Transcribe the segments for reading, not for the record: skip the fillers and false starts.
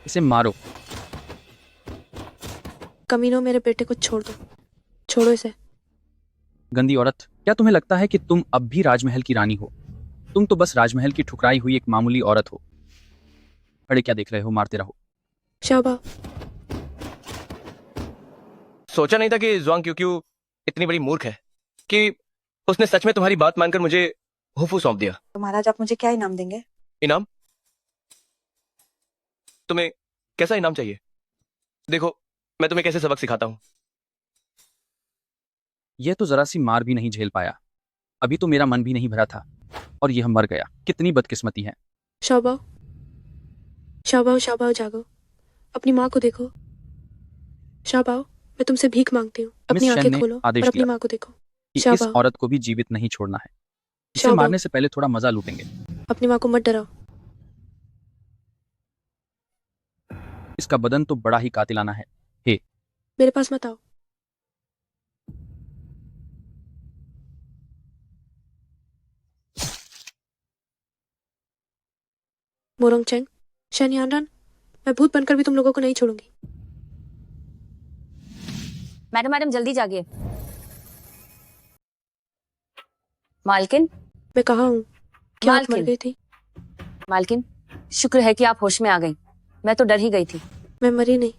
इसे मारो। कमीनों, मेरे बेटे को छोड़ दो, छोड़ो इसे। गंदी औरत, क्या तुम्हें लगता है कि तुम अब भी राजमहल की रानी हो? तुम तो बस राजमहल की ठुकराई हुई एक मामूली औरत हो। अरे क्या देख रहे हो, मारते रहो। शाबा, सोचा नहीं था कि जुआंग क्यूक्यू इतनी बड़ी मूर्ख है कि उसने सच में तुम्हारी बात मानकर मुझे हुफू सौंप दिया। तो महाराज, आप मुझे क्या इनाम देंगे? इनाम? तुम्हें कैसा इनाम चाहिए? देखो, मैं तुम्हें कैसे सबक सिखाता हूँ। यह तो जरा सी मार भी नहीं झेल पाया। अभी तो मेरा मन भी नहीं भरा था और यह मर गया। कितनी बदकिस्मती है। शाबा, शाबा, शाबा, जागो, अपनी माँ को देखो। शाबा, मैं तुमसे भीख मांगती हूँ, अपनी मिस शेन आंखें ने खोलो आदेश और अपनी दिया माँ को देखो। कि इस शाबा, औरत को भी जीवित नहीं छोड़ना है। इसे शाबा, मारने से पहले थोड़ा मजा लूटेंगे। अपनी माँ को मत डराओ। इसका बदन तो बड़ा ही कातिलाना है। हे, मेरे पास मत आओ। मोरंगचेंग, शनियानरन, मैं भूत बनकर भी तुम लोगों को नहीं छोड़ूंगी। मैडम मैडम जल्दी जागिए। मालकिन, मैं कहाँ हूँ? क्या आप मर मालकिन। गई थी? मालकिन, शुक्र है कि आप होश में आ गई। मैं तो डर ही गई थी। मैं मरी नहीं।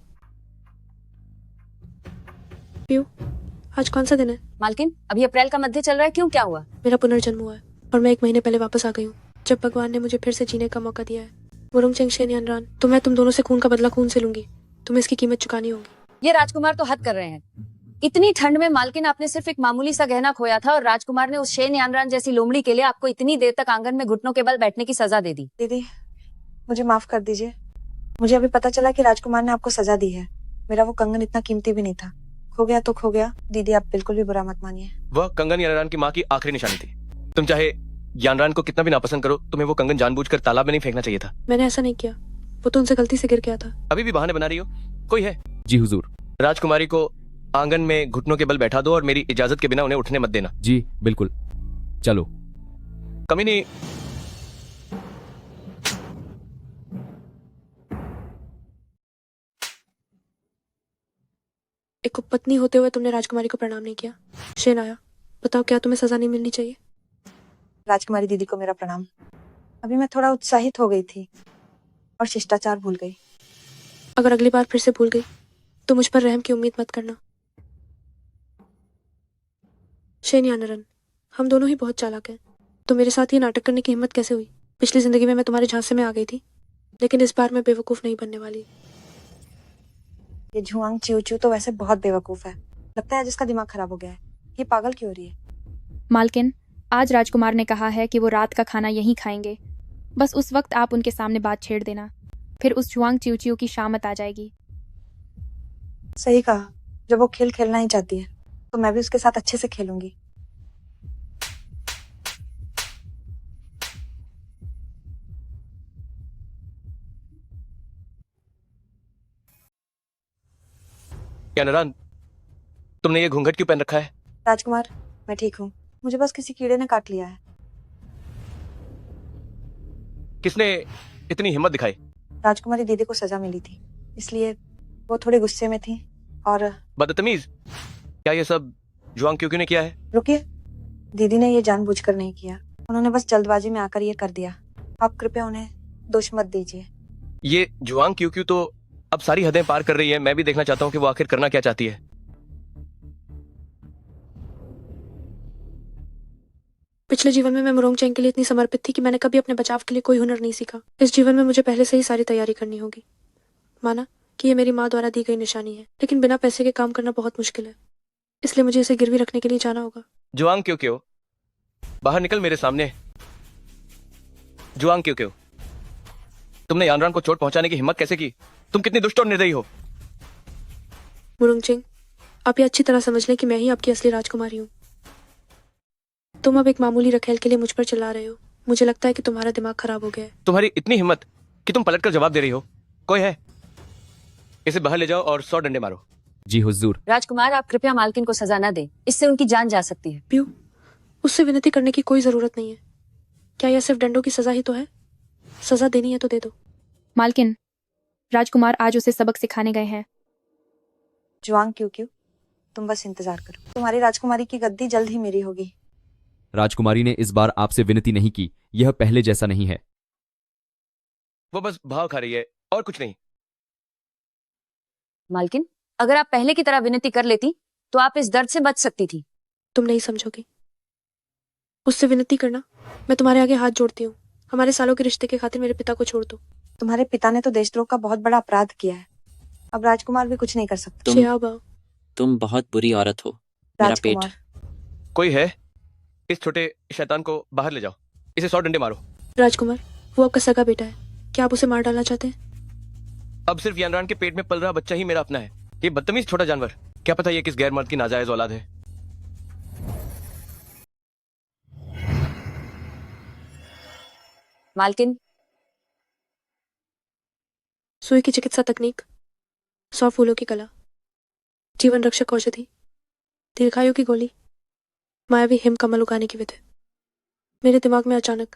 प्यू, आज कौन सा दिन है? मालकिन, अभी अप्रैल का मध्य चल रहा है, क्यों, क्या हुआ? मेरा पुनर्जन्म हुआ है और मैं 1 महीने पहले वापस आ गई हूँ, जब भगवान ने मुझे फिर से जीने का मौका दिया है। मुरुंगचेंग, शेनियानरान, तो मैं तुम दोनों से खून का बदला खून से लूंगी। तुम्हें इसकी कीमत चुकानी होगी। ये राजकुमार तो हद कर रहे हैं। इतनी ठंड में मालकिन, आपने सिर्फ एक मामूली सा गहना खोया था और राजकुमार ने उस शेन यानरान जैसी लोमड़ी के लिए आपको इतनी देर तक आंगन में घुटनों के बल बैठने की सजा दे दी। दीदी, मुझे माफ कर दीजिए। मुझे अभी पता चला कि राजकुमार ने आपको सजा दी है। मेरा वो कंगन इतना कीमती भी नहीं था। खो गया तो खो गया। दीदी, आप बिल्कुल भी बुरा मत मानिए। वह कंगन यानरान की माँ की आखिरी निशानी थी। तुम चाहे यानरान को कितना भी नापसंद करो, तुम्हें वो कंगन जानबूझकर तालाब में नहीं फेंकना चाहिए था। मैंने ऐसा नहीं किया, वो तो उनसे गलती से गिर गया था। अभी भी बहाने बना रही हो? कोई है? जी हुजूर। राजकुमारी को आंगन में घुटनों के बल बैठा दो और मेरी इजाजत के बिना उन्हें उठने मत देना। जी बिल्कुल। चलो। कमीनी, एक पत्नी होते हुए तुमने राजकुमारी को प्रणाम नहीं किया। शेन आया, बताओ क्या तुम्हें सजा नहीं मिलनी चाहिए? राजकुमारी दीदी को मेरा प्रणाम। अभी मैं थोड़ा उत्साहित हो गई थी और शिष्टाचार भूल गई। अगर अगली बार फिर से भूल गई तो मुझ पर रहम की उम्मीद मत करना। शेनियानरन, हम दोनों ही बहुत चालाक हैं, तो मेरे साथ ये नाटक करने की हिम्मत कैसे हुई? पिछली जिंदगी में मैं तुम्हारे झांसे में आ गई थी, लेकिन इस बार मैं बेवकूफ नहीं बनने वाली। ये झुआंग चिवचू तो वैसे बहुत बेवकूफ है। लगता है आज इसका दिमाग खराब हो गया है। ये पागल क्यों हो रही है? मालकिन, आज राजकुमार ने कहा है कि वो रात का खाना यहीं खाएंगे। बस उस वक्त आप उनके सामने बात छेड़ देना, फिर उस जुआंग चिवचिव की शामत आ जाएगी। सही कहा। जब वो खेल खेलना ही चाहती है तो मैं भी उसके साथ अच्छे से खेलूंगी। यानरान, तुमने ये घूंघट क्यों पहन रखा है? राजकुमार, मैं ठीक हूँ। मुझे बस किसी कीड़े ने काट लिया है। किसने इतनी हिम्मत दिखाई? राजकुमारी दीदी को सजा मिली थी, इसलिए वो थोड़ी गुस्से में थी। और बदतमीज, क्या ये सब जुआंग क्यूक्यू ने किया है? रुकिए, दीदी ने ये जानबूझकर नहीं किया। उन्होंने बस जल्दबाजी में आकर ये कर दिया। आप कृपया उन्हें दोष मत दीजिए। ये जुआंग क्यूक्यू तो अब सारी हदें पार कर रही है। मैं भी देखना चाहता हूँ कि वो आखिर करना क्या चाहती है। पिछले जीवन में मैं मुरोंगचेंग के लिए इतनी समर्पित थी कि मैंने कभी अपने बचाव के लिए कोई हुनर नहीं सीखा। इस जीवन में मुझे पहले से ही सारी तैयारी करनी होगी। माना कि ये मेरी माँ द्वारा दी गई निशानी है, लेकिन बिना पैसे के काम करना बहुत मुश्किल है, इसलिए मुझे इसे गिरवी रखने के लिए जाना होगा। जुआंग क्यूक्यू, बाहर निकल मेरे सामने। जुआंग क्यूक्यू, तुमने यानरान को चोट पहुंचाने की हिम्मत कैसे की? तुम कितनी दुष्ट और निर्दयी हो। मुरुंगचेंग, आप ये अच्छी तरह समझ लें कि मैं ही आपकी असली राजकुमारी हूँ। तुम अब एक मामूली रखेल के लिए मुझ पर चिल्ला रहे हो। मुझे लगता है कि तुम्हारा दिमाग खराब हो गया है। तुम्हारी इतनी हिम्मत कि तुम पलटकर जवाब दे रही हो। कोई है? इसे बाहर ले जाओ और 100 डंडे मारो। जी हुजूर। राजकुमार, आप कृपया मालकिन को सजा न दें, इससे उनकी जान जा सकती है। प्यू, उससे विनती करने की कोई जरूरत नहीं है। क्या यह सिर्फ डंडों की सजा ही तो है? सजा देनी है तो दे दो। मालकिन, राजकुमार आज उसे सबक सिखाने गए हैं। जुआंग क्यों क्यों, तुम बस इंतजार करो, तुम्हारी राजकुमारी की गद्दी जल्द ही मेरी होगी। राजकुमारी ने इस बार आपसे विनती नहीं की, यह पहले जैसा नहीं है। वो बस भाव खा रही है और कुछ नहीं। मालकिन, अगर आप पहले की तरह विनती कर लेती तो आप इस दर्द से बच सकती थी। तुम नहीं समझोगी। उससे विनती करना, मैं तुम्हारे आगे हाथ जोड़ती हूँ। हमारे सालों के रिश्ते के खातिर मेरे पिता को छोड़ दो। तुम्हारे पिता ने तो देशद्रोह का बहुत बड़ा अपराध किया है, अब राजकुमार भी कुछ नहीं कर सकता। शिया बाओ, तुम बहुत बुरी औरत हो। मेरा पेट। राजकुमार, कोई है? इस छोटे शैतान को बाहर ले जाओ, इसे 100 डंडे मारो। राजकुमार, वो आपका सगा बेटा है, क्या आप उसे मार डालना चाहते हैं? अब सिर्फ यानरान के पेट में पल रहा बच्चा ही मेरा अपना है। ये बदतमीज छोटा जानवर, क्या पता ये किस गैर मर्द की नाजायज औलाद है। मालकिन, सुई की चिकित्सा तकनीक, 100 फूलों की कला, जीवन रक्षक औषधि, दीर्घायु की गोली, मायावी हिम कमल उगाने की विधि। मेरे दिमाग में अचानक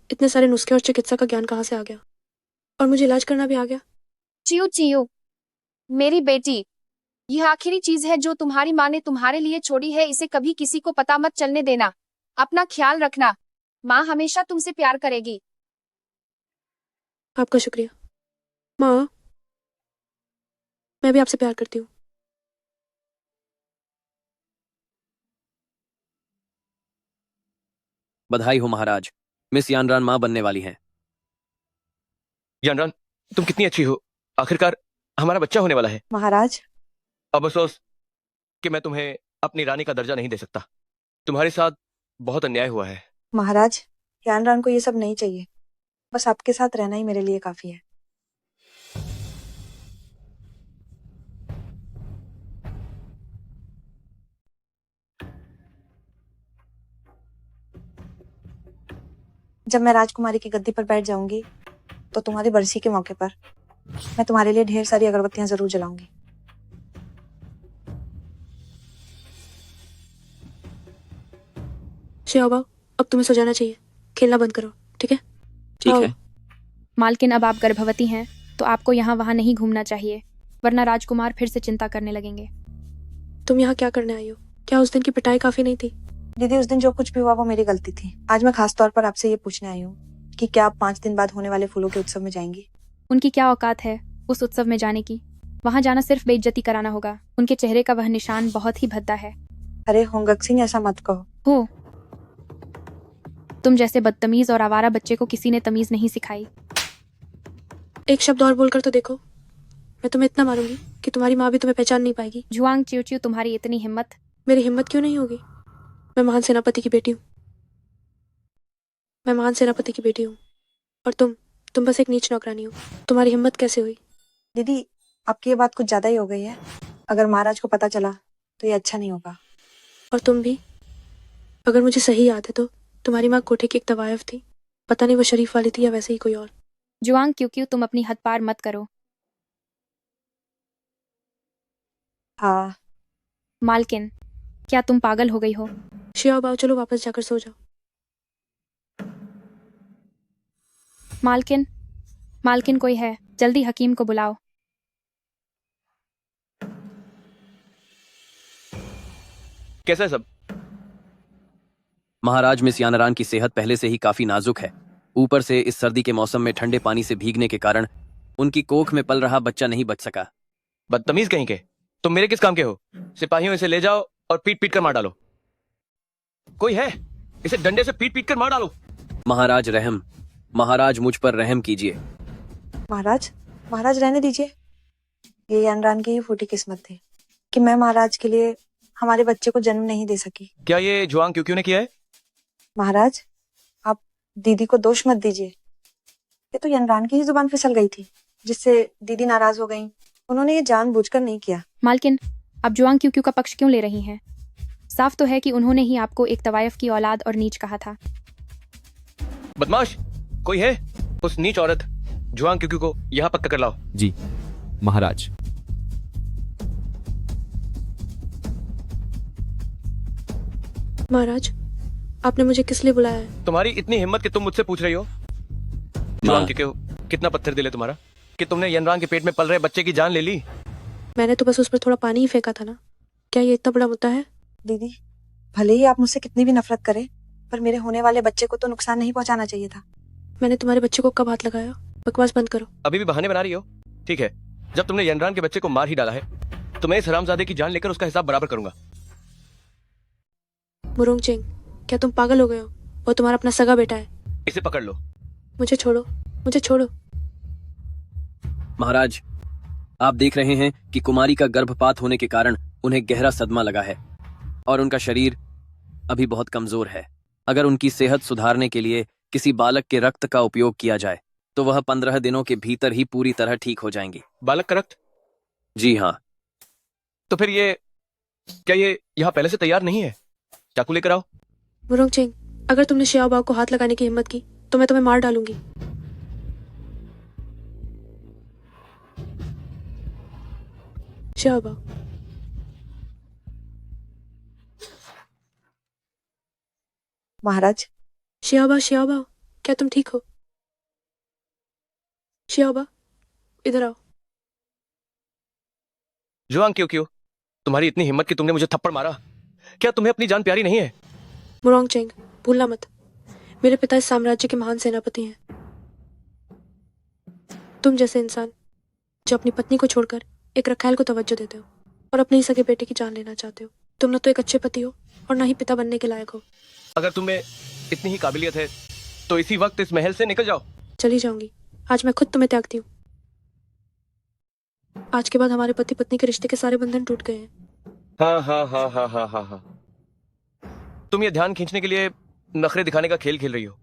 इतने सारे नुस्खे और चिकित्सा का ज्ञान कहाँ से आ गया? और मुझे इलाज करना भी आ गया। चियो चियो, मेरी बेटी, यह आखिरी चीज है जो तुम्हारी माँ ने तुम्हारे लिए छोड़ी है। इसे कभी किसी को पता मत चलने देना। अपना ख्याल रखना। माँ हमेशा तुमसे प्यार करेगी। आपका शुक्रिया माँ, मैं भी आपसे प्यार करती हूँ। बधाई हो महाराज, मिस यानरान माँ बनने वाली हैं। यानरान, तुम कितनी अच्छी हो, आखिरकार हमारा बच्चा होने वाला है। महाराज, अब अफसोस कि मैं तुम्हें अपनी रानी का दर्जा नहीं दे सकता। तुम्हारे साथ बहुत अन्याय हुआ है। महाराज, यानरान को ये सब नहीं चाहिए, बस आपके साथ रहना ही मेरे लिए काफी है। जब मैं राजकुमारी की गद्दी पर बैठ जाऊंगी तो तुम्हारी बरसी के मौके पर मैं तुम्हारे लिए ढेर सारी अगरबत्तियां जरूर जलाऊंगी। शिया बाओ, अब तुम्हें सो जाना चाहिए, खेलना बंद करो, ठीक है? ठीक आओ। है। मालकिन, अब आप गर्भवती हैं तो आपको यहाँ वहाँ नहीं घूमना चाहिए, वरना राजकुमार फिर से चिंता करने लगेंगे। तुम यहाँ क्या करने आई हो? क्या उस दिन की पिटाई काफी नहीं थी? दीदी, उस दिन जो कुछ भी हुआ वो मेरी गलती थी। आज मैं खास तौर पर आपसे ये पूछने आई हूँ कि क्या आप 5 दिन बाद होने वाले फूलों के उत्सव में जाएंगी? उनकी क्या औकात है उस उत्सव में जाने की? वहाँ जाना सिर्फ बेइज्जती कराना होगा। उनके चेहरे का वह निशान बहुत ही भद्दा है। अरे होंगक सिंह, ऐसा मत कहो। हो, तुम जैसे बदतमीज और आवारा बच्चे को किसी ने तमीज नहीं सिखाई। एक शब्द और बोलकर तो देखो, मैं तुम्हें इतना मारूंगी कि तुम्हारी माँ भी तुम्हें पहचान नहीं पाएगी। जुआंग चिवचिव, तुम्हारी इतनी हिम्मत? मेरी हिम्मत क्यों नहीं होगी? मैं महान सेनापति की बेटी हूँ। मैं महान सेनापति की बेटी हूँ और तुम बस एक नीच नौकरानी हो। तुम्हारी हिम्मत कैसे हुई? दीदी, आपकी ये बात कुछ ज्यादा ही हो गई है। अगर महाराज को पता चला तो ये अच्छा नहीं होगा। और तुम भी, अगर मुझे सही याद है तो तुम्हारी माँ कोठे की एक तवायफ थी। पता नहीं वो शरीफ वाली थी या वैसे ही कोई और। जुआंग क्यों तुम अपनी हद पार मत करो। हाँ, मालकिन, क्या तुम पागल हो गई हो? शिया बाओ, चलो वापस जाकर सो जाओ। मालकिन, मालकिन कोई है, जल्दी हकीम को बुलाओ। कैसा है सब? महाराज, मिस यानरान की सेहत पहले से ही काफी नाजुक है। ऊपर से इस सर्दी के मौसम में ठंडे पानी से भीगने के कारण उनकी कोख में पल रहा बच्चा नहीं बच सका। बदतमीज कहीं के, तुम मेरे किस काम के हो? सिपाहियों, इसे ले जाओ और पीट पीट कर मार डालो। कोई है? इसे डंडे से पीट पीट कर मार डालो। महाराज रहम, महाराज मुझ पर रहम कीजिए। महाराज, महाराज रहने दीजिए। ये यानरान की ही फूटी किस्मत थी कि मैं महाराज के लिए हमारे बच्चे को जन्म नहीं दे सकी। क्या ये जुआंग क्यों ने किया है? महाराज, आप दीदी को दोष मत दीजिए। ये तो यानरान की ही जुबान फिसल गई थी, जिससे दीदी नाराज हो गई। उन्होंने ये जानबूझकर नहीं किया। मालकिन, आप जुआंग क्यों का पक्ष क्यों ले रही हैं? साफ तो है कि उन्होंने ही आपको एक तवायफ की औलाद और नीच कहा था। बदमाश, कोई है? उस नीच औरत जुआंग क्यों को यहाँ पक्का कर लाओ। जी महाराज। महाराज, आपने मुझे किस लिए बुलाया है? तुम्हारी इतनी हिम्मत कि तुम मुझसे पूछ रही हो? जुआंग क्यों कितना पत्थर दिले तुम्हारा? कि तुमने यनरांग के पेट में पल रहे बच्चे की जान ले ली? मैंने तो बस उस पर थोड़ा पानी ही फेंका था ना। क्या ये इतना बड़ा मुद्दा है? दीदी, भले ही आप मुझसे कितनी भी नफरत करें, पर मेरे होने वाले बच्चे को तो नुकसान नहीं पहुंचाना चाहिए था। मैंने तुम्हारे बच्चे को कब हाथ लगाया? बकवास बंद करो। अभी भी बहाने बना रही हो? ठीक है, जब तुमने यनरांग के बच्चे को मार ही डाला है तो मैं इस हरामजादे की जान लेकर उसका हिसाब बराबर करूंगा। मुरोंग चेंग, क्या तुम पागल हो गए हो? वो तुम्हारा अपना सगा बेटा है। इसे पकड़ लो। मुझे छोड़ो, मुझे छोड़ो। महाराज, आप देख रहे हैं कि कुमारी का गर्भपात होने के कारण उन्हें गहरा सदमा लगा है और उनका शरीर अभी बहुत कमजोर है। अगर उनकी सेहत सुधारने के लिए किसी बालक के रक्त का उपयोग किया जाए तो वह 15 दिनों के भीतर ही पूरी तरह ठीक हो जाएंगी। बालक का रक्त? जी हाँ। तो फिर क्या ये यहाँ पहले से तैयार नहीं है? चाकू लेकर आओ। मुरोंग चेंग, अगर तुमने श्याओबाओ को हाथ लगाने की हिम्मत की तो मैं तुम्हें मार डालूंगी। श्याओबाओ, महाराज, श्याओबाओ, श्याओबाओ, क्या तुम ठीक हो? श्याओबाओ, इधर आओ। जुआंग क्यों क्यों? तुम्हारी इतनी हिम्मत कि तुमने मुझे थप्पड़ मारा? क्या तुम्हें अपनी जान प्यारी नहीं है? मुरोंग चेंग, भूलना मत, मेरे पिता इस साम्राज्य के महान सेनापति हैं। तुम जैसे इंसान जो अपनी पत्नी को छोड़कर एक रखैल को तवज्जो देते हो और अपने ही सगे बेटे की जान लेना चाहते हो, तुम न तो एक अच्छे पति हो और न ही पिता बनने के लायक हो। अगर तुम्हें इतनी ही काबिलियत है तो इसी वक्त इस महल से निकल जाओ। चली जाऊंगी, आज मैं खुद तुम्हें त्यागती हूँ। आज के बाद हमारे पति पत्नी के रिश्ते के सारे बंधन टूट गए हैं। हाँ हाँ हाँ हाँ हाँ हाँ हाँ। तुम ये ध्यान खींचने के लिए नखरे दिखाने का खेल खेल रही हो।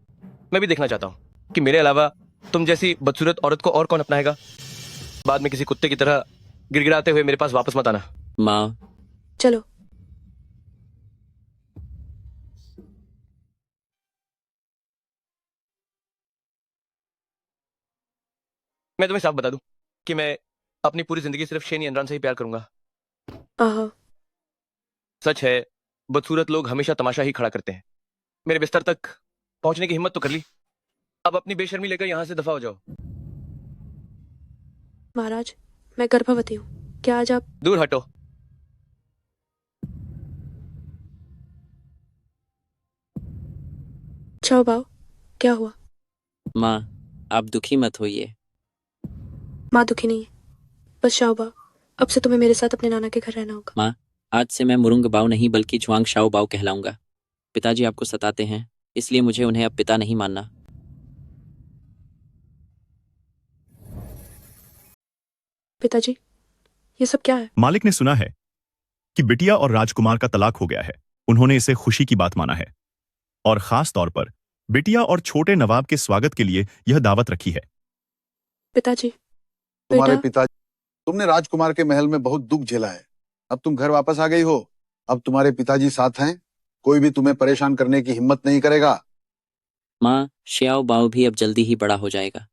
मैं भी देखना चाहता हूँ कि मेरे अलावा तुम जैसी बदसूरत औरत को और कौन अपनाएगा। बाद में किसी कुत्ते की तरह गिड़गिड़ाते हुए मेरे पास वापस मत आना। माँ, चलो। मैं तुम्हें साफ बता दूं कि मैं अपनी पूरी जिंदगी सिर्फ शेन यनरान से ही प्यार करूंगा। आहा, सच है, बदसूरत लोग हमेशा तमाशा ही खड़ा करते हैं। मेरे बिस्तर तक पहुंचने की हिम्मत तो कर ली, अब अपनी बेशर्मी लेकर यहां से दफा हो जाओ। महाराज, मैं गर्भवती हूँ, क्या आज आप? दूर हटो। श्याओबाओ, क्या हुआ? माँ, आप दुखी मत होइए। माँ दुखी नहीं है, बस श्याओबाओ, अब से तुम्हें मेरे साथ अपने नाना के घर रहना होगा। माँ, आज से मैं मुरुंग बाऊ नहीं बल्कि जुआंग शाओ बाऊ कहलाऊंगा। पिताजी आपको सताते हैं, इसलिए मुझे उन्हें अब पिता नहीं मानना। पिताजी, ये सब क्या है? मालिक ने सुना है कि बिटिया और राजकुमार का तलाक हो गया है। उन्होंने इसे खुशी की बात माना है और खास तौर पर बिटिया और छोटे नवाब के स्वागत के लिए यह दावत रखी है। पिताजी, तुम्हारे बेटा, पिताजी, तुमने राजकुमार के महल में बहुत दुख झेला है। अब तुम घर वापस आ गई हो। अब तुम्हारे पिताजी साथ हैं, कोई भी तुम्हें परेशान करने की हिम्मत नहीं करेगा। माँ, श्याओ बाऊ भी अब जल्दी ही बड़ा हो जाएगा।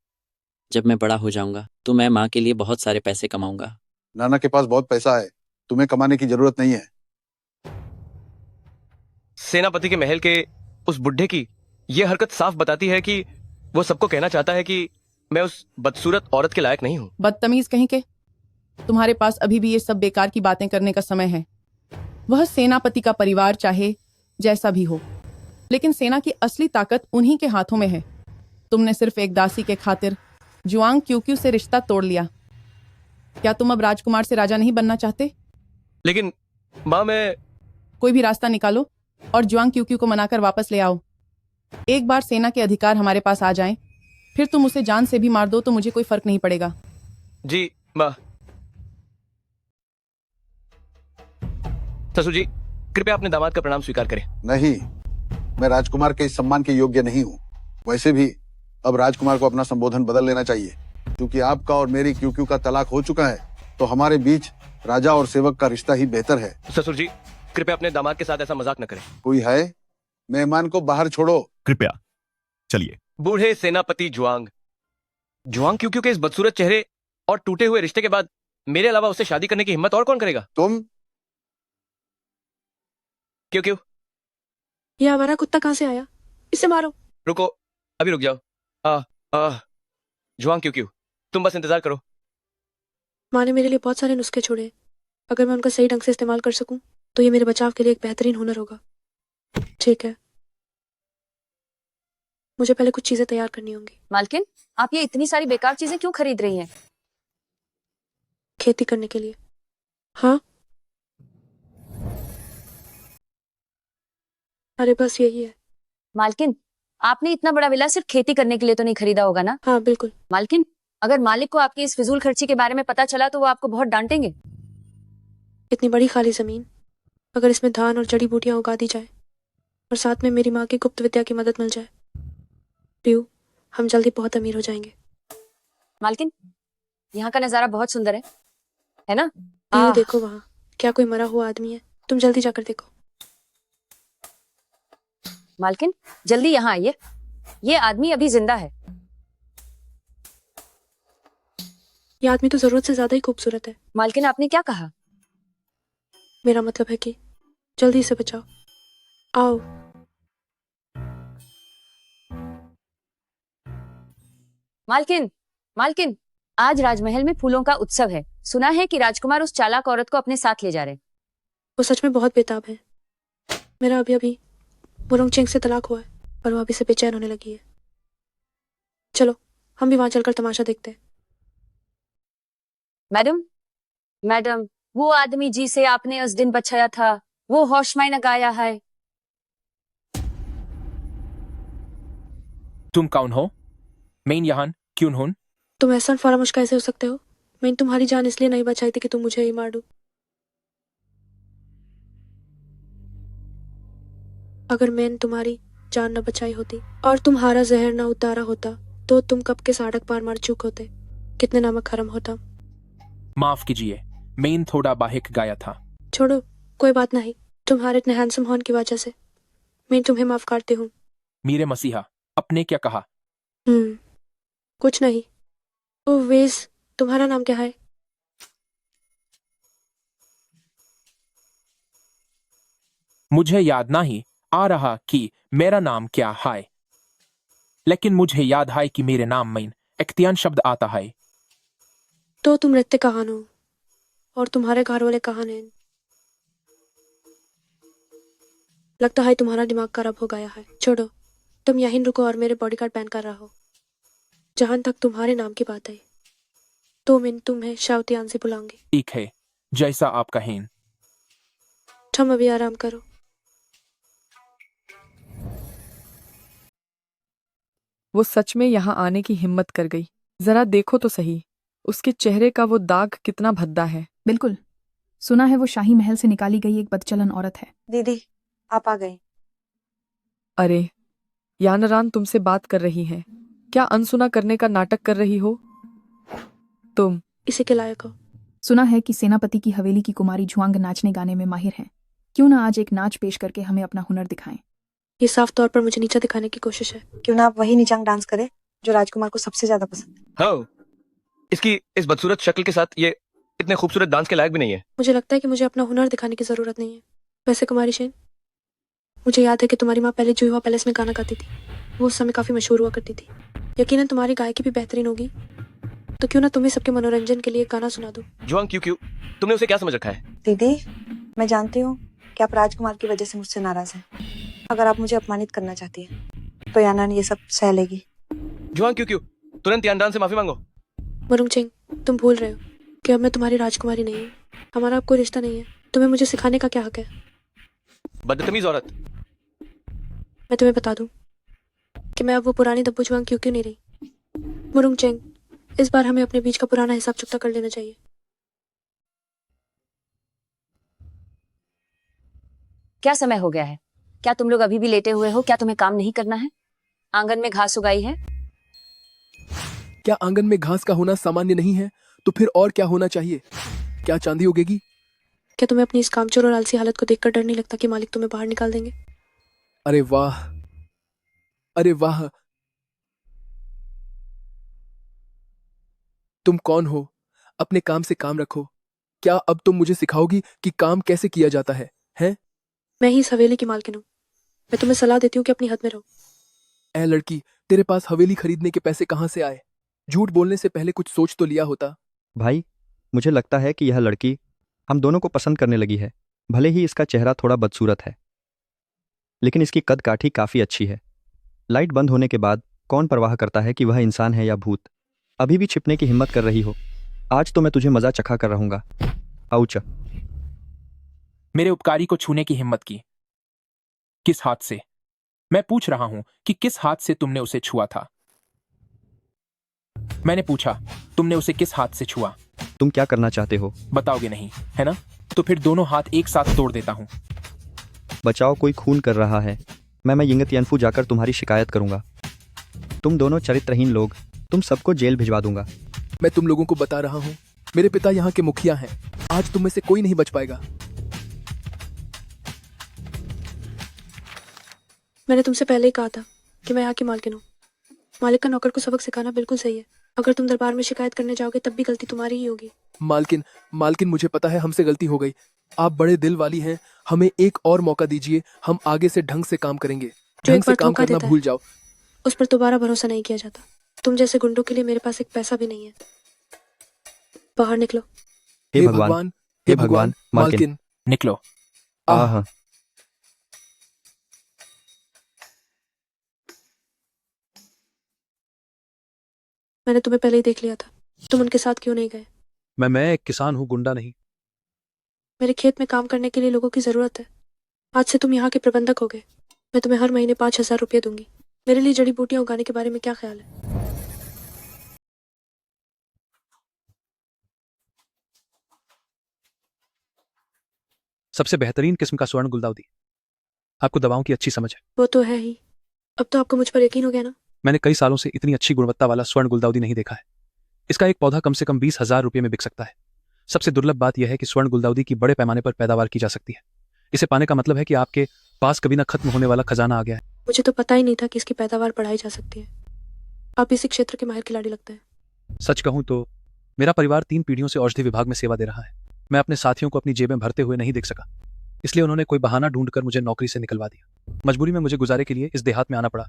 जब मैं बड़ा हो जाऊंगा तो मैं माँ के लिए बहुत सारे पैसे कमाऊंगा। नाना के पास बहुत पैसा है, तुम्हें कमाने की जरूरत नहीं है। सेनापति के महल के उस बुढ़े की यह हरकत साफ बताती है कि वो सबको कहना चाहता है कि मैं उस बदसूरत औरत के लायक नहीं हूँ। बदतमीज कहीं के, तुम्हारे पास अभी भी ये सब बेकार की बातें करने का समय है। वह सेनापति का परिवार चाहे जैसा भी हो, लेकिन सेना की असली ताकत उन्हीं के हाथों में है। तुमने सिर्फ एक दासी के खातिर जुआंग क्यूक्यू से रिश्ता तोड़ लिया। क्या तुम अब राजकुमार से राजा नहीं बनना चाहते? लेकिन माँ, मैं कोई भी रास्ता निकालो और जुआंग क्यूक्यू को मनाकर वापस ले आओ। एक बार सेना के अधिकार हमारे पास आ जाएं, फिर तुम उसे जान से भी मार दो तो मुझे कोई फर्क नहीं पड़ेगा। जी माँ। ससुर जी, कृपया अपने दामाद का प्रणाम स्वीकार करें। नहीं, मैं राजकुमार के इस सम्मान के योग्य नहीं हूँ। वैसे भी अब राजकुमार को अपना संबोधन बदल लेना चाहिए। क्योंकि आपका और मेरी क्यूक्यू का तलाक हो चुका है, तो हमारे बीच राजा और सेवक का रिश्ता ही बेहतर है। ससुर जी, कृपया अपने दामाद के साथ ऐसा मजाक न करें। कोई है? मेहमान को बाहर छोड़ो। कृपया चलिए। बूढ़े सेनापति जुआंग क्यों के इस बदसूरत चेहरे और टूटे हुए रिश्ते के बाद मेरे अलावा उससे शादी करने की हिम्मत और कौन करेगा? तुम। क्यों? ये हमारा कुत्ता कहाँ से आया? इसे मारो। रुको, अभी रुक जाओ। जुआंग क्यों, तुम बस इंतजार करो। माँ ने मेरे लिए बहुत सारे नुस्खे छोड़े हैं। अगर मैं उनका सही ढंग से इस्तेमाल कर सकूं तो ये मेरे बचाव के लिए एक बेहतरीन हुनर होगा। ठीक है, मुझे पहले कुछ चीजें तैयार करनी होंगी। मालकिन, आप ये इतनी सारी बेकार चीजें क्यों खरीद रही हैं? खेती करने के लिए। हाँ, अरे बस यही है। मालकिन, आपने इतना बड़ा विला सिर्फ खेती करने के लिए तो नहीं खरीदा होगा ना? हाँ बिल्कुल। मालकिन, अगर मालिक को आपकी इस फिजूल खर्ची के बारे में पता चला तो वो आपको बहुत डांटेंगे। इतनी बड़ी खाली जमीन, अगर इसमें धान और जड़ी बूटियां उगा दी जाए और साथ में मेरी माँ की गुप्त विद्या की मदद मिल जाए, प्यू, हम जल्दी बहुत अमीर हो जाएंगे। मालकिन, यहाँ का नजारा बहुत सुंदर है ना? प्यू देखो वहाँ, क्या कोई मरा हुआ आदमी है? तुम जल्दी जाकर देखो। मालकिन, जल्दी यहाँ आइए, ये आदमी अभी जिंदा है। ये आदमी तो जरूरत से ज्यादा ही खूबसूरत है। मालकिन, आपने क्या कहा? मेरा मतलब है कि जल्दी से बचाओ। आओ। मालकिन, मालकिन, आज राजमहल में फूलों का उत्सव है। सुना है कि राजकुमार उस चालाक औरत को अपने साथ ले जा रहे। वो सच में बहुत बेताब है। मेरा अभी अभी मुरोंगचेंग से तलाक हुआ है और वो अभी से बेचैन होने लगी है। चलो हम भी वहां चलकर तमाशा देखते हैं। मैडम, मैडम, वो आदमी जिसे आपने उस दिन बचाया था, वो होश में न गाया है। तुम कौन हो? मैं यहाँ क्यों हूं? तुम ऐसा फरामोश कैसे हो सकते हो? मैंने तुम्हारी जान इसलिए नहीं बचाई थी कि तुम मुझे ही मार दो। अगर मैंने तुम्हारी जान न बचाई होती और तुम्हारा जहर न उतारा होता तो तुम कब के साड़क पार मार चुके होते। कितने नमक हरम होता। माफ कीजिए, मैं थोड़ा बाहिक गया था। छोड़ो, कोई बात नहीं। तुम्हारे इतने हैंडसम होने की वजह से मैं तुम्हें माफ करती हूँ। मेरे मसीहा, आपने क्या कहा? कुछ नहीं। ओ वेस, तुम्हारा नाम क्या है? मुझे याद नहीं आ रहा कि मेरा नाम क्या है, लेकिन मुझे याद है कि मेरे नाम में इख्तियान शब्द आता है। तो तुम रहते कहाँ हो और तुम्हारे घर वाले कहाँ हैं? लगता है तुम्हारा दिमाग खराब हो गया है। छोड़ो, तुम यहीं रुको और मेरे बॉडीगार्ड पहन कर रहो। जहां तक तुम्हारे नाम की बात है तो मैं तुम्हें शावतियान से बुलाऊंगी। ठीक है, जैसा आप कहें। तुम अभी आराम करो। वो सच में यहाँ आने की हिम्मत कर गई। जरा देखो तो सही, उसके चेहरे का वो दाग कितना भद्दा है। बिल्कुल, सुना है वो शाही महल से निकाली गई एक बदचलन औरत है। दीदी, आप आ गई। अरे, यानरान तुमसे बात कर रही है। क्या अनसुना करने का नाटक कर रही हो तुम? इसी के लायक हो। सुना है कि सेनापति की हवेली की कुमारी झुआंग नाचने गाने में माहिर है। क्यों ना आज एक नाच पेश करके हमें अपना हुनर दिखाएं। ये साफ तौर पर मुझे नीचा दिखाने की कोशिश है। क्यों ना आप वही नीचांग डांस करें जो राजकुमार को सबसे ज्यादा पसंद है। हाँ, इसकी इस बदसूरत शक्ल के साथ ये इतने खूबसूरत डांस के लायक भी नहीं है। मुझे लगता है कि मुझे अपना हुनर दिखाने की जरूरत नहीं है। वैसे कुमारी शेन, मुझे याद है कि तुम्हारी माँ पहले जुहुआ पैलेस में गाना गाती थी। वो उस समय काफी मशहूर हुआ करती थी। यकीनन तुम्हारी गायकी भी बेहतरीन होगी, तो क्यों ना तुम्हें सबके मनोरंजन के लिए एक गाना सुना दो। जुआंग क्यों क्यों, तुमने उसे क्या समझ रखा है? दीदी, मैं जानती हूँ कि आप राजकुमार की वजह से मुझसे नाराज हैं। अगर आप मुझे अपमानित करना चाहती हैं तो याना ये सब सह लेगी। जुआंग क्यों क्यों, तुरंत यानरान से माफी मांगो। मुरुंगचेंग, तुम भूल रहे हो कि अब मैं तुम्हारी राजकुमारी नहीं हूँ। हमारा अब कोई रिश्ता नहीं है। तुम्हें मुझे सिखाने का क्या हक है? बदतमीज औरत। मैं तुम्हें बता दूं कि मैं अब वो पुरानी दब्बू जुआंग क्यों नहीं रही। मुरुंगचेंग, इस बार हमें अपने बीच का पुराना हिसाब चुकता कर लेना चाहिए। क्या समय हो गया है? क्या तुम लोग अभी भी लेटे हुए हो? क्या तुम्हें काम नहीं करना है? आंगन में घास उगाई है। क्या आंगन में घास का होना सामान्य नहीं है? तो फिर और क्या होना चाहिए? क्या चांदी उगेगी? क्या तुम्हें अपनी इस कामचोर और आलसी हालत को देखकर डर नहीं लगता कि मालिक तुम्हें बाहर निकाल देंगे? अरे वाह, अरे वाह। तुम कौन हो? अपने काम से काम रखो। क्या अब तुम मुझे सिखाओगी कि काम कैसे किया जाता है? हैं? मैं ही इस हवेली की मालकिन हूँ। मैं तुम्हें सलाह देती हूँ कि अपनी हद में रहो। ए लड़की, तेरे पास हवेली खरीदने के पैसे कहाँ से आए? झूठ बोलने से पहले कुछ सोच तो लिया होता। भाई, मुझे लगता है कि यह लड़की हम दोनों को पसंद करने लगी है। भले ही इसका चेहरा थोड़ा बदसूरत है, लेकिन इसकी कद काठी काफ़ी अच्छी है। लाइट बंद होने के बाद कौन परवाह करता है कि वह इंसान है या भूत। अभी भी छिपने की हिम्मत कर रही हो। आज तो मैं तुझे मज़ा चखा कर रहूँगा। आउच। मेरे उपकारी को छूने की हिम्मत की। किस हाथ से? मैं पूछ रहा हूं कि किस हाथ से तुमने उसे छुआ था? मैंने पूछा, तुमने उसे किस हाथ से छुआ? तुम क्या करना चाहते हो? बताओगे नहीं, है ना? तो फिर दोनों हाथ एक साथ तोड़ देता हूं। बचाओ, कोई खून कर रहा है। मैं यिंगतियनफू जाकर तुम्हारी शिकायत करूंगा। तुम दोनों चरित्रहीन लोग, तुम सबको जेल भिजवा दूंगा। मैं तुम लोगों को बता रहा हूँ, मेरे पिता यहाँ के मुखिया हैं। आज तुम में से कोई नहीं बच पाएगा। मैंने तुमसे पहले ही कहा था कि मैं यहाँ की मालकिन हूँ। मालिक का नौकर को सबक सिखाना बिल्कुल सही है। अगर तुम दरबार में शिकायत करने जाओगे तब भी गलती तुम्हारी ही होगी। मालकिन मुझे पता है हमसे गलती हो गई। आप बड़े दिल वाली हैं, हमें एक और मौका दीजिए। हम आगे से ढंग से काम करेंगे। जो एक ढंग से बार काम धोखा करना देता भूल है, जाओ। उस पर दोबारा भरोसा नहीं किया जाता। तुम जैसे गुंडों के लिए मेरे पास एक पैसा भी नहीं है। बाहर निकलो। हे भगवान, हे भगवान, मालकिन। निकलो। आह। मैंने तुम्हें पहले ही देख लिया था। तुम उनके साथ क्यों नहीं गए? मैं एक किसान हूँ, गुंडा नहीं। मेरे खेत में काम करने के लिए लोगों की जरूरत है। आज से तुम यहाँ के प्रबंधक हो गए। मैं तुम्हें हर महीने 5,000 रुपये दूंगी। मेरे लिए जड़ी बूटियां उगाने के बारे में क्या ख्याल है? सबसे बेहतरीन किस्म का स्वर्ण गुलदाउदी। आपको दवाओं की अच्छी समझ है। वो तो है ही। अब तो आपको मुझ पर यकीन हो गया ना? मैंने कई सालों से इतनी अच्छी गुणवत्ता वाला स्वर्ण गुलदाउदी नहीं देखा है। इसका एक पौधा कम से कम 20,000 रुपये में बिक सकता है। सबसे दुर्लभ बात यह है कि स्वर्ण गुलदाउदी की बड़े पैमाने पर पैदावार की जा सकती है। इसे पाने का मतलब है कि आपके पास कभी ना खत्म होने वाला खजाना आ गया है। मुझे तो पता ही नहीं था कि इसकी पैदावार बढ़ाई जा सकती है। आप इसी क्षेत्र के माहिर खिलाड़ी लगते हैं। सच कहूं तो मेरा परिवार 3 पीढ़ियों से औषधि विभाग में सेवा दे रहा है। मैं अपने साथियों को अपनी जेबें भरते हुए नहीं देख सका, इसलिए उन्होंने कोई बहाना ढूंढकर मुझे नौकरी से निकलवा दिया। मजबूरी में मुझे गुजारे के लिए इस देहात में आना पड़ा।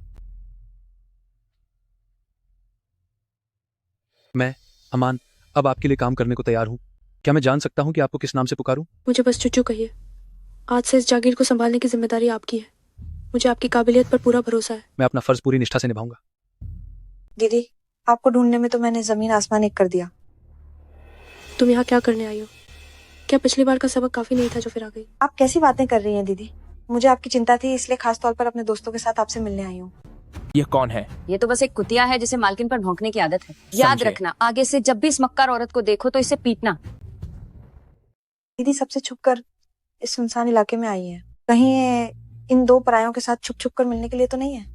मैं अमान अब आपके लिए काम करने को तैयार हूं। क्या मैं जान सकता हूं कि आपको किस नाम से पुकारूं? मुझे बस चुचू कहिए। आज से इस जागीर को संभालने की जिम्मेदारी आपकी है। मुझे आपकी काबिलियत पर पूरा भरोसा है। मैं अपना फर्ज पूरी निष्ठा से निभाऊंगा। दीदी, आपको ढूंढने में तो मैंने जमीन आसमान एक कर दिया। तुम यहाँ क्या करने आई हो? क्या पिछली बार का सबक काफी नहीं था जो फिर आ गई? आप कैसी बातें कर रही हैं दीदी? मुझे आपकी चिंता थी, इसलिए खास तौर पर अपने दोस्तों के साथ आपसे मिलने आई हूँ। ये कौन है? ये तो बस एक कुतिया है जिसे मालकिन पर भौंकने की आदत है। याद समझे। रखना, आगे से जब भी इस मक्कार औरत को देखो तो इसे पीटना। दीदी सबसे छुपकर इस सुनसान इलाके में आई है। कहीं ये इन 2 परायों के साथ छुप छुप कर मिलने के लिए तो नहीं है?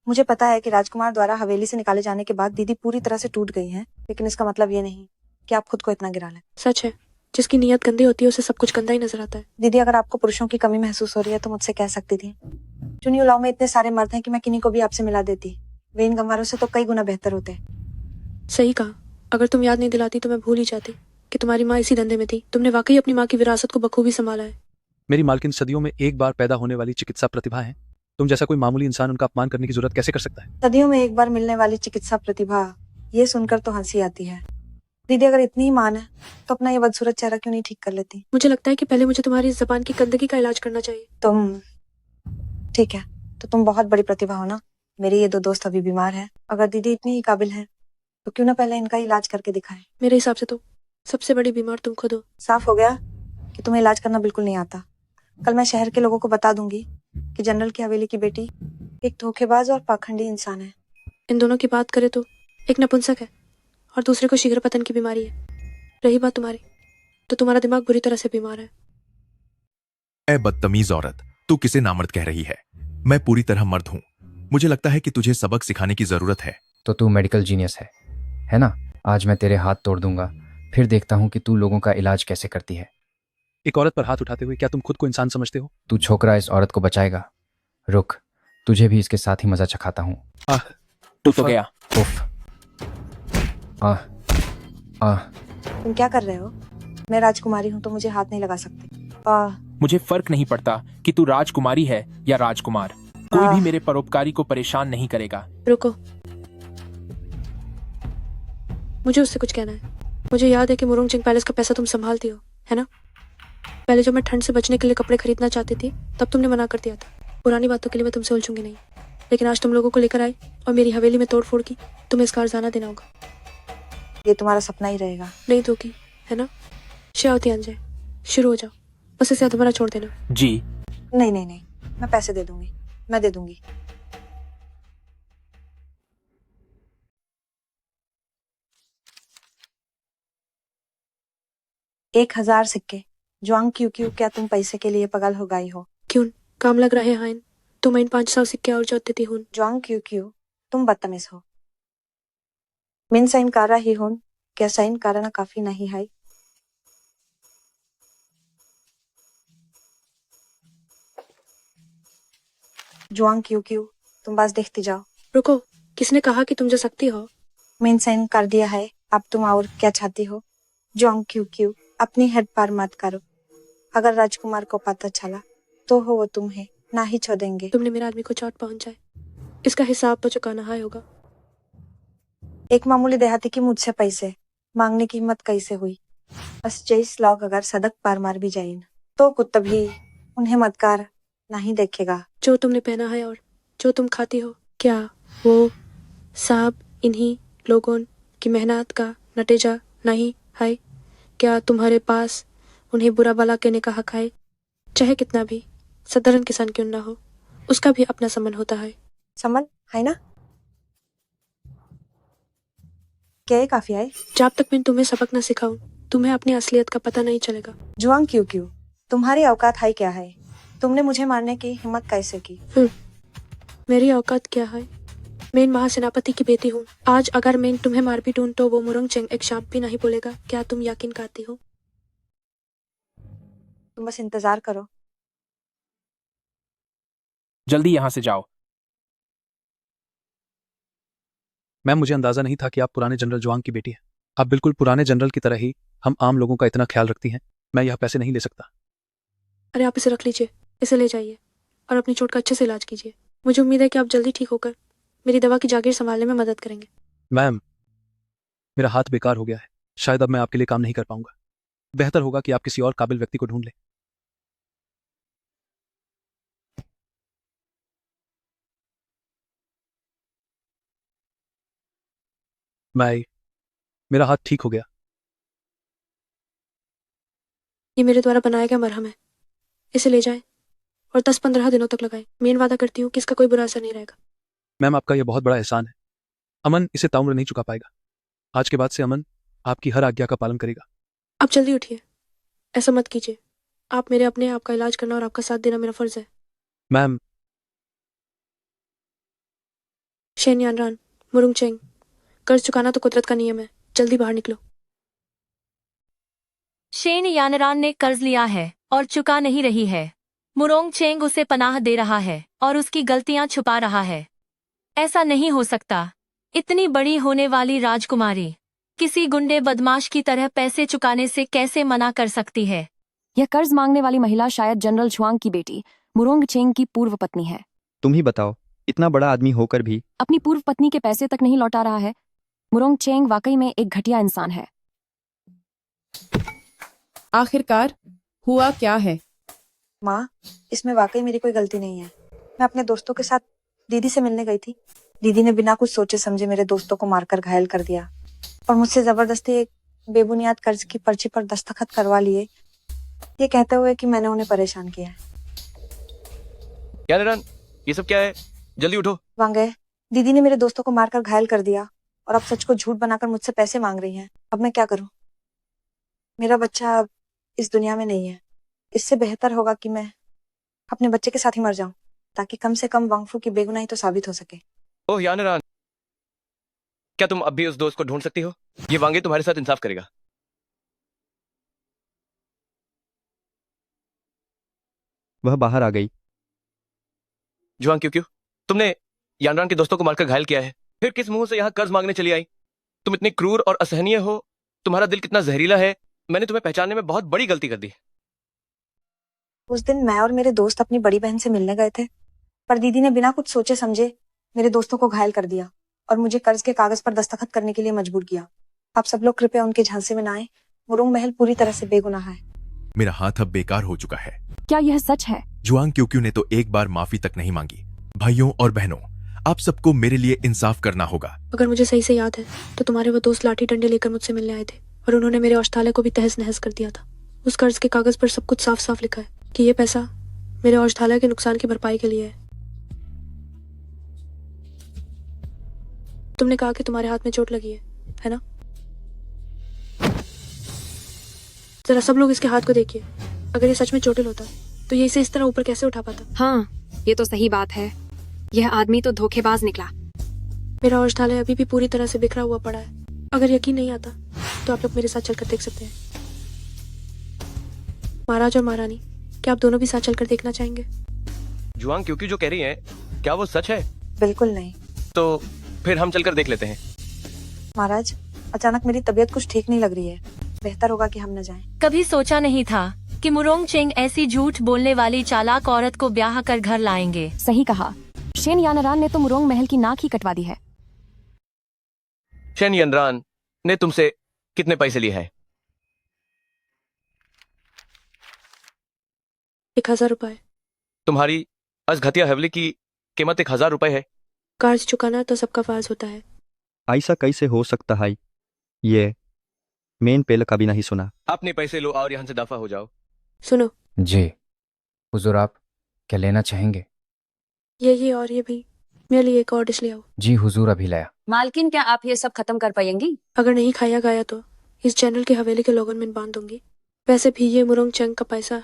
मुझे पता है कि राजकुमार द्वारा हवेली से निकाले जाने के बाद दीदी पूरी तरह से टूट गई है, लेकिन इसका मतलब ये नहीं कि आप खुद को इतना गिरा लें। सच है, जिसकी नीयत गंदी होती है उसे सब कुछ गंदा ही नजर आता है। दीदी, अगर आपको पुरुषों की कमी महसूस हो रही है तो मुझसे कह सकती थी। चुनियुलाओं में इतने सारे मर्द हैं कि मैं किन्हीं को भी आपसे मिला देती। वे इन गंवारों से तो कई गुना बेहतर होते हैं। सही कहा। अगर तुम याद नहीं दिलाती तो मैं भूल ही जाती कि तुम्हारी माँ इसी धंधे में थी। तुमने वाकई अपनी माँ की विरासत को बखूबी संभाला है। मेरी मालकिन सदियों में एक बार पैदा होने वाली चिकित्सा प्रतिभा है। तुम जैसा कोई मामूली इंसान उनका अपमान करने की जरूरत कैसे कर सकता है? सदियों में एक बार मिलने वाली चिकित्सा प्रतिभा, ये सुनकर तो हंसी आती है। दीदी, अगर इतनी ही मान है तो अपना ये बदसूरत चेहरा क्यों नहीं ठीक कर लेती? मुझे लगता है कि पहले मुझे तुम्हारी इस जबान की गंदगी का इलाज करना चाहिए। तुम ठीक है, तो तुम बहुत बड़ी प्रतिभा हो ना। मेरे ये 2 दोस्त अभी बीमार हैं। अगर दीदी इतनी ही काबिल है तो क्यों ना पहले इनका इलाज करके दिखाएं। मेरे हिसाब से तो सबसे बड़ी बीमार तुम खुद हो। साफ हो गया कि तुम्हें इलाज करना बिल्कुल नहीं आता। कल मैं शहर के लोगों को बता दूंगी कि जनरल की हवेली की बेटी एक धोखेबाज और पाखंडी इंसान है। इन दोनों की बात करें तो एक नपुंसक है और दूसरे को शीघ्र पतन की बीमारी है। रही बात तुम्हारी, तो तुम्हारा दिमाग बुरी तरह से बीमार है। ए बदतमीज औरत, तू किसे नामर्द कह रही है? मैं पूरी तरह मर्द हूँ। मुझे लगता है कि तुझे सबक सिखाने की जरूरत है। तो तू मेडिकल जीनियस है ना? आज मैं तेरे हाथ तोड़ दूंगा, फिर देखता हूँ कि तू लोगों का इलाज कैसे करती है। एक औरत पर हाथ उठाते हुए क्या तुम खुद को इंसान समझते हो? तू छोकरा इस औरत को बचाएगा। रुक, तुझे भी इसके साथ ही मजा चखाता हूँ। तू तो गया। उफ। तुम क्या कर रहे हो? मैं राजकुमारी हूँ तो मुझे हाथ नहीं लगा सकते। मुझे फर्क नहीं पड़ता कि तू राजकुमारी है या राजकुमार। कोई भी मेरे परोपकारी को परेशान नहीं करेगा। रुको। मुझे उससे कुछ कहना है। मुझे याद है कि मुरोंगचेंग पैलेस का पैसा तुम संभालती हो, है ना? पहले जब मैं ठंड से बचने के लिए कपड़े खरीदना चाहती थी तब तुमने मना कर दिया था। पुरानी बातों के लिए मैं तुमसे उलझूंगी नहीं, लेकिन आज तुम लोगों को लेकर आई और मेरी हवेली में तोड़ फोड़ की, तुम्हें इसका अर्जाना देना होगा। ये तुम्हारा सपना ही रहेगा। नहीं दोगी, है ना? श्यावती अंजय, शुरू हो जाओ, बस इसे अधमरा छोड़ देना। जी। नहीं नहीं नहीं, मैं पैसे दे दूंगी, मैं दे दूंगी। $1000 सिक्के। जुआंग क्यू क्यू, क्या तुम पैसे के लिए पागल हो गई हो? क्यों काम लग रहा है हाइन? तुम इन 500 सिक्के और जो देती हूँ। जुआंग क्यू क्यू, तुम बदतमीज हो। मिन साइन कारा ही हूं, क्या साइन कराना काफी नहीं है? जुआंग क्यू क्यू, तुम बस देखती जाओ। रुको, किसने कहा कि तुम जो सकती हो? मिन साइन कर दिया है, अब तुम और क्या चाहती हो? जुआंग क्यू क्यू, अपनी हेड पार मत करो। अगर राजकुमार को पता चला तो हो वो तुम्हें ना ही छोड़ेंगे। तुमने मेरे आदमी को चोट पहुंचाए, इसका हिसाब तो चुकाना है होगा। एक मामूली देहाती की मुझसे पैसे मांगने की हिम्मत कैसे हुई? बस 23 लाख अगर सदक पार मार भी जाए न, तो कुत्ता भी उन्हें मदकार नहीं देखेगा। जो तुमने पहना है और जो तुम खाती हो, क्या वो सब इन्हीं लोगों की मेहनत का नतीजा नहीं है? क्या तुम्हारे पास उन्हें बुरा भला कहने का हक है? चाहे कितना भी साधारण किसान क्यों ना हो, उसका भी अपना सम्मान होता है। सम्मान है ना? क्या ये काफी है? जब तक मैं तुम्हें सबक न सिखाऊं, तुम्हें अपनी असलियत का पता नहीं चलेगा। जुआंग क्यू क्यू, तुम्हारी औकात है क्या है? तुमने मुझे मारने की हिम्मत कैसे की? मेरी औकात क्या है? मैं महासेनापति की बेटी हूँ। आज अगर मैं तुम्हें मार भी दूं तो वो मुरोंगचेंग एक शब्द भी नहीं बोलेगा। क्या तुम यकीन करती हो? तुम बस इंतजार करो। जल्दी यहाँ से जाओ। मैम, मुझे अंदाजा नहीं था कि आप पुराने जनरल जुआंग की बेटी हैं। आप बिल्कुल पुराने जनरल की तरह ही हम आम लोगों का इतना ख्याल रखती हैं। मैं यह पैसे नहीं ले सकता। अरे आप इसे रख लीजिए, इसे ले जाइए और अपनी चोट का अच्छे से इलाज कीजिए। मुझे उम्मीद है कि आप जल्दी ठीक होकर मेरी दवा की जागीर संभालने में मदद करेंगे। मैम, मेरा हाथ बेकार हो गया है, शायद अब मैं आपके लिए काम नहीं कर पाऊंगा। बेहतर होगा कि आप किसी और काबिल व्यक्ति को ढूंढ लें। मेरा हाथ ठीक हो गया। ये मेरे द्वारा बनाया गया मरहम है, इसे ले जाएं और 10-15 दिनों तक लगाएं। मैं वादा करती हूँ कि इसका कोई बुरा असर नहीं रहेगा। मैम, आपका यह बहुत बड़ा एहसान है। अमन इसे ताउम्र नहीं चुका पाएगा। आज के बाद से अमन आपकी हर आज्ञा का पालन करेगा। आप जल्दी उठिए, ऐसा मत कीजिए। आप मेरे अपने आप का इलाज करना और आपका साथ देना मेरा फर्ज है। मैम, शेन यानरान, मुरोंगचेंग, कर्ज चुकाना तो कुदरत का नियम है। जल्दी बाहर निकलो। शेन यानरान ने कर्ज लिया है और चुका नहीं रही है। मुरोंगचेंग उसे पनाह दे रहा है और उसकी गलतियां छुपा रहा है। ऐसा नहीं हो सकता। इतनी बड़ी होने वाली राजकुमारी किसी गुंडे बदमाश की तरह पैसे चुकाने से कैसे मना कर सकती है? यह कर्ज मांगने वाली महिला शायद जनरल जुआंग की बेटी मुरोंगचेंग की पूर्व पत्नी है। तुम ही बताओ, इतना बड़ा आदमी होकर भी अपनी पूर्व पत्नी के पैसे तक नहीं लौटा रहा है। मुरोंगचेंग वाकई में एक घटिया इंसान है। आखिरकार हुआ क्या है? माँ, इसमें वाकई मेरी कोई गलती नहीं है। मैं अपने दोस्तों के साथ दीदी से मिलने गई थी। दीदी ने बिना कुछ सोचे समझे मेरे दोस्तों को मारकर घायल कर दिया और मुझसे जबरदस्ती एक बेबुनियाद कर्ज की पर्ची पर दस्तखत करवा लिए, ये कहते हुए कि मैंने उन्हें परेशान किया है। यानरान, ये सब क्या है? जल्दी उठो। वांगे, दीदी ने मेरे दोस्तों को मारकर घायल कर दिया और अब सच को झूठ बनाकर मुझसे पैसे मांग रही हैं। अब मैं क्या करूं? मेरा बच्चा अब इस दुनिया में नहीं है। इससे बेहतर होगा कि मैं अपने बच्चे के साथ ही मर जाऊं, ताकि कम से कम वांगफू की बेगुनाही तो साबित हो सके। ओह यानरान, क्या तुम अब भी उस दोस्त को ढूंढ सकती हो? ये वांगे तुम्हारे साथ इंसाफ करेगा। वह बाहर आ गई। जुआंग क्यों क्यों तुमने यानरान के दोस्तों को मारकर घायल किया है, फिर किस मुंह से यहाँ कर्ज मांगने चली आई? तुम इतनी क्रूर और असहनीय हो। तुम्हारा दिल कितना जहरीला है। मैंने तुम्हें पहचानने में बहुत बड़ी गलती कर दी। उस दिन मैं और मेरे दोस्त अपनी बड़ी बहन से मिलने गए थे, पर दीदी ने बिना कुछ सोचे समझे मेरे दोस्तों को घायल कर दिया और मुझे कर्ज के कागज पर दस्तखत करने के लिए मजबूर किया। आप सब लोग कृपया उनके झांसे में ना आए। मुरोंग महल पूरी तरह से बेगुनाह है। मेरा हाथ अब बेकार हो चुका है। क्या यह सच है? जुआंग क्यों ने तो एक बार माफी तक नहीं मांगी। भाइयों और बहनों, आप सबको मेरे लिए इंसाफ करना होगा। अगर मुझे सही से याद है तो तुम्हारे वो दोस्त लाठी डंडे लेकर मुझसे मिलने आए थे और उन्होंने मेरे औषधालय को भी तहस नहस कर दिया था। उस कर्ज के कागज पर सब कुछ साफ साफ लिखा है कि ये पैसा मेरे औषधालय के नुकसान की भरपाई के लिए है। तुमने कहा कि तुम्हारे हाथ में चोट लगी है ना? जरा सब लोग इसके हाथ को देखिए। अगर ये सच में चोटिल होता तो ये इसे इस तरह ऊपर कैसे उठा पाता? हाँ, ये तो सही बात है। यह आदमी तो धोखेबाज निकला। मेरा औषधालय अभी भी पूरी तरह से बिखरा हुआ पड़ा है। अगर यकीन नहीं आता तो आप लोग मेरे साथ चलकर देख सकते हैं। महाराज और महारानी, क्या आप दोनों भी साथ चलकर देखना चाहेंगे? जुआंग क्योंकि जो कह रही हैं, क्या वो सच है? बिल्कुल नहीं। तो फिर हम चलकर देख लेते हैं। महाराज, अचानक मेरी तबीयत कुछ ठीक नहीं लग रही है। बेहतर होगा कि हम न जाएं। कभी सोचा नहीं था कि मुरोंग चेंग ऐसी झूठ बोलने वाली चालाक औरत को ब्याह कर घर लाएंगे। सही कहा। शेन यानरान ने तो मुरोंग महल की नाक ही कटवा दी है। शेन यनरान ने तुमसे कितने पैसे लिए हैं? 1000 रुपए। तुम्हारी अजघतिया हवेली की कीमत 1000 रुपए है। कर्ज चुकाना तो सबका फर्ज होता है। ऐसा कैसे हो सकता है? ये मैंने पहले कभी नहीं सुना। अपने पैसे लो और यहाँ से दफा हो जाओ। सुनो, जी हुजूर, आप क्या लेना चाहेंगे? ये और ये भी। मेरे लिए एक और डिश ले आओ। जी हुजूर, अभी लाया। मालकिन, क्या आप ये सब खत्म कर पाएंगी? अगर नहीं खाया गया तो इस जनरल की हवेली के लोगों में बांध दूंगी। वैसे भी ये मुरोंग चंग का पैसा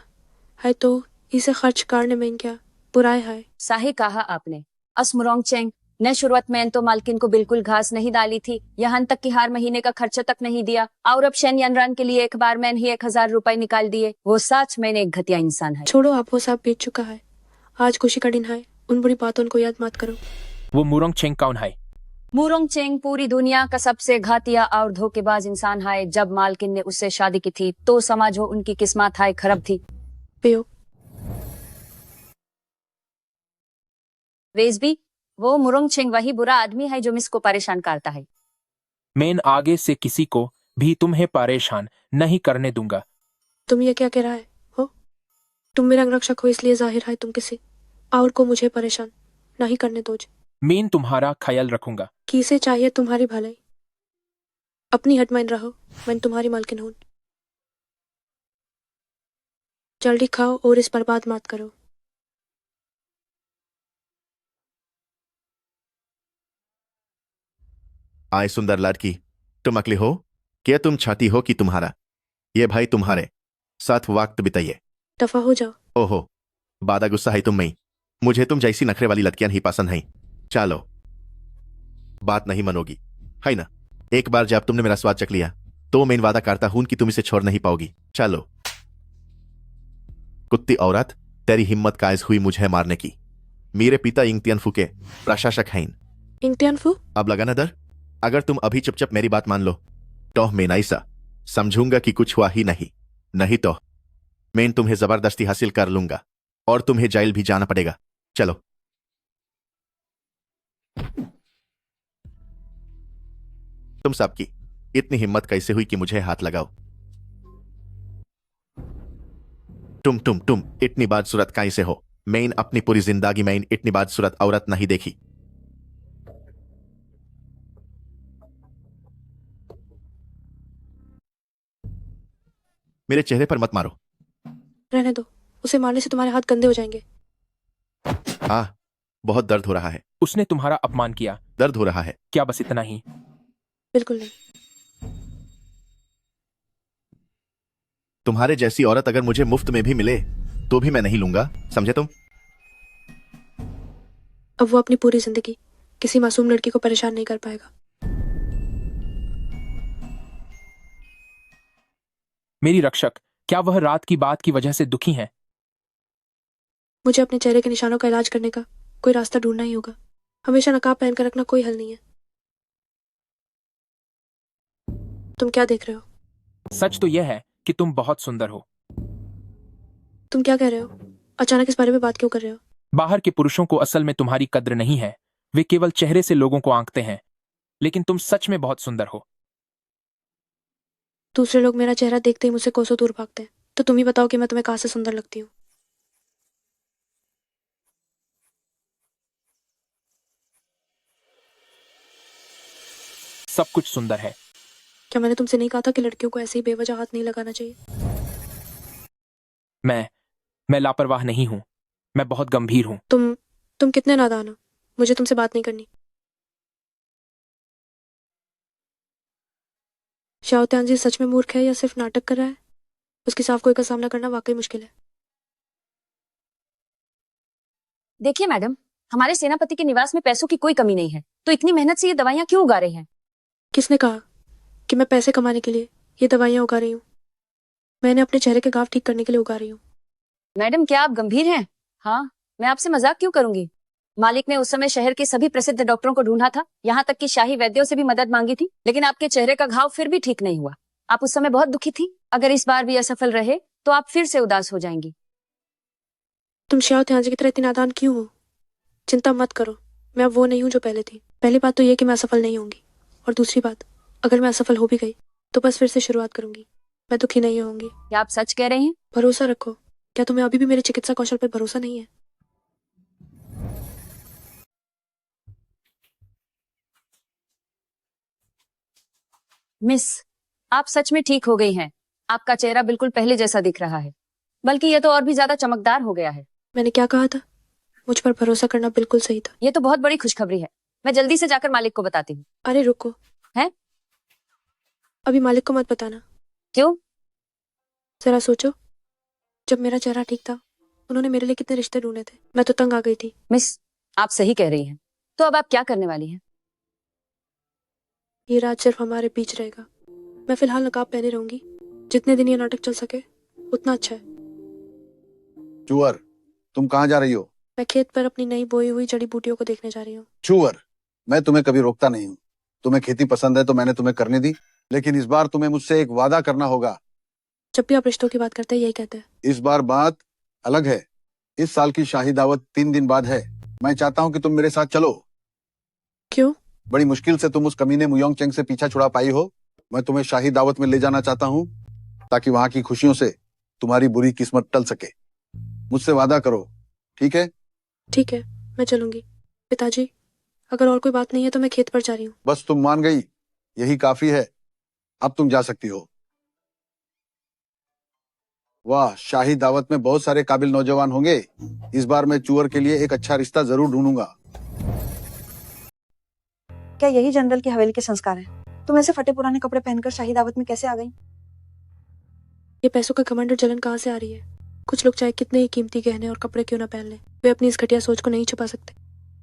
है तो इसे खर्च करने में क्या बुराई है? सही कहा आपने। अस मुरोंग चेंग ने शुरुआत में तो मालकिन को बिल्कुल घास नहीं डाली थी, यहाँ तक कि हर महीने का खर्चा तक नहीं दिया, और अब शेन यानरान के लिए एक बार मैंने ही 1000 रुपए निकाल दिए। वो सच मैंने एक घटिया इंसान है। छोड़ो, आप वो सब बीत चुका है। आज खुशी का दिन है। उन बुरी बातों को याद मत करो। वो मुरोंग चेंग कौन है? मुरोंग चेंग पूरी दुनिया का सबसे घातिया और धोखेबाज इंसान है। जब मालकिन ने उससे शादी की थी तो समझो उनकी किस्मत है खराब थी। पियो। वेजबी, वो मुरोंग चेंग वही बुरा आदमी है जो मिस को परेशान करता है। मैं आगे से किसी को भी तुम्हें परेशान नहीं करने दूंगा। तुम ये क्या कह रहा है हो? तुम मेरा अंगरक्षक हो, इसलिए जाहिर है तुम किसी और को मुझे परेशान नहीं करने दोगे। मैं तुम्हारा ख्याल रखूंगा। किसे चाहिए तुम्हारी भलाई? अपनी हट मान रहो, मैं तुम्हारी मालकिन हूं। जल्दी खाओ और इस बर्बाद मत करो। आए सुंदर लड़की, तुम अकली हो? क्या तुम चाहती हो कि तुम्हारा ये भाई तुम्हारे साथ वक्त बिताइए? दफा हो जाओ। ओहो, बादा गुस्सा है तुम में। मुझे तुम जैसी नखरे वाली लड़कियां ही पसंद हैं। चलो, बात नहीं मनोगी है ना? एक बार जब तुमने मेरा स्वाद चख लिया तो मैं वादा करता हूं कि तुम इसे छोड़ नहीं पाओगी। चलो। कुत्ती औरत, तेरी हिम्मत कायज हुई मुझे मारने की। मेरे पिता इंगतियनफू के प्रशासक हैं। इंगतियनफू? अब लगा नजर? अगर तुम अभी चुपचाप मेरी बात मान लो तो मैं ऐसा समझूंगा कि कुछ हुआ ही नहीं। नहीं तो मैं तुम्हें जबरदस्ती हासिल कर लूंगा और तुम्हें जेल भी जाना पड़ेगा। चलो। तुम सबकी इतनी हिम्मत कैसे हुई कि मुझे हाथ लगाओ? तुम इतनी बदसूरत कैसे हो? मैं अपनी पूरी जिंदगी में इतनी बदसूरत औरत नहीं देखी। मेरे चेहरे पर मत मारो। रहने दो, उसे मारने से तुम्हारे हाथ गंदे हो जाएंगे। हाँ, बहुत दर्द हो रहा है। उसने तुम्हारा अपमान किया। दर्द हो रहा है। क्या बस इतना ही? बिल्कुल नहीं। तुम्हारे जैसी औरत अगर मुझे मुफ्त में भी मिले तो भी मैं नहीं लूंगा, समझे तुम? अब वो अपनी पूरी जिंदगी किसी मासूम लड़की को परेशान नहीं कर पाएगा। मेरी रक्षक, क्या वह रात की बात की वजह से दुखी हैं? मुझे अपने चेहरे के निशानों का इलाज करने का कोई रास्ता ढूंढना ही होगा। हमेशा नकाब पहनकर रखना कोई हल नहीं है। तुम क्या देख रहे हो? सच तो यह है कि तुम बहुत सुंदर हो। तुम क्या कह रहे हो? अचानक इस बारे में बात क्यों कर रहे हो? बाहर के पुरुषों को असल में तुम्हारी कद्र नहीं है। वे केवल चेहरे से लोगों को आंकते हैं, लेकिन तुम सच में बहुत सुंदर हो। दूसरे लोग मेरा चेहरा देखते ही मुझसे कोसों दूर भागते हैं, तो तुम ही बताओ कि मैं तुम्हें कहाँ से सुंदर लगती हूँ। सब कुछ सुंदर है। क्या मैंने तुमसे नहीं कहा था कि लड़कियों को ऐसे ही बेवजह हाथ नहीं लगाना चाहिए? मैं लापरवाह नहीं हूँ, मैं बहुत गंभीर हूँ। तुम कितने नादान हो, मुझे तुमसे बात नहीं करनी। शाओत्यान जी सच में मूर्ख है या सिर्फ नाटक कर रहा है? उसकी साफ गोई का सामना करना वाकई मुश्किल है। देखिए मैडम, हमारे सेनापति के निवास में पैसों की कोई कमी नहीं है, तो इतनी मेहनत से ये दवाइयाँ क्यों उगा रहे हैं? किसने कहा कि मैं पैसे कमाने के लिए ये दवाइयाँ उगा रही हूँ? मैंने अपने चेहरे के घाव ठीक करने के लिए उगा रही हूँ। मैडम, क्या आप गंभीर हैं? हाँ, मैं आपसे मजाक क्यों करूंगी? मालिक ने उस समय शहर के सभी प्रसिद्ध डॉक्टरों को ढूंढा था, यहाँ तक कि शाही वैद्यों से भी मदद मांगी थी, लेकिन आपके चेहरे का घाव फिर भी ठीक नहीं हुआ। आप उस समय बहुत दुखी थी। अगर इस बार भी असफल रहे तो आप फिर से उदास हो जाएंगी। तुम शाओत्यान जी की तरह इतनी नादान क्यों हो? चिंता मत करो, मैं अब वो नहीं हूँ जो पहले थी। पहली बात तो ये कि मैं असफल नहीं होंगी, और दूसरी बात, अगर मैं असफल हो भी गई तो बस फिर से शुरुआत करूंगी, मैं दुखी नहीं होंगी। क्या आप सच कह रही हैं? भरोसा रखो। क्या तुम्हें अभी भी मेरे चिकित्सा कौशल पर भरोसा नहीं है? मिस, आप सच में ठीक हो गई हैं। आपका चेहरा बिल्कुल पहले जैसा दिख रहा है, बल्कि ये तो और भी ज्यादा चमकदार हो गया है। मैंने क्या कहा था? मुझ पर भरोसा करना बिल्कुल सही था। ये तो बहुत बड़ी खुशखबरी है। मैं जल्दी से जाकर मालिक को बताती हूँ। अरे रुको। हैं? अभी मालिक को मत बताना। क्यों? जरा सोचो, जब मेरा चेहरा ठीक था उन्होंने मेरे लिए कितने रिश्ते ढूंढे थे, मैं तो तंग आ गई थी। मिस, आप सही कह रही हैं। तो अब आप क्या करने वाली हैं? ये राज सिर्फ हमारे बीच रहेगा। मैं फिलहाल नकाब पहने रहूंगी। जितने दिन ये नाटक चल सके उतना अच्छा है। चूअर, तुम कहाँ जा रही हो? मैं खेत पर अपनी नई बोई हुई जड़ी बूटियों को देखने जा रही हूँ। चूअर, मैं तुम्हें कभी रोकता नहीं हूँ। तुम्हें खेती पसंद है तो मैंने तुम्हें करने दी, लेकिन इस बार तुम्हें मुझसे एक वादा करना होगा। जब भी आप रिश्तों की बात करते हैं यही कहते हैं। इस बार बात अलग है। इस साल की शाही दावत 3 दिन बाद है। मैं चाहता हूँ कि तुम मेरे साथ चलो। क्यों? बड़ी मुश्किल से तुम उस कमीने मुयोंग चेंग से पीछा छुड़ा पाई हो। मैं तुम्हें शाही दावत में ले जाना चाहता हूँ, ताकि वहां की खुशियों से तुम्हारी बुरी किस्मत टल सके। मुझसे वादा करो, ठीक है? ठीक है, मैं चलूंगी। पिताजी, अगर और कोई बात नहीं है तो मैं खेत पर जा रही हूँ। बस तुम मान गई, यही काफी है। अब तुम जा सकती हो। वाह, शाही दावत में बहुत सारे काबिल नौजवान होंगे। इस बार मैं चूअर के लिए एक अच्छा रिश्ता जरूर ढूंढूंगा। क्या यही जनरल की हवेली के संस्कार हैं? तुम ऐसे फटे पुराने कपड़े पहनकर शाही दावत में कैसे आ गई? ये पैसों का घमंड और जलन कहाँ से आ रही है? कुछ लोग चाहे कितने ही कीमती गहने और कपड़े क्यों ना पहन लें, वे अपनी इस घटिया सोच को नहीं छुपा सकते।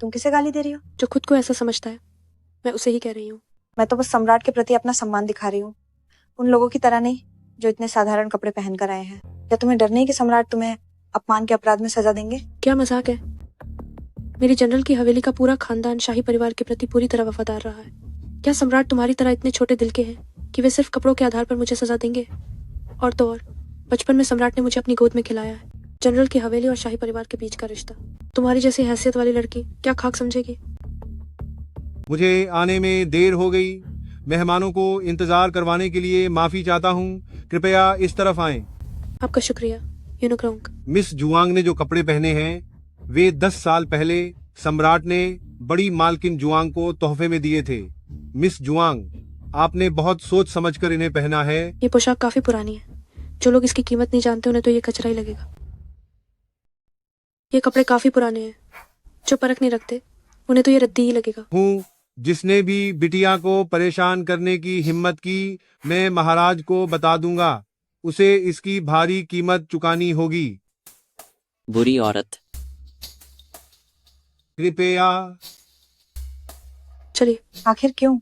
तुम किसे गाली दे रही हो? जो खुद को ऐसा समझता है, मैं उसे ही कह रही हूँ। मैं तो बस सम्राट के प्रति अपना सम्मान दिखा रही हूँ, उन लोगों की तरह नहीं जो इतने साधारण कपड़े पहन कर आए हैं। क्या तुम्हें डर नहीं कि सम्राट तुम्हें अपमान के अपराध में सजा देंगे? क्या मजाक है? मेरी जनरल की हवेली का पूरा खानदान शाही परिवार के प्रति पूरी तरह वफादार रहा है। क्या सम्राट तुम्हारी तरह इतने छोटे दिल के हैं कि वे सिर्फ कपड़ों के आधार पर मुझे सजा देंगे? और तो और, बचपन में सम्राट ने मुझे अपनी गोद में खिलाया है। जनरल की हवेली और शाही परिवार के बीच का रिश्ता तुम्हारी जैसी हैसियत वाली लड़की क्या खाक समझेगी? मुझे आने में देर हो गई। मेहमानों को इंतजार करवाने के लिए माफी चाहता हूँ। कृपया इस तरफ आएं। आपका शुक्रिया, यूनुक्रोंग। मिस जुआंग ने जो कपड़े पहने हैं वे 10 साल पहले सम्राट ने बड़ी मालकिन जुआंग को तोहफे में दिए थे। मिस जुआंग, आपने बहुत सोच समझकर इन्हें पहना है। ये पोशाक काफी पुरानी है। जो लोग इसकी कीमत नहीं जानते उन्हें तो ये कचरा ही लगेगा। ये कपड़े काफी पुराने हैं। जो परख नहीं रखते उन्हें तो ये रद्दी ही लगेगा। हूँ, जिसने भी बिटिया को परेशान करने की हिम्मत की, मैं महाराज को बता दूंगा। उसे इसकी भारी कीमत चुकानी होगी। बुरी औरत। कृपया। चलिए। आखिर क्यों?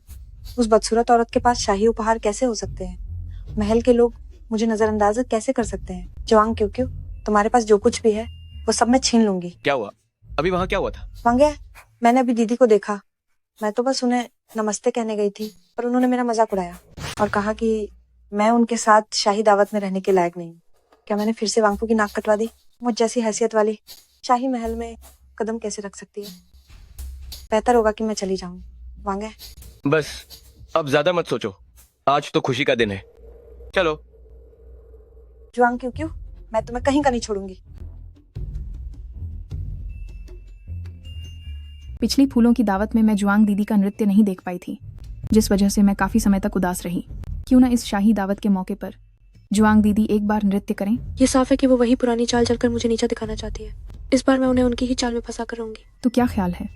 उस बदसूरत औरत के पास शाही उपहार कैसे हो सकते हैं? महल के लोग मुझे नजरअंदाज कैसे कर सकते हैं? जवांग क्यों क्यों, तुम्हारे पास जो कुछ भी है वो सब मैं छीन लूंगी। क्या हुआ? अभी वहाँ क्या हुआ था? मांगे, मैंने अभी दीदी को देखा। मैं तो बस उन्हें नमस्ते कहने गई थी, पर उन्होंने मेरा मजाक उड़ाया और कहा कि मैं उनके साथ शाही दावत में रहने के लायक नहीं। क्या मैंने फिर से वांगफू की नाक कटवा दी? मुझ जैसी हैसियत वाली शाही महल में कदम कैसे रख सकती है? बेहतर होगा कि मैं चली जाऊं। वांगे, बस अब ज्यादा मत सोचो। आज तो खुशी का दिन है। चलो। जुआंग क्यों क्यों, मैं तुम्हें कहीं का नहीं छोड़ूंगी। पिछली फूलों की दावत में मैं जुआंग दीदी का नृत्य नहीं देख पाई थी, जिस वजह से मैं काफी समय तक उदास रही। क्यों ना इस शाही दावत के मौके पर जुआंग दीदी एक बार नृत्य करें। ये साफ है कि वो वही पुरानी चाल चलकर मुझे नीचा दिखाना चाहती है। इस बार मैं उन्हें उनकी ही चाल में फंसा कर रहूंगी। तो क्या ख्याल है?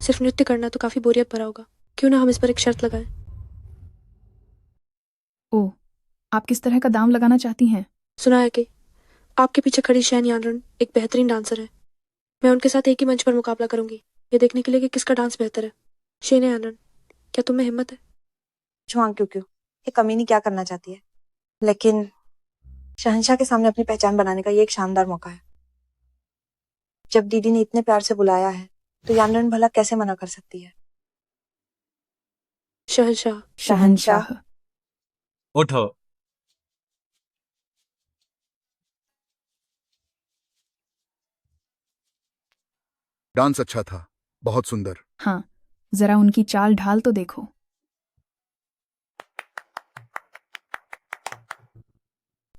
सिर्फ नृत्य करना तो काफी बोरियत भरा होगा। क्यों ना हम इस पर एक शर्त लगाएं। ओह, आप किस तरह का दाम लगाना चाहती हैं? सुना है कि आपके पीछे खड़ी शैन यानरन एक बेहतरीन डांसर है। मैं उनके साथ एक ही मंच पर मुकाबला करूंगी, ये देखने के लिए कि किसका डांस बेहतर है। शैन यानरन, क्या तुम में हिम्मत है? जुआंग क्यों क्यों, ये कमीनी क्या करना चाहती है, लेकिन शहंशाह के सामने अपनी पहचान बनाने का ये एक शानदार मौका है। जब दीदी ने इतने प्यार से बुलाया है तो यानरन भला कैसे मना कर सकती है। शहंशाह। शहंशाह। उठो। डांस अच्छा था, बहुत सुंदर। हाँ, जरा उनकी चाल ढाल तो देखो।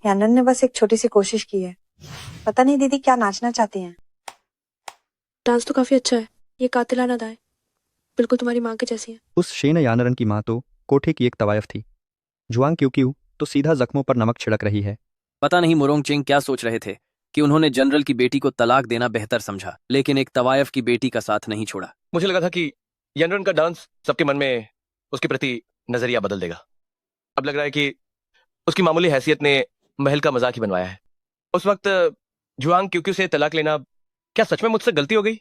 यानरन ने बस एक छोटी सी कोशिश की है। पता नहीं दीदी क्या नाचना चाहती हैं। डांस तो काफी अच्छा है, ये कातिलाना अदाएं बिल्कुल तुम्हारी माँ के जैसी है। उस शेन यानरन की माँ तो कोठे की एक तवायफ थी। जुआंग क्यों क्यों तो सीधा जख्मों पर नमक छिड़क रही है। पता नहीं मुरोंग चेंग क्या सोच रहे थे कि उन्होंने जनरल की बेटी को तलाक देना बेहतर समझा, लेकिन एक तवायफ की बेटी का साथ नहीं छोड़ा। मुझे लगा था कि यानरन का डांस सबके मन में उसके प्रति नजरिया बदल देगा। अब लग रहा है कि उसकी मामूली हैसियत ने महल का मजाक ही बनवाया है। उस वक्त जुआंग क्यों से तलाक लेना क्या सच में मुझसे गलती हो गई?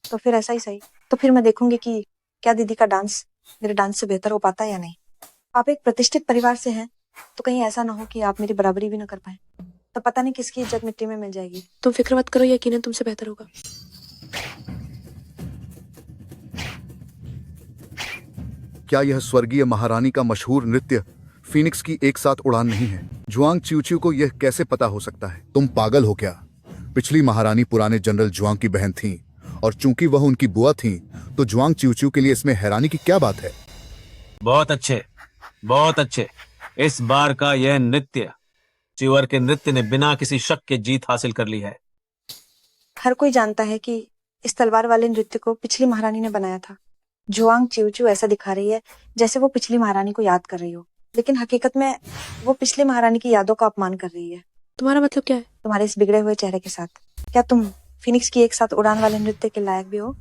तो फिर ऐसा ही सही। तो फिर मैं देखूंगी कि क्या दीदी का डांस मेरे डांस से बेहतर हो पाता है या नहीं। आप एक प्रतिष्ठित परिवार से हैं, तो कहीं ऐसा ना हो कि आप मेरी बराबरी भी ना कर पाए, तो पता नहीं किसकी इज्जत मिट्टी में मिल जाएगी। तुम फिक्र मत करो, यकीनन तुमसे बेहतर होगा। क्या यह स्वर्गीय महारानी का मशहूर नृत्य फीनिक्स की एक साथ उड़ान नहीं है? जुआंग चिवचिव को यह कैसे पता हो सकता है? तुम पागल हो क्या? पिछली महारानी पुराने जनरल जुआंग की बहन थीं, और चूंकि वह उनकी बुआ थीं, तो जुआंग चिवचिव के लिए इसमें हैरानी की क्या बात है? बहुत अच्छे, बहुत अच्छे। इस बार का यह नृत्य, चिवर के नृत्य ने बिना किसी शक के जीत हासिल कर ली है। हर कोई जानता है कि इस तलवार वाले नृत्य को पिछली महारानी ने बनाया था। जुआंग चिवचिव ऐसा दिखा रही है जैसे वो पिछली महारानी को याद कर रही हो, लेकिन हकीकत में वो पिछली महारानी की यादों का अपमान कर रही है। तुम्हारा मतलब क्या है? तुम्हारे इस बिगड़े हुए चेहरे के साथ क्या तुम फिनिक्स की एक साथ उड़ान वाले नृत्य के लायक भी हो?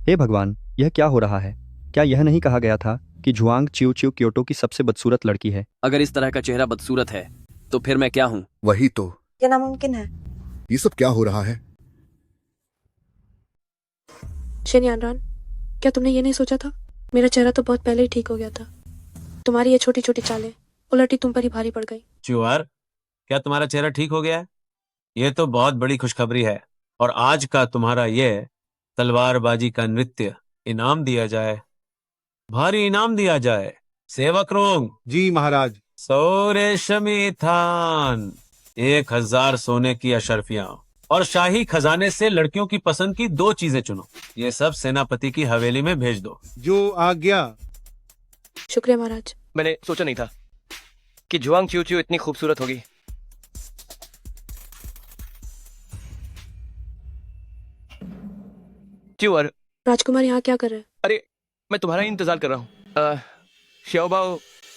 हे भगवान, यह क्या हो रहा है? क्या यह नहीं कहा गया था कि जुआंग चिवचिव क्योटो की सबसे बदसूरत लड़की है? अगर इस तरह का चेहरा बदसूरत है तो फिर मैं क्या हूँ? वही तो। ये नामुमकिन है। ये सब क्या हो रहा है? शैन यानरन, क्या तुमने ये नहीं सोचा था? मेरा चेहरा तो बहुत पहले ही ठीक हो गया था। तुम्हारी ये छोटी छोटी चालें उलटी तुम पर ही भारी पड़ गई। चिवर, क्या तुम्हारा चेहरा ठीक हो गया है? ये तो बहुत बड़ी खुशखबरी है। और आज का तुम्हारा ये तलवारबाजी का नृत्य इनाम दिया जाए, भारी इनाम दिया जाए। सेवक रोंग। जी महाराज। 100 रेशमी थान, 1000 सोने की अशर्फियां और शाही खजाने से लड़कियों की पसंद की 2 चीजें चुनो। ये सब सेनापति की हवेली में भेज दो। जो आज्ञा। शुक्रिया महाराज। मैंने सोचा नहीं था कि जुआंग चिवचिव इतनी खूबसूरत होगी। चिवर। राजकुमार यहाँ क्या कर रहे हैं? अरे, मैं तुम्हारा ही इंतजार कर रहा हूँ। श्याओबाओ,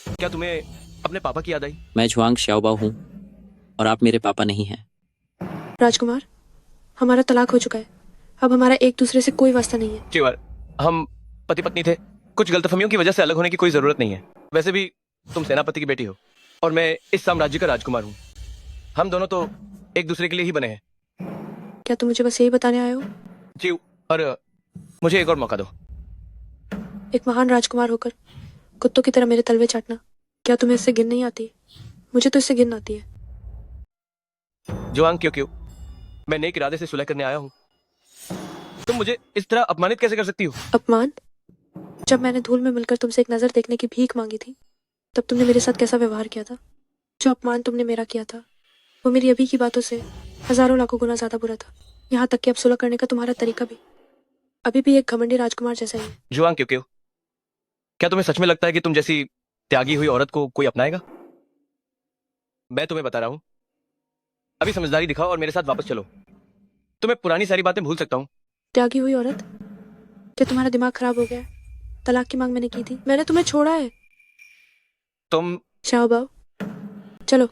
क्या तुम्हें अपने पापा की याद आई? मैं जुआंग श्याओबाओ हूँ और आप मेरे पापा नहीं हैं। राजकुमार, हमारा तलाक हो चुका है। अब हमारा एक दूसरे से कोई वास्ता नहीं है। चिवर, हम पति पत्नी थे। कुछ गलतफहमियों की वजह से अलग होने की कोई जरूरत नहीं है। वैसे भी तुम सेनापति की बेटी हो और मैं इस साम्राज्य का राजकुमार हूँ। हम दोनों तो एक दूसरे के लिए ही बने हैं। क्या तुम मुझे बस यही बताने आए हो? जी, और मुझे एक और मौका दो। एक महान राजकुमार होकर कुत्तों की तरह मेरे तलवे चाटना, क्या तुम्हें इससे गिन नहीं आती? मुझे तो इससे गिन आती है। जुआंग क्यों मैं नेक इरादे से सुलह करने आया हूँ। तुम मुझे इस तरह अपमानित कैसे कर सकती हो? अपमान? जब मैंने धूल में मिलकर तुमसे एक नजर देखने की भीख मांगी थी, तब तुमने मेरे साथ कैसा व्यवहार किया था? जो अपमान तुमने मेरा किया था, वो मेरी अभी की बातों से हजारों लाखों गुना ज्यादा बुरा था। यहाँ तक कि अब सुलह करने का तुम्हारा तरीका भी अभी भी एक घमंडी राजकुमार जैसा ही है। जुआंग क्यों क्या तुम्हें सच में लगता है कि तुम जैसी त्यागी हुई औरत को कोई अपनाएगा? मैं तुम्हें बता रहा हूं, अभी समझदारी दिखाओ और मेरे साथ वापस चलो। तुम्हें पुरानी सारी बातें भूल सकता हूँ। त्यागी हुई औरत? क्या तुम्हारा दिमाग खराब हो गया है? तलाक की मांग मैंने की थी, मैंने तुम्हें छोड़ा है। तुम शाओ बाओ, चलो।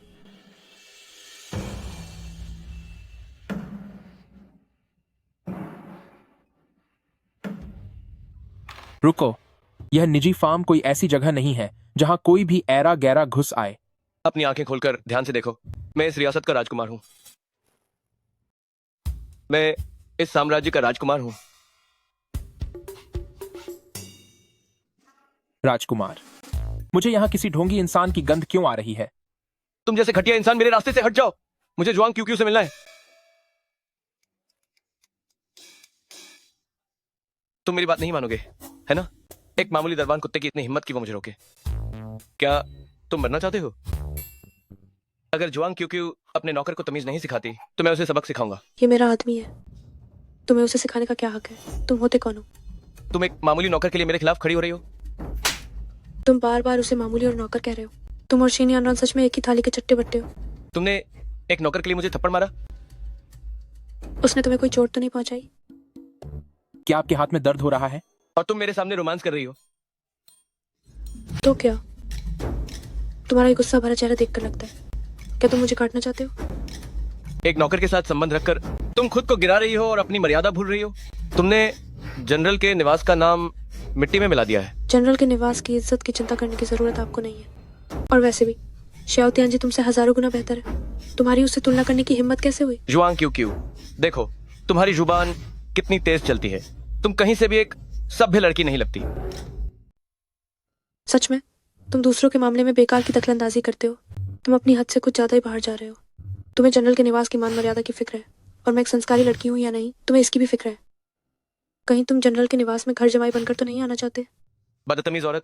रुको, यह निजी फार्म कोई ऐसी जगह नहीं है जहां कोई भी ऐरा गैरा घुस आए। अपनी आंखें खोलकर ध्यान से देखो। मैं इस रियासत का राजकुमार हूं। मैं इस साम्राज्य का राजकुमार हूं। राजकुमार, मुझे यहाँ किसी ढोंगी इंसान की गंध क्यों आ रही है? तुम जैसे घटिया इंसान मेरे रास्ते से हट जाओ। मुझे जुआंग क्यू से मिलना है। तुम मेरी बात नहीं मानोगे, है ना? एक मामूली दरबान कुत्ते की इतनी हिम्मत की वो मुझे रोके। क्या तुम मरना चाहते हो? अगर जुआंग क्यू अपने नौकर को तमीज नहीं सिखाती तो मैं उसे सबक सिखाऊंगा। ये मेरा आदमी है, तुम्हें उसे सिखाने का क्या हक है? तुम होते कौन हो? तुम एक मामूली नौकर के लिए मेरे खिलाफ खड़ी हो रही हो। तुम बार बार उसे मामूली और नौकर कह रहे हो। तुम और शीन यानरान सच में एक ही थाली के चट्टे बट्टे हो। तुमने एक नौकर के लिए मुझे थप्पड़ मारा। उसने तुम्हें कोई चोट तो नहीं पहुंचाई? क्या आपके हाथ में दर्द हो रहा है? और तुम मेरे सामने रोमांस कर रही हो। तो क्या? तुम्हारा ये गुस्सा भरा चेहरा देखकर लगता है। क्या तुम मुझे काटना चाहते हो? एक नौकर के साथ संबंध रखकर तुम खुद को गिरा रही हो और अपनी मर्यादा भूल रही हो। तुमने जनरल के निवास का नाम मिट्टी में मिला दिया है। जनरल के निवास की इज्जत की चिंता करने की जरूरत आपको नहीं है। और वैसे भी श्याओ तियानजी तुमसे हजारों गुना बेहतर है। तुम्हारी उससे तुलना करने की हिम्मत कैसे हुई? जुआंग क्यू, देखो तुम्हारी जुबान कितनी तेज चलती है। तुम कहीं से भी एक सभ्य लड़की नहीं लगती। सच में तुम दूसरों के मामले में बेकार की दखलंदाजी करते हो। तुम अपनी हद से कुछ ज्यादा ही बाहर जा रहे हो। तुम्हें जनरल के निवास की मान मर्यादा की फिक्र है, और मैं एक संस्कारी लड़की हूँ या नहीं, तुम्हें इसकी भी फिक्र है। कहीं तुम जनरल के निवास में घर जमाई बनकर तो नहीं आना चाहते? बदतमीज औरत।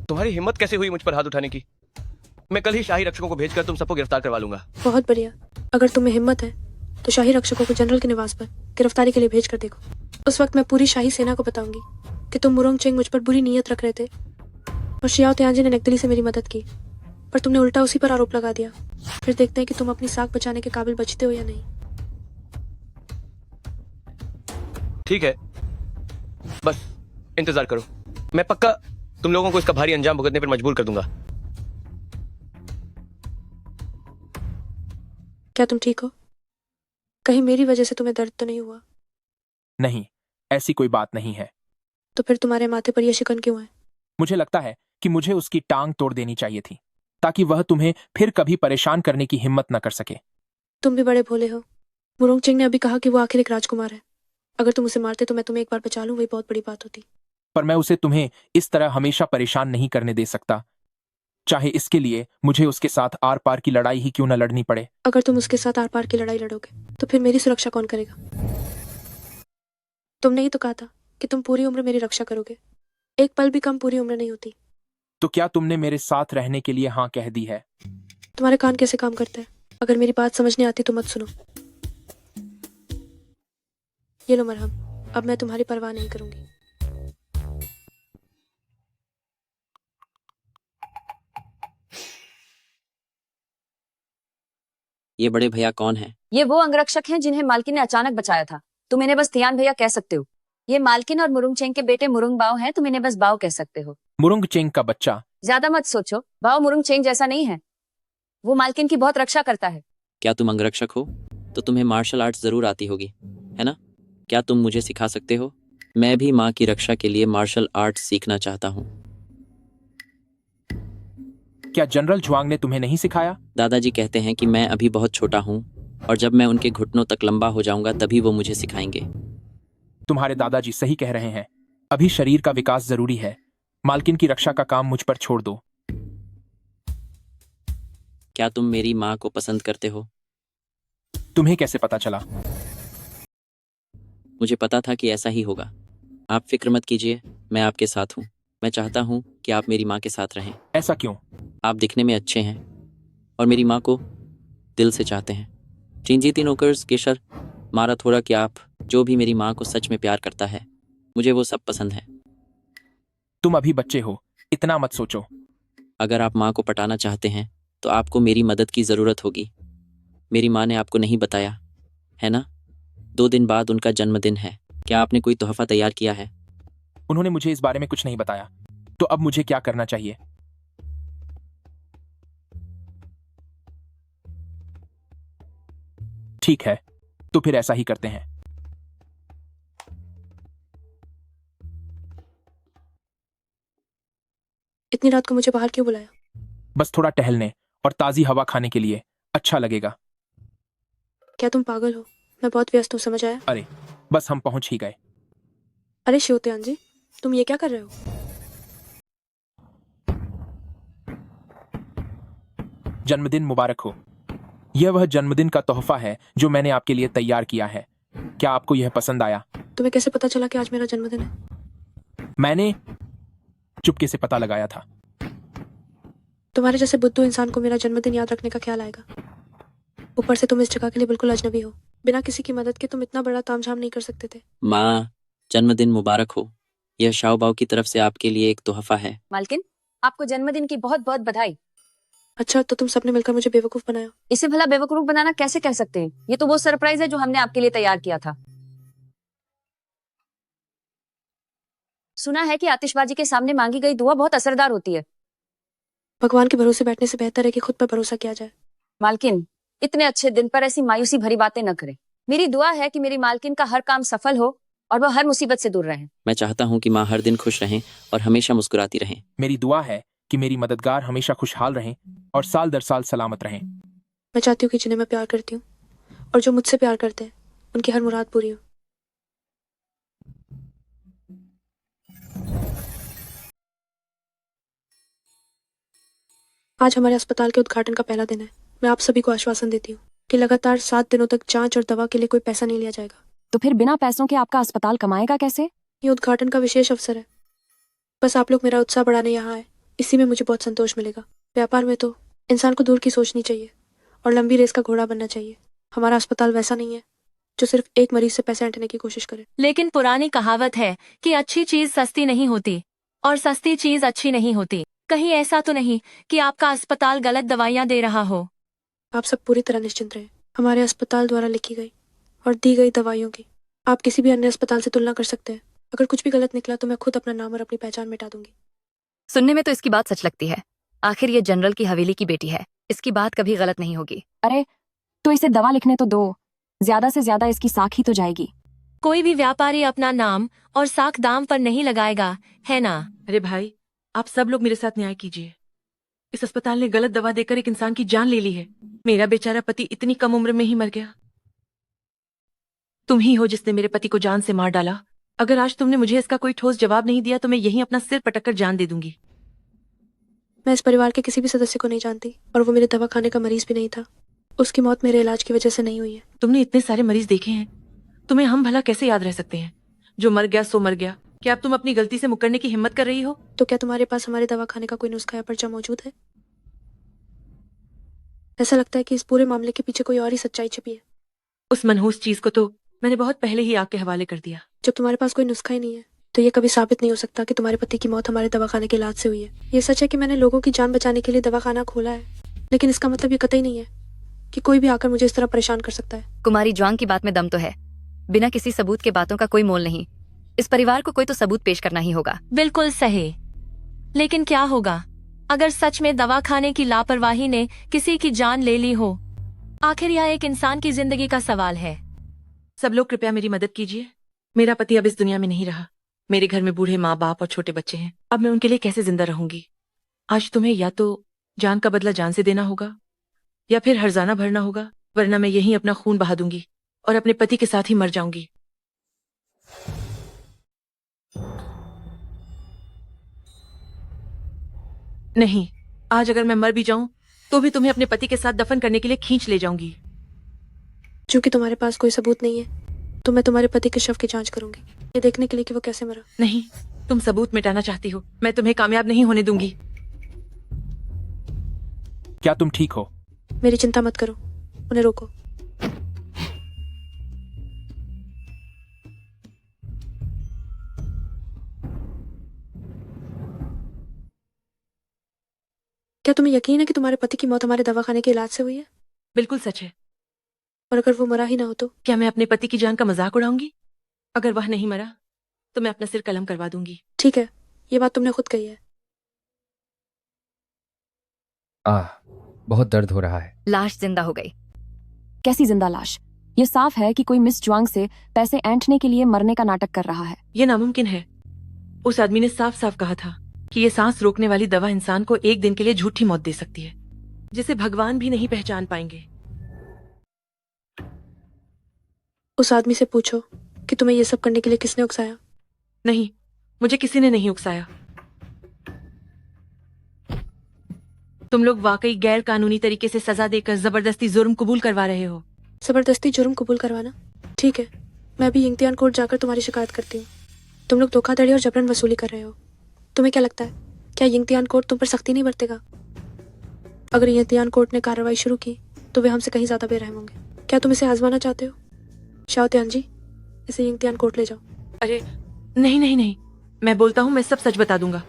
तुम्हारी हिम्मत कैसे हुई मुझ पर हाथ उठाने की? मैं कल ही शाही रक्षकों को भेजकर तुम सबको गिरफ्तार करवा लूंगा। बहुत बढ़िया। अगर तुम्हें हिम्मत है तो शाही रक्षकों को जनरल के निवास पर गिरफ्तारी के लिए भेज कर देखो। उस वक्त मैं पूरी शाही सेना को बताऊंगी कि तुम मुरोंग चेंग मुझ पर बुरी नीयत रख रहे थे और शियाओ तियानजी ने नेकदिली से मेरी मदद की, पर तुमने उल्टा उसी पर आरोप लगा दिया। फिर देखते हैं कि तुम अपनी साख बचाने के काबिल बचते हो या नहीं। ठीक है, बस इंतजार करो। मैं पक्का तुम लोगों को इसका भारी अंजाम भुगतने पर मजबूर कर दूंगा। क्या तुम ठीक हो? कहीं मेरी वजह से तुम्हें दर्द तो नहीं हुआ? नहीं, ऐसी कोई बात नहीं है। तो फिर तुम्हारे माथे पर यह शिकन क्यों है? मुझे लगता है कि मुझे उसकी टांग तोड़ देनी चाहिए थी, ताकि वह तुम्हें फिर कभी परेशान करने की हिम्मत न कर सके। तुम भी बड़े भोले हो। मुरोंग चेंग ने अभी कहा कि वो आखिर एक राजकुमार है। अगर तुम उसे मारते तो मैं तुम्हें एक बार बचा लूं, वही बहुत बड़ी बात होती। पर मैं उसे तुम्हें इस तरह हमेशा परेशान नहीं करने दे सकता, चाहे इसके लिए मुझे उसके साथ आर पार की लड़ाई ही क्यों न लड़नी पड़े। अगर तुम उसके साथ आर पार की लड़ाई लड़ोगे तो फिर मेरी सुरक्षा कौन करेगा? तुमने ही तो कहा था कि तुम पूरी उम्र मेरी रक्षा करोगे। एक पल भी कम पूरी उम्र नहीं होती। तो क्या तुमने मेरे साथ रहने के लिए हाँ कह दी है? तुम्हारे कान कैसे काम करते हैं? अगर मेरी बात समझ नहीं आती तो मत सुनो। ये लो मरहम, अब मैं तुम्हारी परवाह नहीं करूंगी। ये बड़े भैया कौन है? ये वो अंगरक्षक हैं जिन्हें मालकिन ने अचानक बचाया था। तुम इन्हें बस तियान भैया कह सकते हो। ये मालकिन और मुरुंग चेंग के बेटे मुरुंग बाओ हैं। तुम इन्हें बस बाओ कह सकते हो। मुरुंग चेंग का बच्चा? ज्यादा मत सोचो, बाओ मुरुंग चेंग जैसा नहीं है। वो मालकिन की बहुत रक्षा करता है। क्या तुम अंगरक्षक हो? तो तुम्हें मार्शल आर्ट्स जरूर आती होगी, है ना? क्या तुम मुझे सिखा सकते हो? मैं भी माँ की रक्षा के लिए मार्शल आर्ट्स सीखना चाहता हूँ। क्या जनरल जुआंग ने तुम्हें नहीं सिखाया? दादाजी कहते हैं कि मैं अभी बहुत छोटा हूँ और जब मैं उनके घुटनों तक लंबा हो जाऊंगा तभी वो मुझे सिखाएंगे। तुम्हारे दादाजी सही कह रहे हैं। अभी शरीर का विकास जरूरी है। मालकिन की रक्षा का काम मुझ पर छोड़ दो। क्या तुम मेरी माँ को पसंद करते हो? तुम्हें कैसे पता चला? मुझे पता था कि ऐसा ही होगा। आप फिक्र मत कीजिए, मैं आपके साथ हूँ। मैं चाहता हूँ कि आप मेरी माँ के साथ रहें। ऐसा क्यों? आप दिखने में अच्छे हैं और मेरी माँ को दिल से चाहते हैं। चिंजीती नोकर्स केशर मारा थोड़ा कि आप जो भी मेरी माँ को सच में प्यार करता है मुझे वो सब पसंद है। तुम अभी बच्चे हो, इतना मत सोचो। अगर आप माँ को पटाना चाहते हैं तो आपको मेरी मदद की ज़रूरत होगी। मेरी माँ ने आपको नहीं बताया है ना? 2 दिन बाद उनका जन्मदिन है। क्या आपने कोई तोहफा तैयार किया है? उन्होंने मुझे इस बारे में कुछ नहीं बताया, तो अब मुझे क्या करना चाहिए? ठीक है, तो फिर ऐसा ही करते हैं। इतनी रात को मुझे बाहर क्यों बुलाया? बस थोड़ा टहलने और ताज़ी हवा खाने के लिए, अच्छा लगेगा। क्या तुम पागल हो? मैं बहुत व्यस्त हूँ, समझ आया? अरे बस हम पहुंच ही गए। अरे श्योत्यान जी, तुम ये क्या कर रहे हो? जन्मदिन मुबारक हो। यह वह जन्मदिन का तोहफा है जो मैंने आपके लिए तैयार किया है। क्या आपको यह पसंद आया? तुम्हें कैसे पता चला कि आज मेरा जन्मदिन है? मैंने चुपके से पता लगाया था। तुम्हारे जैसे बुद्धू इंसान को मेरा जन्मदिन याद रखने का ख्याल आएगा? ऊपर से तुम इस जगह के लिए बिल्कुल अजनबी हो। बिना किसी की मदद के तुम इतना बड़ा तामझाम नहीं कर सकते थे। माँ, जन्मदिन मुबारक हो। यह शाओबाओ की तरफ से आपके लिए एक तोहफा है। मालकिन, आपको जन्मदिन की बहुत बहुत बधाई। अच्छा, तो तुम सबने मिलकर मुझे बेवकूफ बनाया। इसे भला बेवकूफ बनाना कैसे कह सकते हैं? ये तो वो सरप्राइज है जो हमने आपके लिए तैयार किया था। सुना है कि आतिशबाजी के सामने मांगी गई दुआ बहुत असरदार होती है। भगवान के भरोसे बैठने से बेहतर है कि खुद पर भरोसा किया जाए। मालकिन, इतने अच्छे दिन पर ऐसी मायूसी भरी बातें न करें। मेरी दुआ है कि मेरी मालकिन का हर काम सफल हो और वह हर मुसीबत से दूर रहे। मैं चाहता हूँ कि माँ हर दिन खुश रहें और हमेशा मुस्कुराती रहें। मेरी दुआ है कि मेरी मददगार हमेशा खुशहाल रहें और साल दर साल सलामत रहें। मैं चाहती हूँ कि जिन्हें मैं प्यार करती हूँ और जो मुझसे प्यार करते हैं उनकी हर मुराद पूरी हो। आज हमारे अस्पताल के उद्घाटन का पहला दिन है। मैं आप सभी को आश्वासन देती हूँ कि लगातार 7 दिनों तक जांच और दवा के लिए कोई पैसा नहीं लिया जाएगा। तो फिर बिना पैसों के आपका अस्पताल कमाएगा कैसे? ये उद्घाटन का विशेष अवसर है। बस आप लोग मेरा उत्साह बढ़ाने यहाँ आए, इसी में मुझे बहुत संतोष मिलेगा। व्यापार में तो इंसान को दूर की सोचनी चाहिए और लंबी रेस का घोड़ा बनना चाहिए। हमारा अस्पताल वैसा नहीं है जो सिर्फ एक मरीज से पैसे ऐंठने की कोशिश करे। लेकिन पुरानी कहावत है कि अच्छी चीज सस्ती नहीं होती और सस्ती चीज अच्छी नहीं होती। कहीं ऐसा तो नहीं कि आपका अस्पताल गलत दवाइयाँ दे रहा हो? आप सब पूरी तरह निश्चिंत रहें। हमारे अस्पताल द्वारा लिखी गई और दी गई दवाइयों की आप किसी भी अन्य अस्पताल से तुलना कर सकते हैं। अगर कुछ भी गलत निकला तो मैं खुद अपना नाम और अपनी पहचान मिटा दूंगी। सुनने में तो इसकी बात सच लगती है। आखिर ये जनरल की हवेली की बेटी है, इसकी बात कभी गलत नहीं होगी। अरे तो इसे दवा लिखने तो दो, ज्यादा से ज्यादा इसकी साख ही तो जाएगी। कोई भी व्यापारी अपना नाम और साख दाम पर नहीं लगाएगा, है ना? अरे भाई, आप सब लोग मेरे साथ न्याय कीजिए। इस अस्पताल ने गलत दवा देकर एक इंसान की जान ले ली है। मेरा बेचारा पति इतनी कम उम्र में ही मर गया। तुम ही हो जिसने मेरे पति को जान से मार डाला। अगर आज तुमने मुझे इसका कोई ठोस जवाब नहीं दिया तो मैं यहीं अपना सिर पटक कर जान दे दूंगी। मैं इस परिवार के किसी भी सदस्य को नहीं जानती और वो मेरे दवा खाने का मरीज भी नहीं था। उसकी मौत मेरे इलाज की वजह से नहीं हुई है। तुमने इतने सारे मरीज देखे हैं, तुम्हें हम भला कैसे याद रह सकते हैं? जो मर गया सो मर गया। क्या अब तुम अपनी गलती से मुकरने की हिम्मत कर रही हो? तो क्या तुम्हारे पास हमारे दवा खाने का कोई नुस्खा या पर्चा मौजूद है? ऐसा लगता है कि इस पूरे मामले के पीछे कोई और ही सच्चाई छिपी है। उस मनहूस चीज को तो मैंने बहुत पहले ही आग के हवाले कर दिया। जब तुम्हारे पास कोई नुस्खा ही नहीं है तो ये कभी साबित नहीं हो सकता कि तुम्हारे पति की मौत हमारे दवाखाने के इलाज से हुई है। ये सच है कि मैंने लोगों की जान बचाने के लिए दवाखाना खोला है, लेकिन इसका मतलब ये कतई नहीं है कि कोई भी आकर मुझे इस तरह परेशान कर सकता है। कुमारी ज्वांग की बात में दम तो है। बिना किसी सबूत के बातों का कोई मोल नहीं। इस परिवार को कोई तो सबूत पेश करना ही होगा। बिल्कुल सही। लेकिन क्या होगा अगर सच में दवा खाने की लापरवाही ने किसी की जान ले ली हो? आखिर यह एक इंसान की जिंदगी का सवाल है। सब लोग कृपया मेरी मदद कीजिए। मेरा पति अब इस दुनिया में नहीं रहा। मेरे घर में बूढ़े माँ बाप और छोटे बच्चे हैं। अब मैं उनके लिए कैसे जिंदा रहूंगी? आज तुम्हें या तो जान का बदला जान से देना होगा या फिर हर्जाना भरना होगा, वरना मैं यहीं अपना खून बहा दूंगी और अपने पति के साथ ही मर जाऊंगी। नहीं, आज अगर मैं मर भी जाऊं तो भी तुम्हें अपने पति के साथ दफन करने के लिए खींच ले जाऊंगी। क्योंकि तुम्हारे पास कोई सबूत नहीं है तो मैं तुम्हारे पति के शव की जांच करूंगी, ये देखने के लिए कि वो कैसे मरा। नहीं, तुम सबूत मिटाना चाहती हो। मैं तुम्हें कामयाब नहीं होने दूंगी। क्या तुम ठीक हो? मेरी चिंता मत करो, उन्हें रोको। क्या तुम्हें यकीन है कि तुम्हारे पति की मौत हमारे दवाखाने के इलाज से हुई है? बिल्कुल सच है। और अगर वो मरा ही ना हो तो? क्या मैं अपने पति की जान का मजाक उड़ाऊंगी? अगर वह नहीं मरा तो मैं अपना सिर कलम करवा दूंगी। ठीक है, ये बात तुमने खुद कही है। आह, बहुत दर्द हो रहा है। लाश जिंदा हो गई। कैसी जिंदा लाश? ये साफ है कि कोई मिस जुआंग से पैसे ऐंठने के लिए मरने का नाटक कर रहा है। ये नामुमकिन है। उस आदमी ने साफ साफ कहा था कि ये सांस रोकने वाली दवा इंसान को एक दिन के लिए झूठी मौत दे सकती है, जिसे भगवान भी नहीं पहचान पाएंगे। उस आदमी से पूछो कि तुम्हें ये सब करने के लिए किसने उकसाया। नहीं, मुझे किसी ने नहीं उकसाया। तुम लोग वाकई गैर कानूनी तरीके से सजा देकर जबरदस्ती जुर्म कबूल करवा रहे हो। जबरदस्ती जुर्म कबूल करवाना? ठीक है, मैं अभी इम्तिहान कोर्ट जाकर तुम्हारी शिकायत करती हूँ। तुम लोग धोखाधड़ी और जबरन वसूली कर रहे हो। तुम्हें क्या लगता है, क्या इम्तिहान कोर्ट तुम पर सख्ती नहीं बरतेगा? अगर इम्तिहान कोर्ट ने कार्रवाई शुरू की तो वे हमसे कहीं ज्यादा बेरहम होंगे। क्या तुम इसे आजमाना चाहते हो? शाओतियान जी, इसे इम्तिहान कोर्ट ले जाओ। अरे नहीं नहीं नहीं, मैं बोलता हूँ, मैं सब सच बता दूंगा।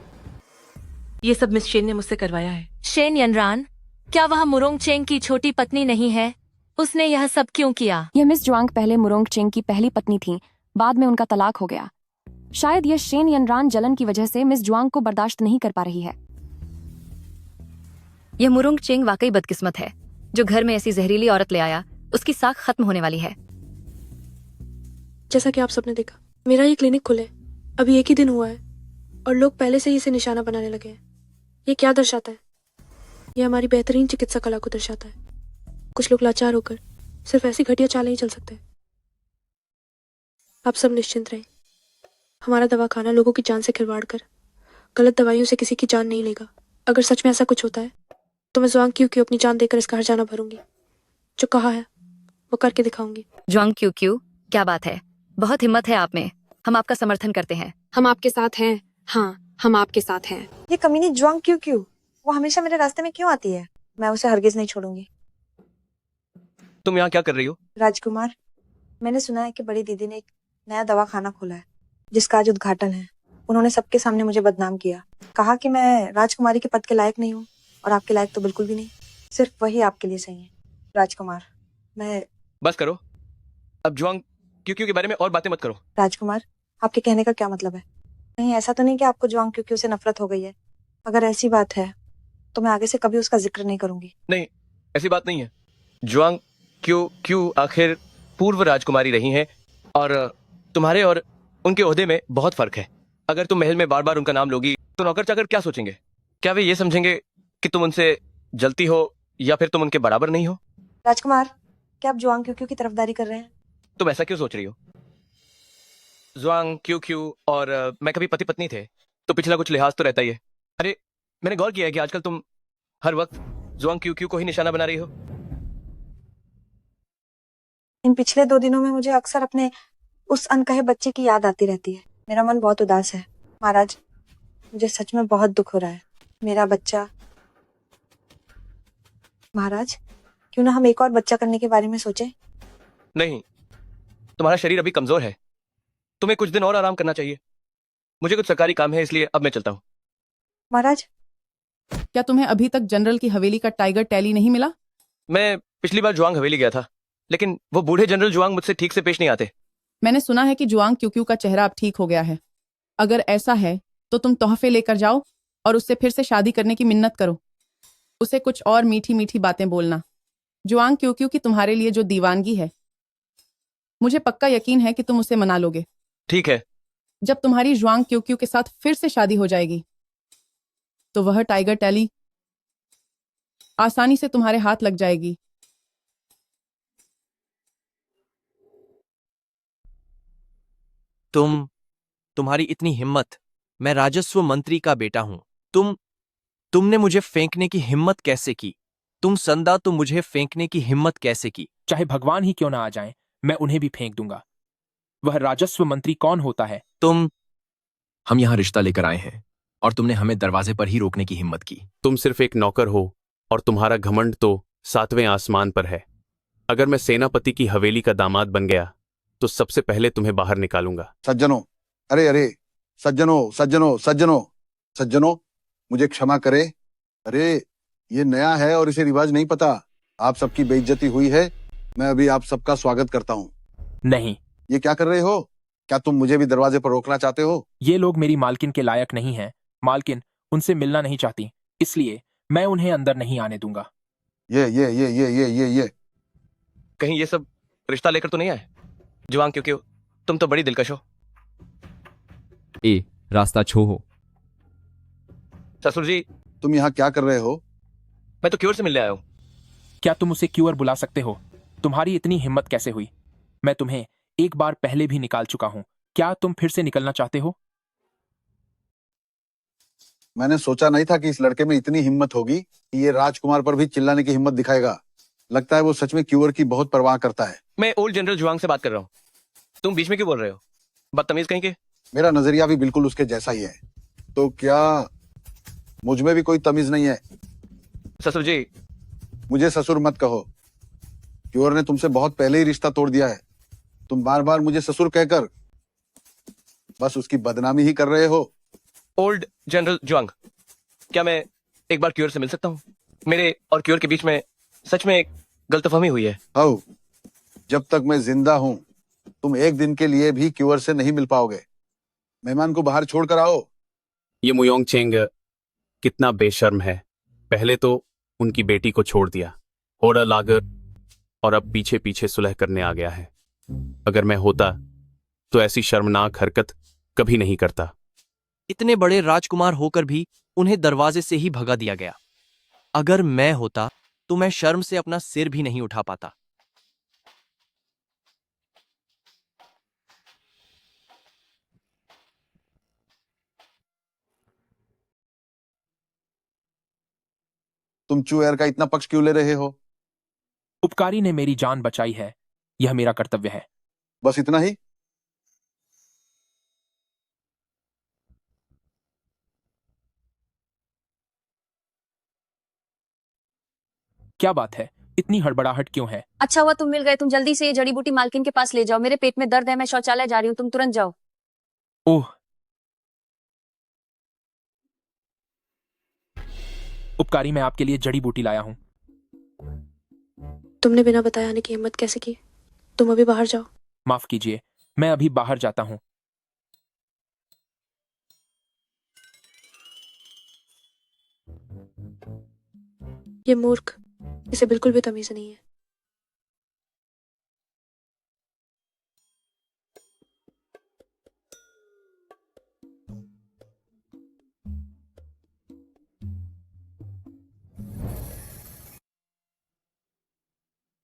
ये सब मिस शेन ने मुझसे करवाया है। शेन यनरान, क्या वह मुरोंग चेंग की छोटी पत्नी नहीं है? उसने यह सब क्यों किया? यह मिस जुआंग पहले मुरोंग चेंग की पहली पत्नी थी, बाद में उनका तलाक हो गया। शायद यह शेन यनरान जलन की वजह से मिस जुआंग को बर्दाश्त नहीं कर पा रही है। यह मुरोंग चेंग वाकई बदकिस्मत है जो घर में ऐसी जहरीली औरत ले आया। उसकी साख खत्म होने वाली है। जैसा कि आप सबने देखा, मेरा ये क्लिनिक खुले अभी एक ही दिन हुआ है और लोग पहले से ही इसे निशाना बनाने लगे हैं। ये क्या दर्शाता है? ये हमारी बेहतरीन चिकित्सा कला को दर्शाता है। कुछ लोग लाचार होकर सिर्फ ऐसी घटिया चाल नहीं चल सकते। आप सब निश्चिंत रहें, हमारा दवाखाना लोगों की जान से खिलवाड़ कर गलत दवाइयों से किसी की जान नहीं लेगा। अगर सच में ऐसा कुछ होता है तो मैं जुआंग क्यू अपनी जान देकर इसका हर्जाना भरूंगी। जो कहा है वो करके दिखाऊंगी। जुआंग क्यू, क्या बात है, बहुत हिम्मत है आप में। हम आपका समर्थन करते हैं। हम आपके साथ हैं। हाँ, हम आपके साथ हैं। ये कमीनी जुआंग क्यों वो हमेशा मेरे रास्ते में क्यों आती है? मैं उसे हरगिज नहीं छोड़ूंगी। तुम यहाँ क्या कर रही हो? राजकुमार, मैंने सुना है कि बड़ी दीदी ने एक नया दवाखाना खोला है जिसका आज उद्घाटन है। उन्होंने सबके सामने मुझे बदनाम किया, कहा कि मैं राजकुमारी के पद के लायक नहीं हूँ और आपके लायक तो बिल्कुल भी नहीं। सिर्फ वही आपके लिए सही है। राजकुमार, मैं... बस करो, अब जुआंग क्यों के बारे में और बातें मत करो। राजकुमार, आपके कहने का क्या मतलब है? कहीं ऐसा तो नहीं कि आपको जुआंग क्यों से नफरत हो गई है? अगर ऐसी बात है तो मैं आगे से कभी उसका जिक्र नहीं करूंगी। नहीं, ऐसी बात नहीं है। जुआंग क्यों आखिर पूर्व राजकुमारी रही हैं और तुम्हारे और उनके ओहदे में बहुत फर्क है। अगर तुम महल में बार बार उनका नाम लोगी तो नौकर चाकर क्या सोचेंगे? क्या वे ये समझेंगे कि तुम उनसे जलती हो या फिर तुम उनके बराबर नहीं हो? राजकुमार, क्या आप जुआंग क्यों की तरफदारी कर रहे हैं? तुम ऐसा क्यों सोच रही हो? जुआंग क्यों और मैं कभी पति पत्नी थे तो पिछला कुछ लिहाज तो रहता ही है। अरे मैंने गौर किया है कि आजकल तुम हर वक्त जुआंग क्यों को ही निशाना बना रही हो। इन पिछले 2 दिनों में मुझे अक्सर अपने उस अनकहे बच्चे की याद आती रहती है। मेरा मन बहुत उदास है। महाराज, मुझे सच में बहुत दुख हो रहा है। मेरा बच्चा... महाराज, क्यों ना हम एक और बच्चा करने के बारे में सोचें? नहीं, तुम्हारा शरीर अभी कमजोर है, तुम्हें कुछ दिन और आराम करना चाहिए। मुझे कुछ सरकारी काम है, इसलिए अब मैं चलता हूँ। महाराज, क्या तुम्हें अभी तक जनरल की हवेली का टाइगर टैली नहीं मिला? मैं पिछली बार जुआंग हवेली गया था, लेकिन वो बूढ़े जनरल जुआंग मुझसे ठीक से पेश नहीं आते। मैंने सुना है कि जुआंग क्यों का चेहरा अब ठीक हो गया है। अगर ऐसा है तो तुम तोहफे लेकर जाओ और उससे फिर से शादी करने की मिन्नत करो। उसे कुछ और मीठी मीठी बातें बोलना। जुआंग क्यों की तुम्हारे लिए जो दीवानगी है, मुझे पक्का यकीन है कि तुम उसे मना लोगे। ठीक है। जब तुम्हारी जुआंग क्यों के साथ फिर से शादी हो जाएगी तो वह टाइगर टैली आसानी से तुम्हारे हाथ लग जाएगी। तुम्हारी इतनी हिम्मत! मैं राजस्व मंत्री का बेटा हूं। तुमने मुझे फेंकने की हिम्मत कैसे की? तुम संदा, तो मुझे फेंकने की हिम्मत कैसे की? चाहे भगवान ही क्यों ना आ जाएं, मैं उन्हें भी फेंक दूंगा। वह राजस्व मंत्री कौन होता है? हम यहाँ रिश्ता लेकर आए हैं और तुमने हमें दरवाजे पर ही रोकने की हिम्मत की। तुम सिर्फ एक नौकर हो और तुम्हारा घमंड तो 7वें आसमान पर है। अगर मैं सेनापति की हवेली का दामाद बन गया तो सबसे पहले तुम्हें बाहर निकालूंगा। सज्जनों, अरे सज्जनों, मुझे क्षमा करे। अरे ये नया है और इसे रिवाज नहीं पता। आप सबकी बेइज्जती हुई है। मैं अभी आप सबका स्वागत करता हूँ। नहीं, ये क्या कर रहे हो? क्या तुम मुझे भी दरवाजे पर रोकना चाहते हो? ये लोग मेरी मालकिन के लायक नहीं हैं। मालकिन उनसे मिलना नहीं चाहती, इसलिए मैं उन्हें अंदर नहीं आने दूंगा। ये कहीं ये सब रिश्ता लेकर तो नहीं आए? जुआंग क्यों क्यों, तुम तो बड़ी दिलकश हो। ए रास्ता छो हो। ससुर जी, तुम यहाँ क्या कर रहे हो? मैं तो क्योर से मिलने आया हूँ। क्या तुम उसे क्यूअर बुला सकते हो? तुम्हारी इतनी हिम्मत कैसे हुई? मैं तुम्हें एक बार पहले भी निकाल चुका हूं। क्या तुम फिर से निकलना चाहते हो? मैंने सोचा नहीं था कि इस लड़के में इतनी हिम्मत होगी कि ये राजकुमार पर भी चिल्लाने की हिम्मत दिखाएगा। लगता है वो सच में क्यूअर की बहुत परवाह करता है। मैं ओल्ड जनरल जुआंग से बात कर रहा हूँ। तुम बीच में क्यों बोल रहे हो? बदतमीज कहीं के। मेरा नजरिया भी बिल्कुल उसके जैसा ही है। तो क्या मुझ में भी कोई तमीज नहीं है? ससुर जी, मुझे ससुर मत कहो। क्यूअर ने तुमसे बहुत पहले ही रिश्ता तोड़ दिया है। तुम बार बार मुझे ससुर कहकर बस उसकी बदनामी ही कर रहे हो। ओल्ड जनरल जुआंग, क्या मैं एक बार क्यूअर से मिल सकता हूँ? मेरे और क्यूअर के बीच में सच में एक गलतफहमी हुई है। आओ, जब तक मैं जिंदा हूं तुम एक दिन के लिए भी क्यूअर से नहीं मिल पाओगे। मेहमान को बाहर छोड़कर आओ। ये मुयोंग चेंग कितना बेशर्म है। पहले तो उनकी बेटी को छोड़ दिया, होड़ा लागर, और अब पीछे पीछे सुलह करने आ गया है। अगर मैं होता तो ऐसी शर्मनाक हरकत कभी नहीं करता। इतने बड़े राजकुमार होकर भी उन्हें दरवाजे से ही भगा दिया गया। अगर मैं होता तो मैं शर्म से अपना सिर भी नहीं उठा पाता। तुम चुएर का इतना पक्ष क्यों ले रहे हो? उपकारी ने मेरी जान बचाई है, यह मेरा कर्तव्य है। बस इतना ही? क्या बात है, इतनी हड़बड़ाहट क्यों है? अच्छा हुआ तुम मिल गए। तुम जल्दी से ये जड़ी बूटी मालकिन के पास ले जाओ। मेरे पेट में दर्द है, मैं शौचालय जा रही हूँ। तुम तुरंत जाओ। ओह, उपकारी, मैं आपके लिए जड़ी बूटी लाया हूं। तुमने बिना बताए आने की हिम्मत कैसे की? तुम अभी बाहर जाओ। माफ कीजिए, मैं अभी बाहर जाता हूं। ये मूर्ख, इसे बिल्कुल भी तमीज नहीं है।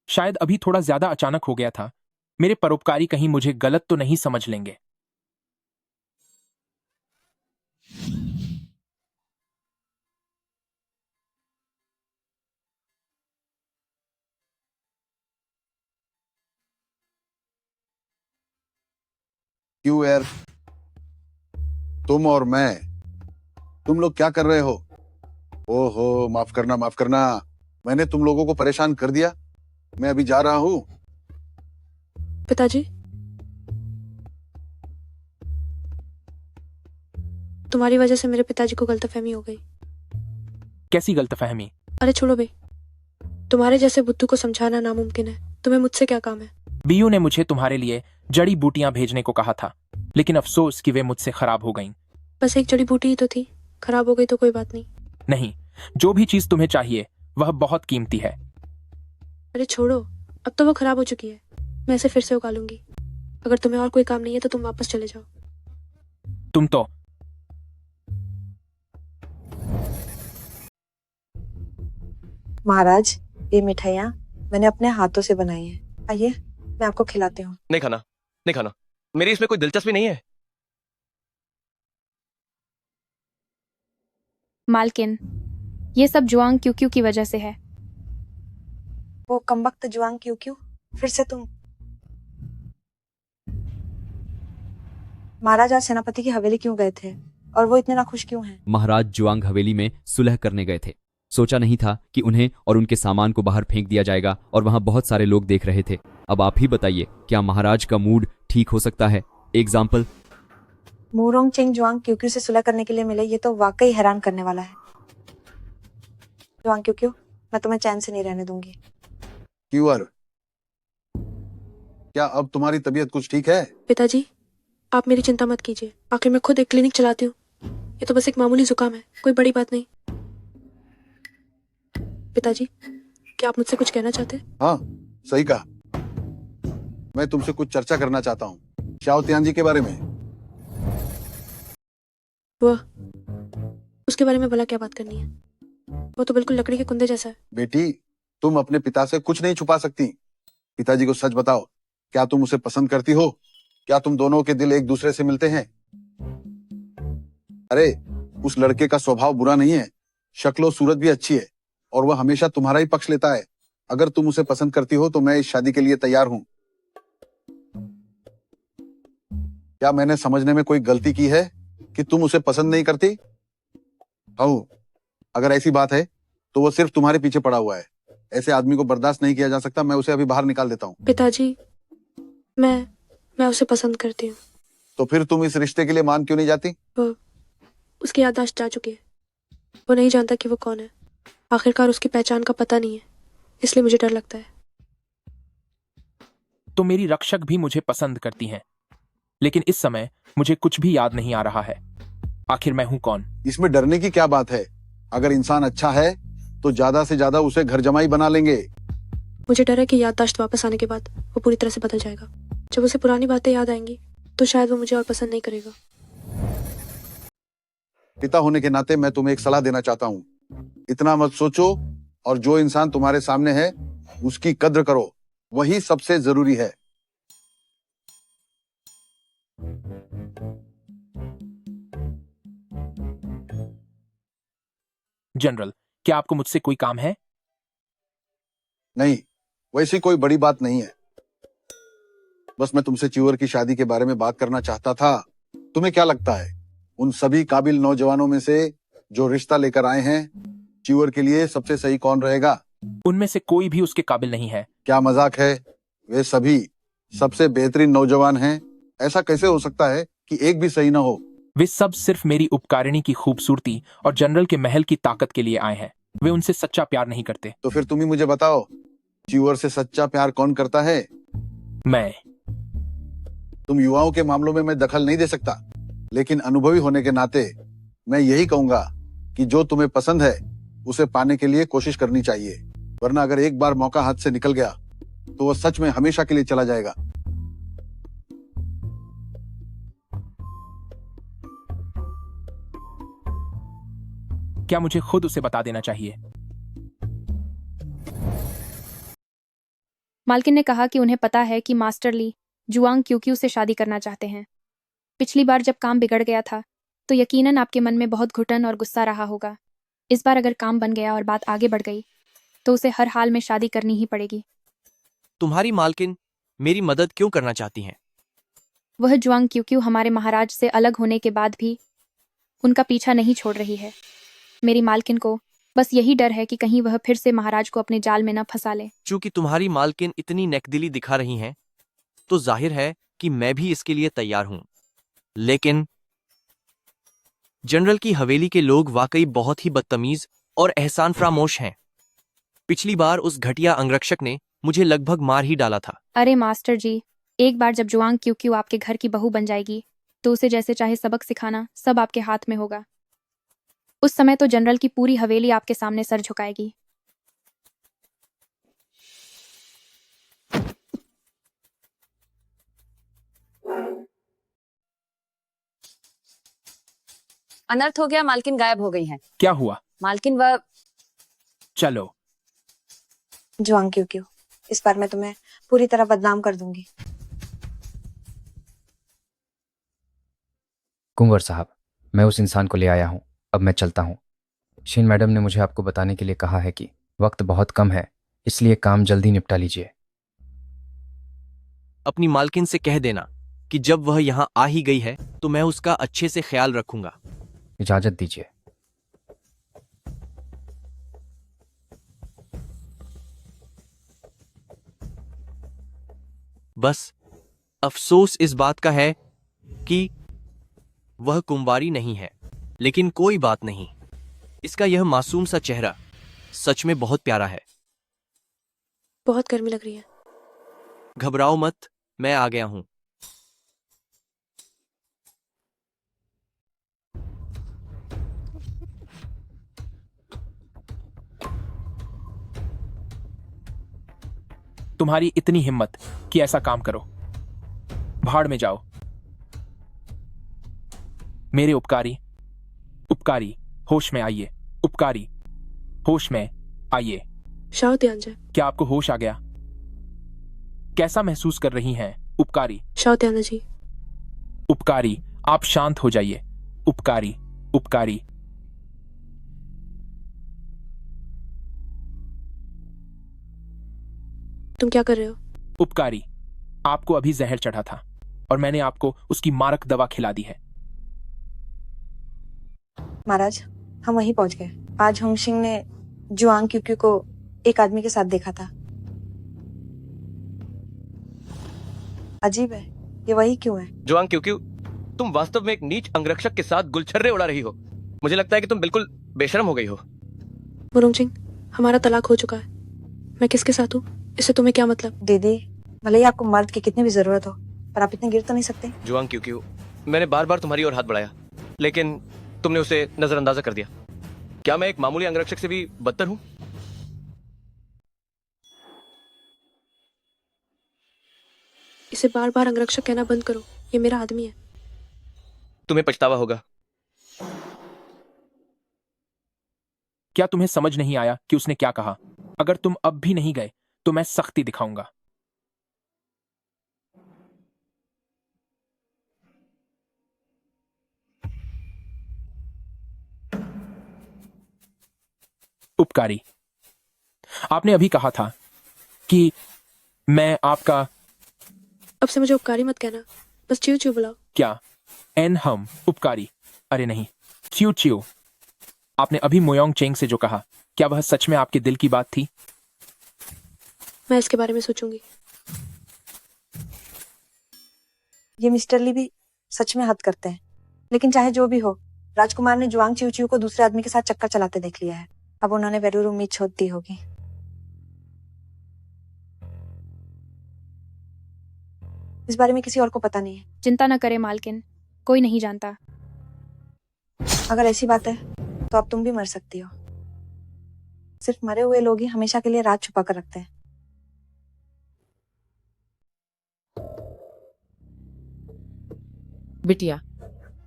शायद अभी थोड़ा ज्यादा अचानक हो गया था। मेरे परोपकारी कहीं मुझे गलत तो नहीं समझ लेंगे। क्यूएर, तुम और मैं, तुम लोग क्या कर रहे हो? ओहो, माफ करना माफ करना, मैंने तुम लोगों को परेशान कर दिया। मैं अभी जा रहा हूँ। पिताजी, तुम्हारी वजह से मेरे पिताजी को गलतफहमी हो गई। कैसी गलतफहमी? अरे छोड़ो बे, तुम्हारे जैसे बुद्धू को समझाना नामुमकिन है। तुम्हें मुझसे क्या काम है? बीयू ने मुझे तुम्हारे लिए जड़ी बूटियां भेजने को कहा था, लेकिन अफसोस कि वे मुझसे खराब हो गईं। बस एक जड़ी बूटी ही तो थी, खराब हो गई तो कोई बात नहीं। नहीं, जो भी चीज तुम्हें चाहिए वह बहुत कीमती है। अरे छोड़ो, अब तो वो खराब हो चुकी है। मैं इसे फिर से उगा लूंगी। अगर तुम्हें और कोई काम नहीं है तो तुम वापस चले जाओ। तुम तो महाराज, ये मिठाइयाँ मैंने अपने हाथों से बनाई हैं। आइए, मैं आपको खिलाती हूँ। नहीं खाना, नहीं खाना, मेरी इसमें कोई दिलचस्पी नहीं है। मालकिन, ये सब जुआंग क्यू क्यू की वजह से है। वो कमबख्त जुआंग क्यों क्यों? फिर से तुम? महाराज आज सेनापति की हवेली क्यों गए थे और वो इतने नाखुश क्यों हैं? महाराज जुआंग हवेली में सुलह करने गए थे। सोचा नहीं था कि उन्हें और उनके सामान को बाहर फेंक दिया जाएगा और वहां बहुत सारे लोग देख रहे थे। अब आप ही बताइए, क्या महाराज का मूड ठीक हो सकता है? एग्जाम्पल, मुरोंग चेंग जुआंग क्यों क्यों से सुलह करने के लिए मिले, ये तो वाकई हैरान करने वाला है। जुआंग क्यों क्यों, मैं तुम्हें चैन से नहीं रहने दूंगी। क्यूअर, क्या अब तुम्हारी तबीयत कुछ ठीक है? पिताजी, आप मेरी चिंता मत कीजिए। आखिर मैं खुद एक क्लिनिक चलाती हूँ। ये तो बस एक मामूली जुकाम है, कोई बड़ी बात नहीं। पिताजी, क्या आप मुझसे कुछ कहना चाहते हैं? हाँ, सही कहा। मैं तुमसे कुछ चर्चा करना चाहता हूँ शाओ तियान जी के बारे में। वह, उसके बारे में भला क्या बात करनी है? वो तो बिल्कुल लकड़ी के कुंदे जैसा है। बेटी, तुम अपने पिता से कुछ नहीं छुपा सकती। पिताजी को सच बताओ, क्या तुम उसे पसंद करती हो? क्या तुम दोनों के दिल एक दूसरे से मिलते हैं? अरे, उस लड़के का स्वभाव बुरा नहीं है, शक्लो सूरत भी अच्छी है और वह हमेशा तुम्हारा ही पक्ष लेता है। अगर तुम उसे पसंद करती हो तो मैं इस शादी के लिए तैयार हूं। क्या मैंने समझने में कोई गलती की है कि तुम उसे पसंद नहीं करती? हाँ, अगर ऐसी बात है तो वो सिर्फ तुम्हारे पीछे पड़ा हुआ है। ऐसे आदमी को बर्दाश्त नहीं किया जा सकता। मैं उसे अभी बाहर निकाल देता हूँ। पिताजी, मैं उसे पसंद करती हूँ। तो फिर तुम इस रिश्ते के लिए मान क्यों नहीं जाती? वो, उसकी याददाश्त जा चुकी है। वो नहीं जानता कि वो कौन है। आखिरकार उसकी पहचान का पता नहीं है, इसलिए मुझे डर लगता है। तो मेरी रक्षक भी मुझे पसंद करती हैं, लेकिन इस समय मुझे कुछ भी याद नहीं आ रहा है। आखिर मैं हूं कौन? इसमें डरने की क्या बात है? अगर इंसान अच्छा है तो ज्यादा से ज्यादा उसे घर जमाई बना लेंगे। मुझे डर है कि याददाश्त वापस आने के बाद वो पूरी तरह से बदल जाएगा। जब उसे पुरानी बातें याद आएंगी तो शायद वो मुझे और पसंद नहीं करेगा। पिता होने के नाते मैं तुम्हें एक सलाह देना चाहता हूँ। इतना मत सोचो और जो इंसान तुम्हारे सामने है उसकी कद्र करो, वही सबसे जरूरी है। जनरल, क्या आपको मुझसे कोई काम है? नहीं, वैसी कोई बड़ी बात नहीं है। बस मैं तुमसे च्यूअर की शादी के बारे में बात करना चाहता था। तुम्हें क्या लगता है, उन सभी काबिल नौजवानों में से जो रिश्ता लेकर आए हैं, च्यूअर के लिए सबसे सही कौन रहेगा? उनमें से कोई भी उसके काबिल नहीं है। क्या मजाक है? वे सभी सबसे बेहतरीन नौजवान हैं। ऐसा कैसे हो सकता है कि एक भी सही ना हो? वे सब सिर्फ मेरी उपकारिणी की खूबसूरती और जनरल के महल की ताकत के लिए आए हैं। वे उनसे सच्चा प्यार नहीं करते। तो फिर तुम ही मुझे बताओ, च्यूअर से सच्चा प्यार कौन करता है? मैं। तुम युवाओं के मामलों में मैं दखल नहीं दे सकता, लेकिन अनुभवी होने के नाते मैं यही कहूंगा कि जो तुम्हें पसंद है उसे पाने के लिए कोशिश करनी चाहिए, वरना अगर एक बार मौका हाथ से निकल गया तो वो सच में हमेशा के लिए चला जाएगा। क्या मुझे खुद उसे बता देना चाहिए? मालकिन ने कहा कि उन्हें पता है कि मास्टर ली जुआंग क्यूक्यू से शादी करना चाहते हैं। पिछली बार जब काम बिगड़ गया था तो यकीनन आपके मन में बहुत घुटन और गुस्सा रहा होगा। इस बार अगर काम बन गया और बात आगे बढ़ गई तो उसे हर हाल में शादी करनी ही पड़ेगी। तुम्हारी मालकिन मेरी मदद क्यों करना चाहती हैं? वह जुआंग क्यूक्यू हमारे महाराज से अलग होने के बाद भी उनका पीछा नहीं छोड़ रही है। मेरी मालकिन को बस यही डर है कि कहीं वह फिर से महाराज को अपने जाल में न फंसा ले। चूंकि तुम्हारी मालकिन इतनी नेकदिली दिखा रही हैं, तो जाहिर है कि मैं भी इसके लिए तैयार हूं। लेकिन जनरल की हवेली के लोग वाकई बहुत ही बदतमीज और एहसान फरामोश हैं। पिछली बार उस घटिया अंगरक्षक ने मुझे लगभग मार ही डाला था। अरे मास्टर जी, एक बार जब जुआंग क्यूक्यू आपके घर की बहू बन जाएगी तो उसे जैसे चाहे सबक सिखाना सब आपके हाथ में होगा। उस समय तो जनरल की पूरी हवेली आपके सामने सर झुकाएगी। अनर्थ हो गया, मालकिन गायब हो गई हैं। क्या हुआ? मालकिन वह चलो। जुआंग क्यूक्यू, इस बार मैं तुम्हें पूरी तरह बदनाम कर दूंगी। कुंवर साहब, मैं उस इंसान को ले आया हूँ। अब मैं चलता हूँ। शीन मैडम ने मुझे आपको बताने के लिए कहा है कि वक्त बहुत कम है, इसलिए काम जल्दी निपटा लीजिए। अपनी मालकिन से कह देना कि जब वह यहाँ आ ही गई है तो मैं उसका अच्छे से ख्याल रखूंगा। इजाजत दीजिए। बस अफसोस इस बात का है कि वह कुंवारी नहीं है, लेकिन कोई बात नहीं। इसका यह मासूम सा चेहरा सच में बहुत प्यारा है। बहुत गर्मी लग रही है। घबराओ मत, मैं आ गया हूं। तुम्हारी इतनी हिम्मत कि ऐसा काम करो। भाड़ में जाओ। मेरे उपकारी, उपकारी, होश में आइए। उपकारी, होश में आइए। शाओ त्यानजे। क्या आपको होश आ गया? कैसा महसूस कर रही हैं उपकारी? शाओ त्याना जी। उपकारी, आप शांत हो जाइए। उपकारी, उपकारी। तुम क्या कर रहे हो? उपकारी, आपको अभी जहर चढ़ा था और मैंने आपको उसकी मारक दवा खिला दी है। महाराज, हम वहीं पहुंच गए। आज होंग सिंह ने जुआंग क्यूक्यू को एक आदमी के साथ देखा था। अजीब है, ये वही क्यों है? जुआंग क्यों तुम वास्तव में एक नीच अंगरक्षक के साथ गुलछर्रे उड़ा रही हो। मुझे लगता है कि तुम बिल्कुल बेशर्म हो गई हो। मुरोंगचिंग, हमारा तलाक हो चुका है। मैं किसके साथ हूँ इससे तुम्हें क्या मतलब? दीदी, भले ही आपको मर्द की कितनी भी जरूरत हो, पर आप इतने गिर तो नहीं सकते। जुआंग क्यों मैंने बार बार तुम्हारी ओर हाथ बढ़ाया, लेकिन तुमने उसे नजरअंदाजा कर दिया। क्या मैं एक मामूली अंगरक्षक से भी बदतर हूं? इसे बार बार अंगरक्षक कहना बंद करो। ये मेरा आदमी है। तुम्हें पछतावा होगा। क्या तुम्हें समझ नहीं आया कि उसने क्या कहा? अगर तुम अब भी नहीं गए तो मैं सख्ती दिखाऊंगा। उपकारी, आपने अभी कहा था कि मैं आपका। अब से मुझे उपकारी मत कहना, बस च्यू च्यू बुलाओ। क्या एन हम उपकारी? अरे नहीं, च्यू च्यू। आपने अभी मोयोंग चेंग से जो कहा, क्या वह सच में आपके दिल की बात थी? मैं इसके बारे में सोचूंगी। ये मिस्टर ली भी सच में हद करते हैं। लेकिन चाहे जो भी हो, राजकुमार ने जुआंग च्यू च्यू को दूसरे आदमी के साथ चक्कर चलाते देख लिया है। अब उन्होंने जरूर उम्मीद छोड़ दी होगी। इस बारे में किसी और को पता नहीं है। चिंता न करें मालकिन, कोई नहीं जानता। अगर ऐसी बात है तो अब तुम भी मर सकती हो। सिर्फ मरे हुए लोग ही हमेशा के लिए राज छुपा कर रखते हैं। बिटिया,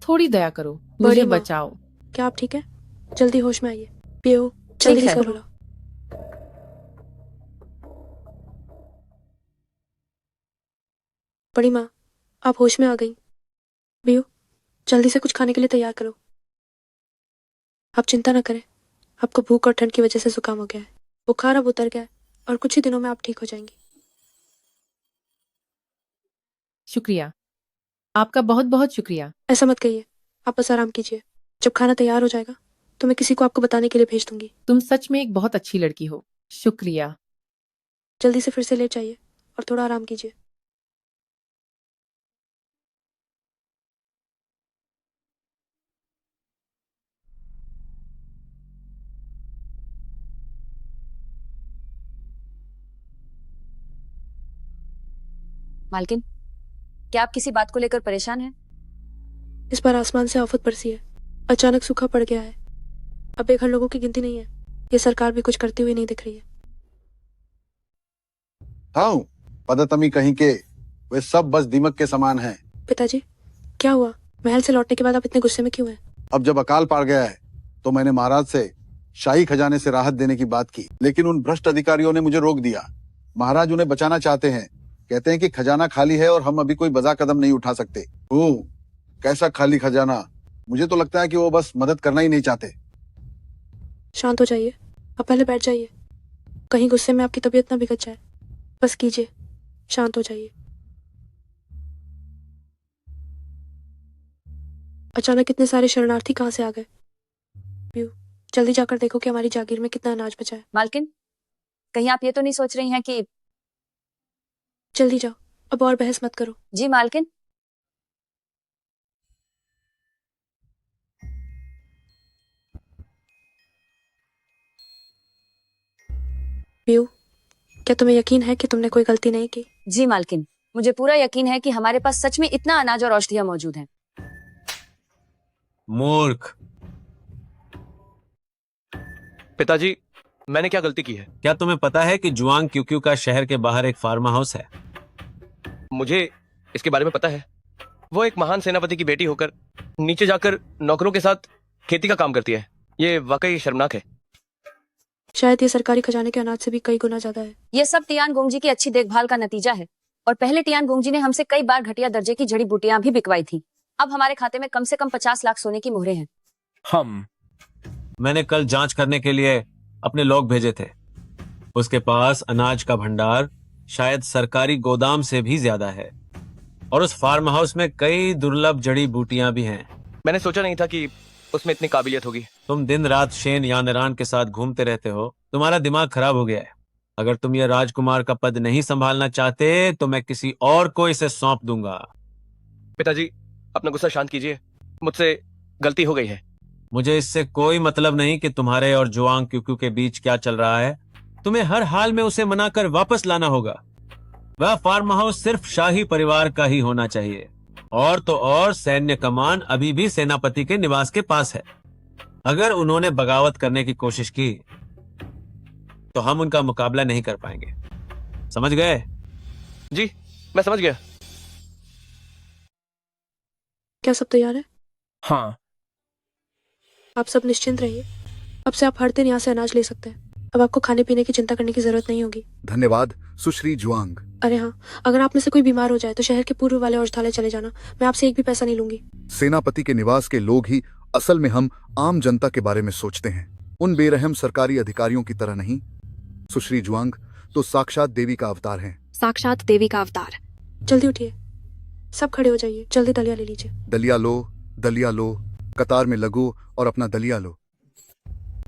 थोड़ी दया करो, बड़ी मुझे माँ। बचाओ। क्या आप ठीक है? जल्दी होश में आइए। पियो, जल्दी ठीक है। से बुलाओ। बड़ी माँ, आप होश में आ गई। बियो, जल्दी से कुछ खाने के लिए तैयार करो। आप चिंता न करें, आपको भूख और ठंड की वजह से जुकाम हो गया है। बुखार अब उतर गया है और कुछ ही दिनों में आप ठीक हो जाएंगी। शुक्रिया, आपका बहुत बहुत शुक्रिया। ऐसा मत कहिए, आप बस आराम कीजिए। जब खाना तैयार हो जाएगा तो मैं किसी को आपको बताने के लिए भेज दूंगी। तुम सच में एक बहुत अच्छी लड़की हो। शुक्रिया। जल्दी से फिर से लेट जाइए और थोड़ा आराम कीजिए। मालकिन, क्या आप किसी बात को लेकर परेशान हैं? इस बार आसमान से आफत बरसी है। अचानक सूखा पड़ गया है। अब बेघर लोगों की गिनती नहीं है। ये सरकार भी कुछ करती हुई नहीं दिख रही है। हाँ, पदतमी कहीं के, वे सब बस दीमक के समान हैं। पिताजी, क्या हुआ? महल से लौटने के बाद आप इतने गुस्से में क्यों हैं? अब जब अकाल पड़ गया है तो मैंने महाराज से शाही खजाने से राहत देने की बात की, लेकिन उन भ्रष्ट अधिकारियों ने मुझे रोक दिया। महाराज उन्हें बचाना चाहते हैं, कहते हैं कि खजाना खाली है और हम अभी कोई बजा कदम नहीं उठा सकते। कैसा खाली खजाना? मुझे तो लगता है कि वो बस मदद करना ही नहीं चाहते। शांत हो जाइए, आप पहले बैठ जाइए। कहीं गुस्से में आपकी तबीयत ना बिगड़ जाए। बस कीजिए, शांत हो जाइए। अचानक इतने सारे शरणार्थी कहाँ से आ गए? प्यू, जल्दी जाकर देखो कि हमारी जागीर में कितना अनाज बचा है। मालकिन, कहीं आप ये तो नहीं सोच रही हैं कि। जल्दी जाओ, अब और बहस मत करो। जी मालकिन। पीयू, क्या तुम्हें यकीन है कि तुमने कोई गलती नहीं की? जी मालकिन, मुझे पूरा यकीन है कि हमारे पास सच में इतना अनाज और औषधियां मौजूद हैं। मूर्ख। पिताजी, मैंने क्या गलती की है? क्या तुम्हें पता है कि जुआंग क्यूक्यू का शहर के बाहर एक फार्म हाउस है? मुझे इसके बारे में पता है। वो एक महान सेनापति की बेटी होकर नीचे जाकर नौकरों के साथ खेती का काम करती है। ये वाकई शर्मनाक है। शायद ये सरकारी खजाने के अनाज से भी कई गुना ज्यादा है। ये सब टियान गोंग जी की अच्छी देखभाल का नतीजा है। और पहले टियान गोंग जी ने हमसे कई बार घटिया दर्जे की जड़ी बूटियां भी बिकवाई थी। अब हमारे खाते में कम से कम 50 लाख सोने की मोहरें हैं। मैंने कल जांच करने के लिए अपने लोग भेजे थे। उसके पास अनाज का भंडार शायद सरकारी गोदाम से भी ज्यादा है। और उस फार्म हाउस में कई दुर्लभ जड़ी बूटियां भी हैं। मैंने सोचा नहीं था कि उसमें इतनी काबिलियत होगी। तुम दिन रात शेन यानरान के साथ घूमते रहते हो। तुम्हारा दिमाग खराब हो गया है। अगर तुम ये राजकुमार का पद नहीं संभालना चाहते तो मैं किसी और को इसे सौंप दूंगा। पिताजी, अपना गुस्सा शांत कीजिए। मुझसे गलती हो गई है। मुझे इससे कोई मतलब नहीं कि तुम्हारे और जुआंग क्यूक्यू के बीच क्या चल रहा है। तुम्हें हर हाल में उसे मनाकर वापस लाना होगा। वह फार्म हाउस सिर्फ शाही परिवार का ही होना चाहिए। और तो और सैन्य कमान अभी भी सेनापति के निवास के पास है। अगर उन्होंने बगावत करने की कोशिश की तो हम उनका मुकाबला नहीं कर पाएंगे। समझ गए? जी, मैं समझ गया। क्या सब तैयार है? हाँ। आप सब निश्चिंत रहिए। अब से आप हर दिन यहाँ से अनाज ले सकते हैं। अब आपको खाने पीने की चिंता करने की जरूरत नहीं होगी। धन्यवाद सुश्री जुआंग। अरे हाँ, अगर आप में से कोई बीमार हो जाए तो शहर के पूर्व वाले औषधालय चले जाना। मैं आपसे एक भी पैसा नहीं लूंगी। सेनापति के निवास के लोग ही असल में हम आम जनता के बारे में सोचते हैं, उन बेरहम सरकारी अधिकारियों की तरह नहीं। सुश्री जुआंग तो साक्षात देवी का अवतार हैं। साक्षात देवी का अवतार। जल्दी उठिए, सब खड़े हो जाइए। जल्दी दलिया ले लीजिए। दलिया लो, कतार में लगो और अपना दलिया लो।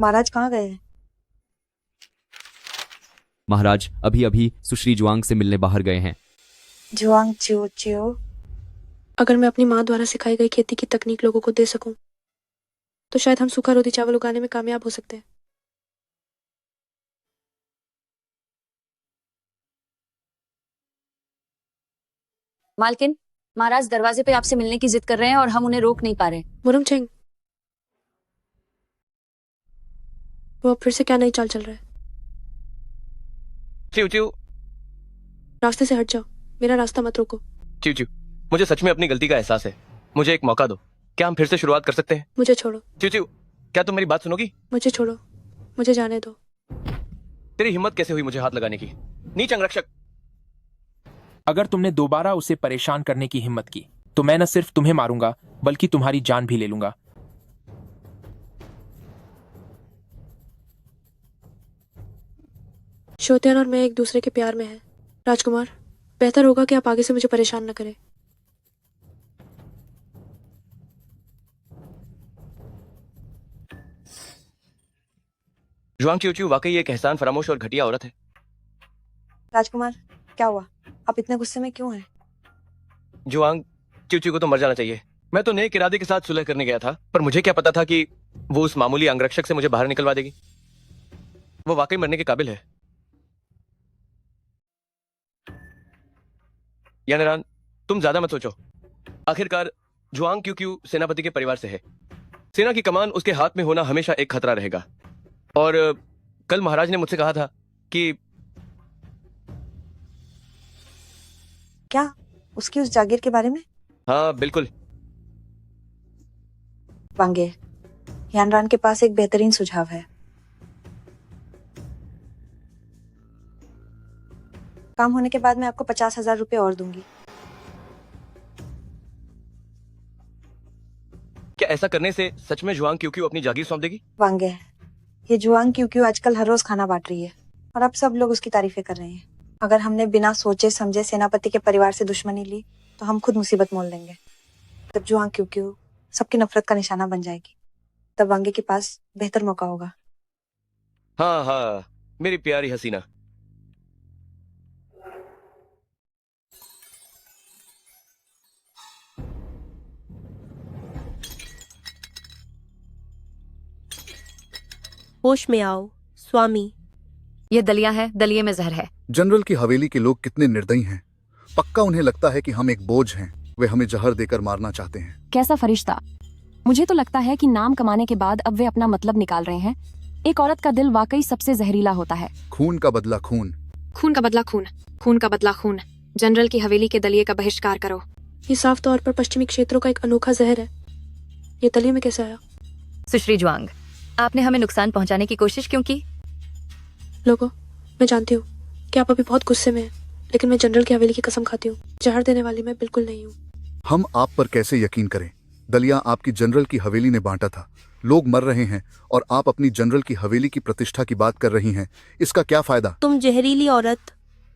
महाराज कहाँ गए हैं? महाराज अभी अभी सुश्री जुआंग से मिलने बाहर गए हैं। जुआंग चियो। अगर मैं अपनी माँ द्वारा सिखाई गई खेती की तकनीक लोगों को दे सकूं तो शायद हम सूखा रोटी चावल उगाने में कामयाब हो सकते हैं। मालकिन, महाराज दरवाजे पे आपसे मिलने की जिद कर रहे हैं और हम उन्हें रोक नहीं पा रहे। मुरंग चेंग, वो अब फिर से क्या नई चाल चल रहा है? चिव, रास्ते से हट जाओ, मेरा रास्ता मत रोको। चिव, मुझे सच में अपनी गलती का एहसास है। मुझे एक मौका दो। क्या हम फिर से शुरुआत कर सकते हैं? मुझे छोड़ो। चिव, क्या तुम मेरी बात सुनोगी? मुझे छोड़ो, मुझे जाने दो। तेरी हिम्मत कैसे हुई मुझे हाथ लगाने की? नीच अंगरक्षक। अगर तुमने दोबारा उसे परेशान करने की हिम्मत की तो मैं न सिर्फ तुम्हें मारूंगा बल्कि तुम्हारी जान भी ले लूंगा। शोतियन और मैं एक दूसरे के प्यार में हैं। राजकुमार, बेहतर होगा कि आप आगे से मुझे परेशान न करें। जुआंग चिव वाकई एक एहसान फरामोश और घटिया औरत है। राजकुमार, क्या हुआ? आप इतने गुस्से में क्यों हैं? जुआंग चिव को तो मर जाना चाहिए। मैं तो नेक इरादे के साथ सुलह करने गया था, पर मुझे क्या पता था कि वो उस मामूली अंगरक्षक से मुझे बाहर निकलवा देगी। वो वाकई मरने के काबिल है। यानरान, तुम ज्यादा मत सोचो। आखिरकार जुआंग क्यू सेनापति के परिवार से है। सेना की कमान उसके हाथ में होना हमेशा एक खतरा रहेगा। और कल महाराज ने मुझसे कहा था कि क्या उसकी उस जागीर के बारे में? हाँ बिल्कुल। वांगे, यानरान के पास एक बेहतरीन सुझाव है। काम होने के बाद मैं आपको 50,000 रुपए और दूंगी। क्या ऐसा करने से सच में जुआंग क्यू अपनी जागीर सौंप देगी? वांगे, ये जुआंग क्यू आजकल हर रोज खाना बांट रही है और अब सब लोग उसकी तारीफें कर रहे हैं। अगर हमने बिना सोचे समझे सेनापति के परिवार से दुश्मनी ली तो हम खुद मुसीबत मोल लेंगे। तब जुआंग क्यू सबकी नफरत का निशाना बन जाएगी। तब वांगे के पास बेहतर मौका होगा। हाँ हाँ, मेरी प्यारी हसीना। होश में आओ स्वामी, ये दलिया है, दलिये में जहर है। जनरल की हवेली के लोग कितने निर्दयी हैं। पक्का उन्हें लगता है कि हम एक बोझ हैं। वे हमें जहर देकर मारना चाहते हैं। कैसा फरिश्ता। मुझे तो लगता है कि नाम कमाने के बाद अब वे अपना मतलब निकाल रहे हैं। एक औरत का दिल वाकई सबसे जहरीला होता है। खून का बदला खून। खून का बदला खून, खून का बदला खून। जनरल की हवेली के दलिये का बहिष्कार करो। ये साफ तौर पर पश्चिमी क्षेत्रों का एक अनोखा जहर है। ये दलिये में कैसे आया? सुश्री जुआंग, आपने हमें नुकसान पहुंचाने की कोशिश क्यों की? लोगों, मैं जानती हूँ कि आप अभी बहुत गुस्से में हैं, लेकिन मैं जनरल की हवेली की कसम खाती हूँ, जहर देने वाली मैं बिल्कुल नहीं हूँ। हम आप पर कैसे यकीन करें? दलिया आपकी जनरल की हवेली ने बांटा था। लोग मर रहे हैं और आप अपनी जनरल की हवेली की प्रतिष्ठा की बात कर रही हैं। इसका क्या फायदा? तुम जहरीली औरत,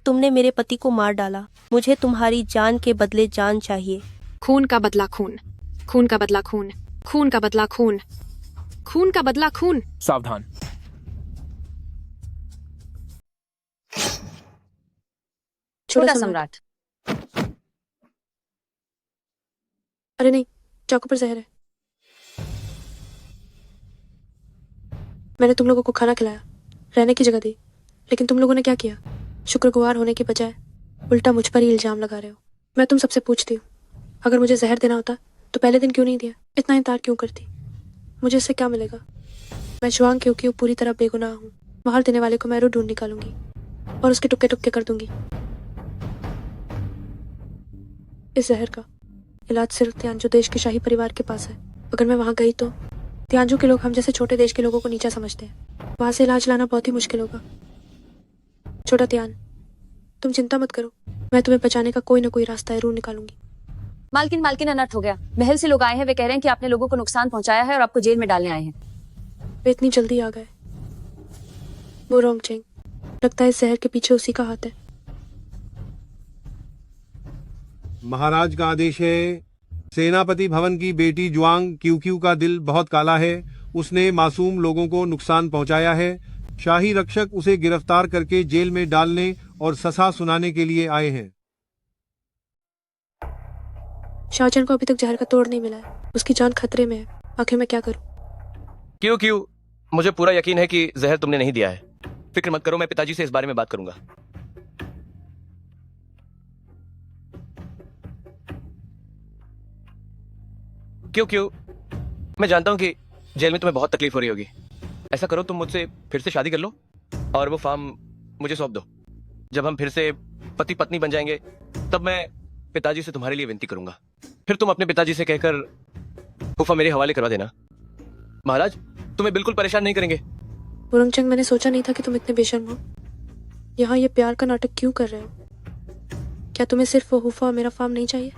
तुमने मेरे पति को मार डाला। मुझे तुम्हारी जान के बदले जान चाहिए। खून का बदला खून, खून का बदला खून, खून का बदला खून, खून का बदला खून। सावधान। छोटा सम्राट। अरे नहीं, चाकू पर जहर है। मैंने तुम लोगों को खाना खिलाया, रहने की जगह दी, लेकिन तुम लोगों ने क्या किया? शुक्रगुजार होने की बजाय उल्टा मुझ पर ही इल्जाम लगा रहे हो। मैं तुम सबसे पूछती हूँ, अगर मुझे जहर देना होता तो पहले दिन क्यों नहीं दिया? इतना इंतजार क्यों करती? मुझे इससे क्या मिलेगा? मैं जुआंग क्योंकि पूरी तरह बेगुनाह हूँ। मार देने वाले को मैं ढूंढ निकालूंगी और उसके टुक्के टुक्के कर दूंगी। इस जहर का इलाज सिर्फ तियानजू देश के शाही परिवार के पास है। अगर मैं वहां गई तो तियानजू के लोग हम जैसे छोटे देश के लोगों को नीचा समझते हैं। वहां से इलाज लाना बहुत ही मुश्किल होगा। छोटा तियान, तुम चिंता मत करो, मैं तुम्हें बचाने का कोई ना कोई रास्ता जरूर निकालूंगी। मालकिन, मालकिन, अनर्थ हो गया। महल से लोग आए हैं। वे कह रहे हैं कि आपने लोगों को नुकसान पहुंचाया है और आपको जेल में डालने आए हैं। वे इतनी जल्दी आ गए? मुरोंग चेंग, लगता है इस जहर के पीछे उसी का हाथ है। महाराज का आदेश है। सेनापति भवन की बेटी जुआंग क्यूक्यू का दिल बहुत काला है। उसने मासूम लोगों को नुकसान पहुंचाया है। शाही रक्षक उसे गिरफ्तार करके जेल में डालने और सजा सुनाने के लिए आए हैं। शाहजहां को अभी तक जहर का तोड़ नहीं मिला है। उसकी जान खतरे में है। आखिर मैं क्या करूं? क्यों क्यों? मुझे पूरा यकीन है कि जहर तुमने नहीं दिया है। फिक्र मत करो, मैं पिताजी से इस बारे में बात करूंगा। क्यों क्यों? मैं जानता हूं कि जेल में तुम्हें बहुत तकलीफ हो रही होगी। ऐसा करो, तुम मुझसे फिर से शादी कर लो और वो फार्म मुझे सौंप दो। जब हम फिर से पति पत्नी बन जाएंगे तब मैं पिताजी से तुम्हारे लिए विनती करूंगा। फिर तुम अपने पिताजी से कहकर हुफा मेरे हवाले करवा देना। महाराज तुम्हें बिल्कुल परेशान नहीं करेंगे। मुरंगचंग, मैंने सोचा नहीं था कि तुम इतने बेशर्म हो। यहाँ ये प्यार का नाटक क्यों कर रहे हो? क्या तुम्हें सिर्फ वो हुफा और मेरा फार्म नहीं चाहिए?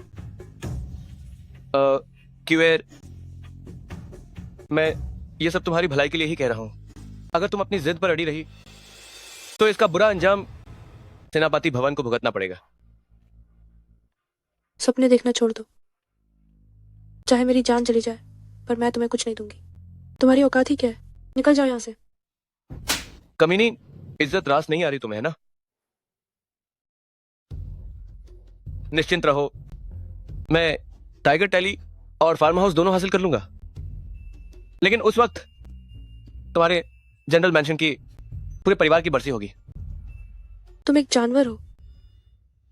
क्यूएर, मैं ये सब तुम्हारी भलाई के लिए ही कह रहा हूं। अगर तुम अपनी जिद पर अड़ी रही तो इसका बुरा अंजाम सेनापति भवन को भुगतना पड़ेगा। सपने देखना छोड़ दो। चाहे मेरी जान चली जाए पर मैं तुम्हें कुछ नहीं दूंगी। तुम्हारी औकात ही क्या है? निकल जाओ यहाँ से। कमीनी, इज्जत रास नहीं आ रही तुम्हें, है ना? निश्चिंत रहो, मैं टाइगर टैली और फार्म हाउस दोनों हासिल कर लूंगा। लेकिन उस वक्त तुम्हारे जनरल मैंशन की पूरे परिवार की बरसी होगी। तुम एक जानवर हो।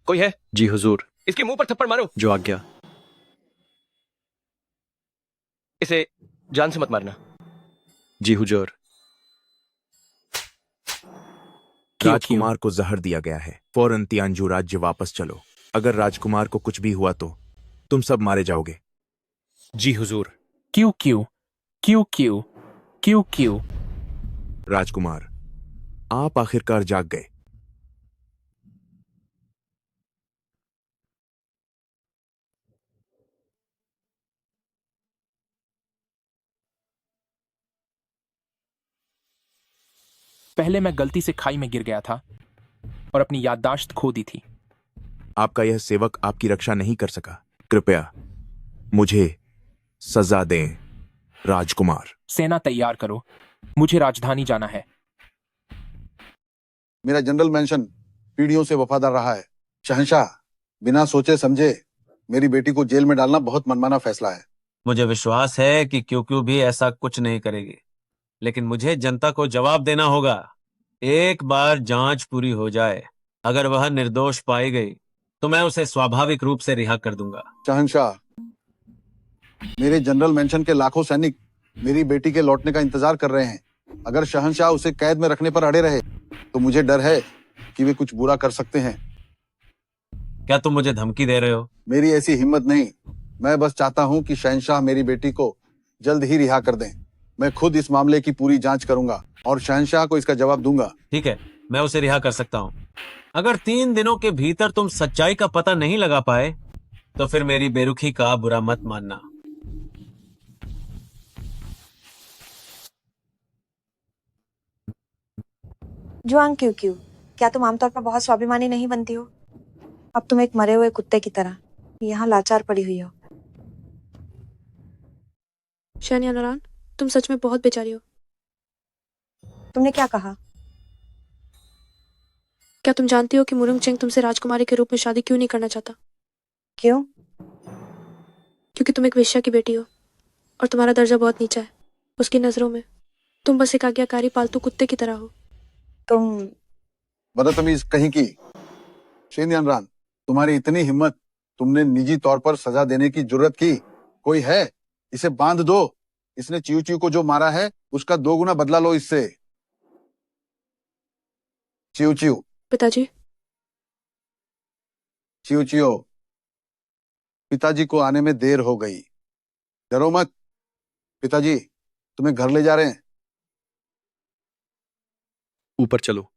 कोई है? जी हुजूर। इसके मुंह पर थप्पड़ मारो। जो आज्ञा। इसे जान से मत मारना। जी हुजूर। राजकुमार को जहर दिया गया है। फौरन तियानजू राज्य वापस चलो। अगर राजकुमार को कुछ भी हुआ तो तुम सब मारे जाओगे। जी हुजूर। क्यों क्यों क्यों क्यों क्यों क्यों? राजकुमार, आप आखिरकार जाग गए। पहले मैं गलती से खाई में गिर गया था और अपनी याददाश्त खो दी थी। आपका यह सेवक आपकी रक्षा नहीं कर सका। कृपया मुझे सजा दें राजकुमार। सेना तैयार करो, मुझे राजधानी जाना है। मेरा जनरल मेंशन पीढ़ियों से वफादार रहा है। शहंशाह, बिना सोचे समझे मेरी बेटी को जेल में डालना बहुत मनमाना फैसला है। मुझे विश्वास है कि क्यों भी ऐसा कुछ नहीं करेगी, लेकिन मुझे जनता को जवाब देना होगा। एक बार जांच पूरी हो जाए, अगर वह निर्दोष पाई गई तो मैं उसे स्वाभाविक रूप से रिहा कर दूंगा। शहंशाह, मेरे जनरल मेंशन के लाखों सैनिक मेरी बेटी के लौटने का इंतजार कर रहे हैं। अगर शहंशाह उसे कैद में रखने पर अड़े रहे तो मुझे डर है कि वे कुछ बुरा कर सकते हैं। क्या तुम मुझे धमकी दे रहे हो? मेरी ऐसी हिम्मत नहीं। मैं बस चाहता हूं कि शहंशाह मेरी बेटी को जल्द ही रिहा कर दें। मैं खुद इस मामले की पूरी जांच करूंगा और शहंशाह को इसका जवाब दूंगा। ठीक है, मैं उसे रिहा कर सकता हूँ। अगर 3 दिनों के भीतर तुम सच्चाई का पता नहीं लगा पाए तो फिर मेरी बेरुखी का बुरा मत मानना। जुआंग क्यों क्यों, क्या तुम आमतौर पर बहुत स्वाभिमानी नहीं बनती हो? अब तुम एक मरे हुए कुत्ते की तरह यहाँ लाचार पड़ी हुई हो। शन यानरान, तुम सच में बहुत बेचारी हो। तुमने क्या कहा? क्या तुम जानती हो कि मुरुंग चेंग तुमसे राजकुमारी के रूप में शादी क्यों नहीं करना चाहता? क्यों? क्योंकि तुम एक वेश्या की बेटी हो और तुम्हारा दर्जा बहुत नीचा है उसकी नजरों में। तुम बस एक आज्ञाकारी पालतू कुत्ते की तरह हो। तुम बदतमीज कहीं की। शेन यानरान, तुम्हारी इतनी हिम्मत, तुमने निजी तौर पर सजा देने की जुर्रत की? कोई है? इसे बांध दो। इसने चिऊ चिऊ को जो मारा है उसका 2 गुना बदला लो इससे। चिऊ चिऊ, पिताजी। चिऊ चिऊ, पिताजी को आने में देर हो गई। डरो मत, पिताजी तुम्हें घर ले जा रहे हैं। ऊपर चलो,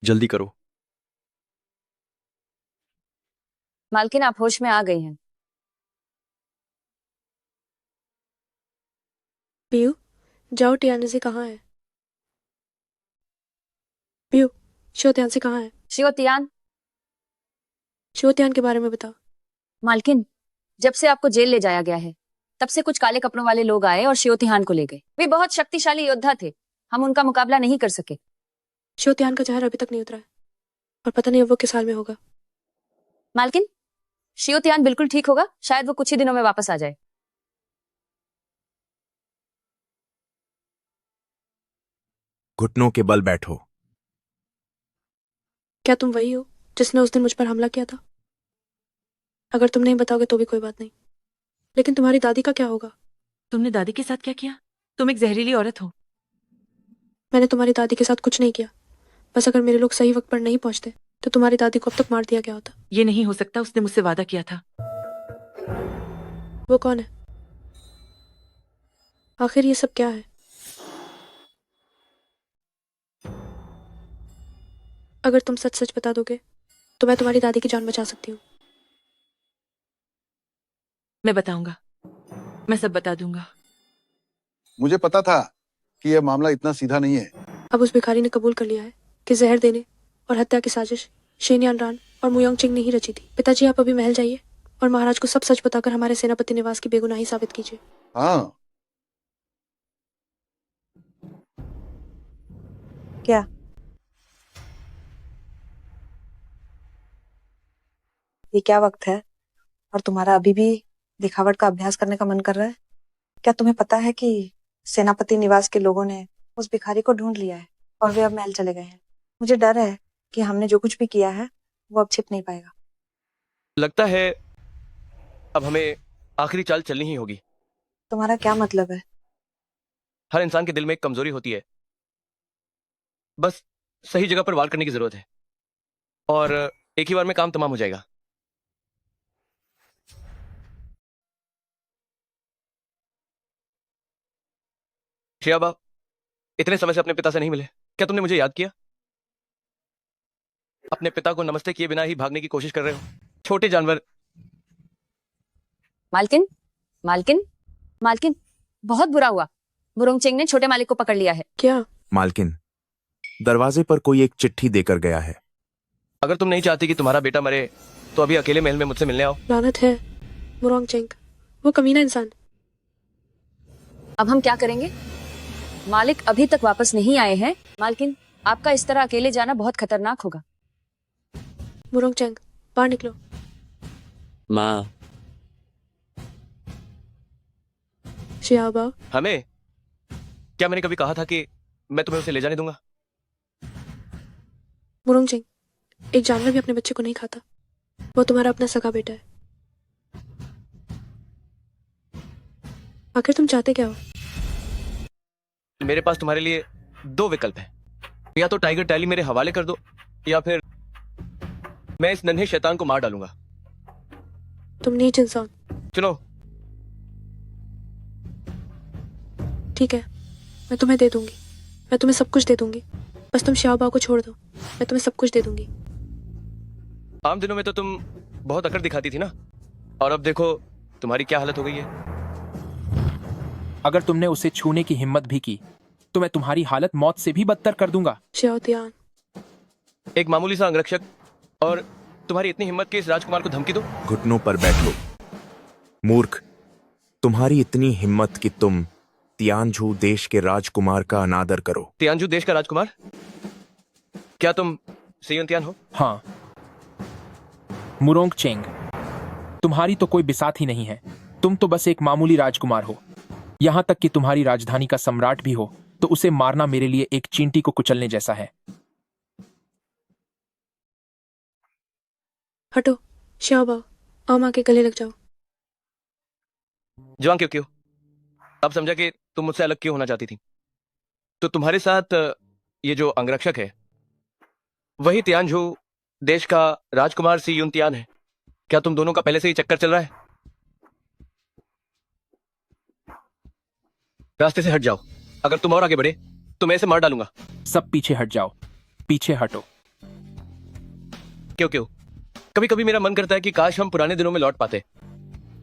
जल्दी करो। मालकिन, आप होश में आ गई हैं। पियू, जाओ टियाने से कहाँ है? पियू, शोत्यान से कहाँ है? शिवतियान। शोत्यान के बारे में बताओ। मालकिन, जब से आपको जेल ले जाया गया है तब से कुछ काले कपड़ों वाले लोग आए और शिवतियान को ले गए। वे बहुत शक्तिशाली योद्धा थे, हम उनका मुकाबला नहीं कर सके। शोत्यान का जहर अभी तक नहीं उतरा है और पता नहीं अब वो किस हाल में होगा। मालकिन, शिवतियान बिल्कुल ठीक होगा, शायद वो कुछ ही दिनों में वापस आ जाए। घुटनों के बल बैठो। क्या तुम वही हो जिसने उस दिन मुझ पर हमला किया था? अगर तुम नहीं बताओगे तो भी कोई बात नहीं, लेकिन तुम्हारी दादी का क्या होगा? तुमने दादी के साथ क्या किया? तुम एक जहरीली औरत हो। मैंने तुम्हारी दादी के साथ कुछ नहीं किया। बस अगर मेरे लोग सही वक्त पर नहीं पहुंचते तो तुम्हारी दादी को अब तक मार दिया गया होता। ये नहीं हो सकता, उसने मुझसे वादा किया था। वो कौन है? आखिर ये सब क्या है? अगर तुम सच सच बता दोगे तो मैं तुम्हारी दादी की जान बचा सकती हूँ। मैं बताऊंगा, मैं सब बता दूंगा। मुझे पता था कि यह मामला इतना सीधा नहीं है। अब उस भिखारी ने कबूल कर लिया है कि जहर देने और हत्या की साजिश शेन यानरान और मुयोंग चिंग ने ही रची थी। पिताजी, आप अभी महल जाइए और महाराज को सब सच बताकर हमारे सेनापति निवास की बेगुनाही साबित कीजिए। हाँ। क्या? ये क्या वक्त है और तुम्हारा अभी भी दिखावट का अभ्यास करने का मन कर रहा है? क्या तुम्हें पता है कि सेनापति निवास के लोगों ने उस भिखारी को ढूंढ लिया है और वे अब महल चले गए हैं। मुझे डर है कि हमने जो कुछ भी किया है वो अब छिप नहीं पाएगा। लगता है अब हमें आखिरी चाल चलनी ही होगी। तुम्हारा क्या मतलब है? हर इंसान के दिल में एक कमजोरी होती है, बस सही जगह पर वार करने की जरूरत है और एक ही बार में काम तमाम हो जाएगा। शियाबा, इतने समय से अपने पिता से नहीं मिले, क्या तुमने मुझे याद किया? अपने पिता को नमस्ते किए बिना ही भागने की कोशिश कर रहे हो, छोटे जानवर। मालकिन, मालकिन, मालकिन, बहुत बुरा हुआ। मुरोंग चेंग ने छोटे मालिक को पकड़ लिया है। क्या? मालकिन, दरवाजे पर कोई एक चिट्ठी देकर गया है। अगर तुम नहीं चाहती कि तुम्हारा बेटा मरे तो अभी अकेले महल में मुझसे मिलने आओ। लानत है मुरोंग चेंग, वो कमीना इंसान। अब हम क्या करेंगे? मालिक अभी तक वापस नहीं आए हैं। मालकिन, आपका इस तरह अकेले जाना बहुत खतरनाक होगा। मुरोंग चेंग, बाहर निकलो। माँ। हमें? क्या मैंने कभी कहा था कि मैं तुम्हें उसे ले जाने दूंगा? मुरोंग चेंग, एक जानवर भी अपने बच्चे को नहीं खाता। वो तुम्हारा अपना सगा बेटा है। आखिर तुम चाहते क्या हो? मेरे पास तुम्हारे लिए दो विकल्प हैं। या तो टाइगर टैली मेरे हवाले कर दो, या फिर मैं इस नन्हे शैतान को मार डालूंगा। तुम नीच इंसान। चलो। ठीक है, मैं तुम्हें दे दूंगी। मैं तुम्हें सब कुछ दे दूंगी। बस तुम श्याओबाओ को छोड़ दो, मैं तुम्हें सब कुछ दे दूंगी। आम दिनों में तो तुम बहुत अकड़ दिखाती थी ना, और अब देखो तुम्हारी क्या हालत हो गई है। अगर तुमने उसे छूने की हिम्मत भी की तो मैं तुम्हारी हालत मौत से भी बदतर कर दूंगा। श्याओ तियान, एक मामूली सा अंगरक्षक, और तुम्हारी इतनी हिम्मत कि इस राजकुमार को धमकी दो। घुटनों पर बैठो मूर्ख। तुम्हारी इतनी हिम्मत कि तुम तियानझू देश के राजकुमार का अनादर करो। तियानझू देश का राजकुमार? क्या तुम सियुनतियान हो? हाँ, मुरोंग चेंग, तुम्हारी तो कोई बिसात ही नहीं है। तुम तो बस एक मामूली राजकुमार हो। यहां तक कि तुम्हारी राजधानी का सम्राट भी हो तो उसे मारना मेरे लिए एक चींटी को कुचलने जैसा है। हटो श्याओबाओ, आओ माँ के गले लग जाओ। जुआंग क्यों क्यों? अब समझा कि तुम मुझसे अलग क्यों होना चाहती थी। तो तुम्हारे साथ ये जो अंगरक्षक है वही तियानझू देश का राजकुमार सियुनतियान है। क्या तुम दोनों का पहले से ही चक्कर चल रहा है? रास्ते से हट जाओ। अगर तुम और आगे बढ़े तो मैं इसे मार डालूंगा। सब पीछे हट जाओ, पीछे हटो। क्यों क्यों? कभी कभी मेरा मन करता है कि काश हम पुराने दिनों में लौट पाते।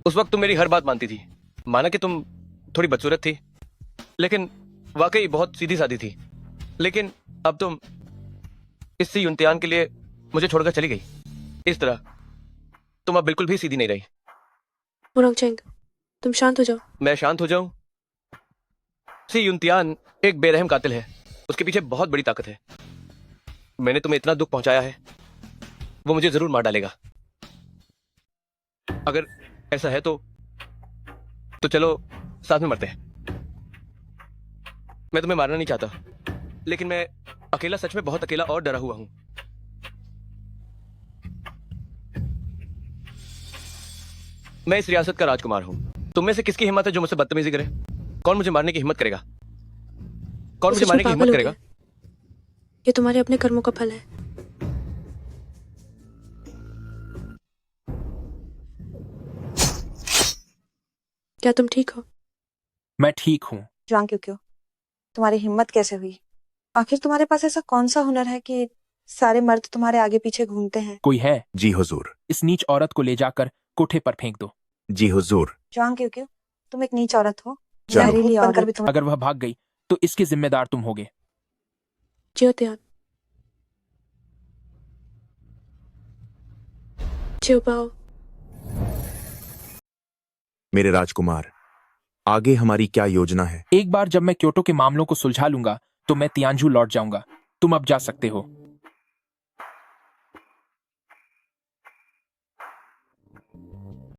उस वक्त तुम मेरी हर बात मानती थी। माना कि तुम थोड़ी बदसूरत थी, लेकिन वाकई बहुत सीधी सादी थी। लेकिन अब तुम इस सियुनतियान के लिए मुझे छोड़कर चली गई। इस तरह तुम अब बिल्कुल भी सीधी नहीं रही। मुरोंग चेंग, तुम शांत हो जाओ। मैं शांत हो जाऊं? सियुनतियान एक बेरहम कातिल है। उसके पीछे बहुत बड़ी ताकत है। मैंने तुम्हें इतना दुख पहुंचाया है, वो मुझे जरूर मार डालेगा। अगर ऐसा है तो चलो साथ में मरते हैं। मैं तुम्हें मारना नहीं चाहता, लेकिन मैं अकेला, सच में बहुत अकेला और डरा हुआ हूं। मैं इस रियासत का राजकुमार हूं। तुम में से किसकी हिम्मत है जो मुझसे बदतमीजी करे? कौन मुझे मारने की हिम्मत करेगा? कौन मुझे मारने की हिम्मत करेगा? ये तुम्हारे अपने कर्मों का फल है। क्या तुम ठीक हो? मैं ठीक हूँ। जुआंग क्यों क्यों, तुम्हारी हिम्मत कैसे हुई? आखिर तुम्हारे पास ऐसा कौन सा हुनर है कि सारे मर्द तुम्हारे आगे पीछे घूमते हैं? कोई है? जी हुजूर। इस नीच औरत को ले जाकर कोठे पर फेंक दो। जी हुजूर। जुआंग क्यों क्यों, तुम एक नीच औरत हो। चलो। जहरीली औरत भी तुम। अगर वह भाग गई तो इसके जिम्मेदार तुम होगे। ज्योतियान, चिउबाओ, मेरे राजकुमार, आगे हमारी क्या योजना है? एक बार जब मैं क्योटो के मामलों को सुलझा लूंगा तो मैं तियानझू लौट जाऊंगा। तुम अब जा सकते हो।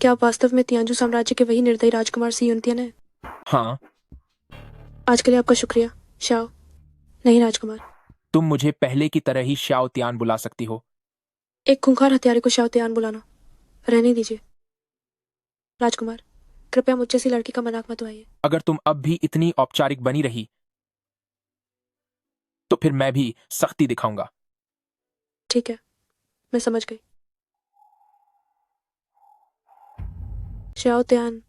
क्या आप वास्तव में तियानजू साम्राज्य के वही निर्दयी राजकुमार सियुनतियान हैं? हाँ। आज के लिए आपका शुक्रिया शाओ। नहीं राजकुमार, तुम मुझे पहले की तरह ही श्याओ तियान बुला सकती हो। एक खूंखार हत्यारे को शाओ तियान बुलाना रहने दीजिए। राजकुमार, कृपया मुझ जैसी लड़की का मजाक मत उड़ाइए। अगर तुम अब भी इतनी औपचारिक बनी रही तो फिर मैं भी सख्ती दिखाऊंगा। ठीक है, मैं समझ गई। शाओ तियान,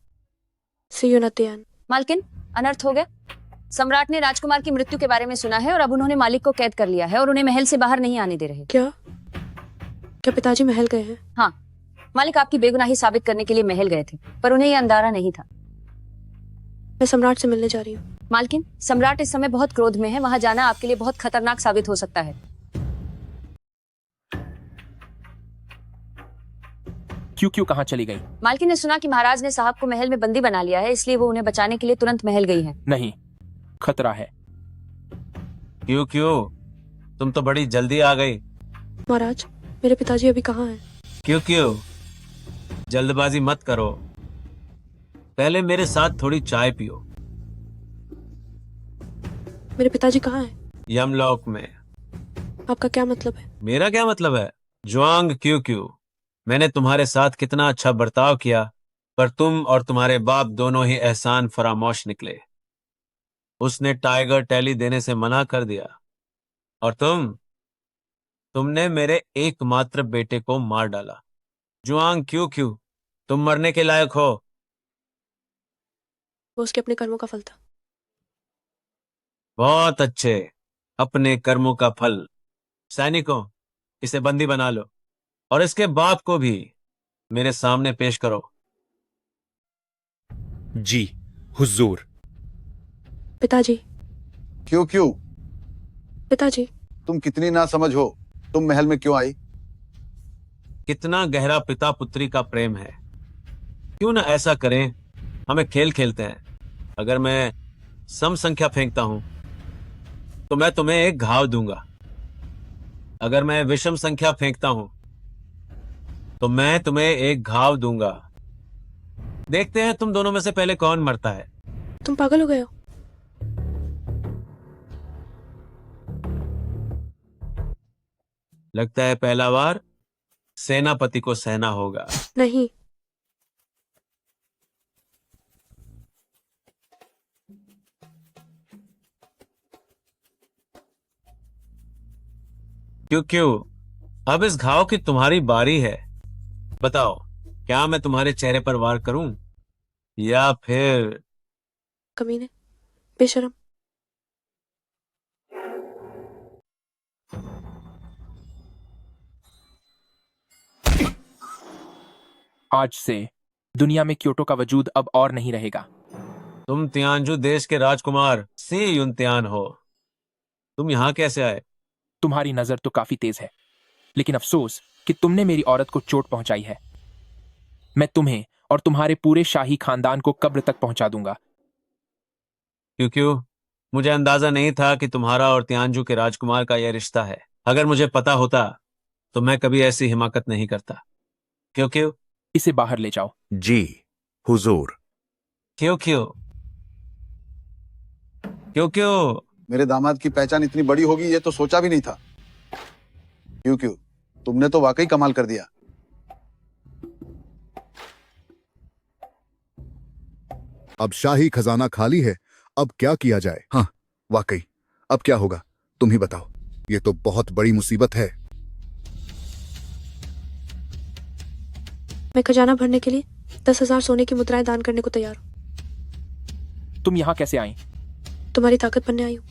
सियुनतियान। मालकिन, अनर्थ हो गया। सम्राट ने राजकुमार की मृत्यु के बारे में सुना है और अब उन्होंने मालिक को कैद कर लिया है और उन्हें महल से बाहर नहीं आने दे रहे। क्या पिताजी महल गए हैं? हाँ, मालिक आपकी बेगुनाही साबित करने के लिए महल गए थे, पर उन्हें यह अंदाजा नहीं था। मैं सम्राट से मिलने जा रही हूँ। मालकिन, सम्राट इस समय बहुत क्रोध में है। वहां जाना आपके लिए बहुत खतरनाक साबित हो सकता है। क्यों कहाँ चली गई? मालकिन ने सुना कि महाराज ने साहब को महल में बंदी बना लिया है, इसलिए वो उन्हें बचाने के लिए तुरंत महल गई है। नहीं, खतरा है। क्यों तुम तो बड़ी जल्दी आ गई। महाराज, मेरे पिताजी अभी कहाँ हैं? क्यों जल्दबाजी मत करो, पहले मेरे साथ थोड़ी चाय पियो। मेरे पिताजी कहाँ हैं? यमलोक में। आपका क्या मतलब है? मेरा क्या मतलब है? जुआंग क्यू क्यू, मैंने तुम्हारे साथ कितना अच्छा बर्ताव किया, पर तुम और तुम्हारे बाप दोनों ही एहसान फरामोश निकले। उसने टाइगर टैली देने से मना कर दिया, और तुमने मेरे एकमात्र बेटे को मार डाला। जुआंग क्यू क्यू, तुम मरने के लायक हो। वो उसके अपने कर्मों का फल था। बहुत अच्छे, अपने कर्मों का फल। सैनिकों, इसे बंदी बना लो और इसके बाप को भी मेरे सामने पेश करो। जी हुजूर। पिताजी। क्यों क्यों? पिताजी। तुम कितनी ना समझ हो, तुम महल में क्यों आई? कितना गहरा पिता पुत्री का प्रेम है। क्यों ना ऐसा करें, हमें खेल खेलते हैं। अगर मैं सम संख्या फेंकता हूं तो मैं तुम्हें एक घाव दूंगा। अगर मैं विषम संख्या फेंकता हूं तो मैं तुम्हें एक घाव दूंगा। देखते हैं तुम दोनों में से पहले कौन मरता है। तुम पागल हो गए हो? लगता है पहला वार सेनापति को सहना होगा। नहीं। क्यों क्यों, अब इस घाव की तुम्हारी बारी है। बताओ, क्या मैं तुम्हारे चेहरे पर वार करूं या फिर? कमीने, बेशरम। आज से दुनिया में क्योटो का वजूद अब और नहीं रहेगा। तुम तियानजू देश के राजकुमार सी युनतियान हो। तुम यहाँ कैसे आए? तुम्हारी नजर तो काफी तेज है, लेकिन अफसोस कि तुमने मेरी औरत को चोट पहुंचाई है। मैं तुम्हें और तुम्हारे पूरे शाही खानदान को कब्र तक पहुंचा दूंगा। क्यों मुझे अंदाजा नहीं था कि तुम्हारा और तियानजू के राजकुमार का यह रिश्ता है। अगर मुझे पता होता तो मैं कभी ऐसी हिमाकत नहीं करता। क्यों इसे बाहर ले जाओ। जी हुजूर। क्यों मेरे दामाद की पहचान इतनी बड़ी होगी ये तो सोचा भी नहीं था। क्यों तुमने तो वाकई कमाल कर दिया। अब शाही खजाना खाली है, अब क्या किया जाए? हाँ वाकई, अब क्या होगा तुम ही बताओ। ये तो बहुत बड़ी मुसीबत है। मैं खजाना भरने के लिए 10,000 सोने की मुद्राएं दान करने को तैयार हूँ। तुम यहाँ कैसे आई? तुम्हारी ताकत बनने आई हूँ।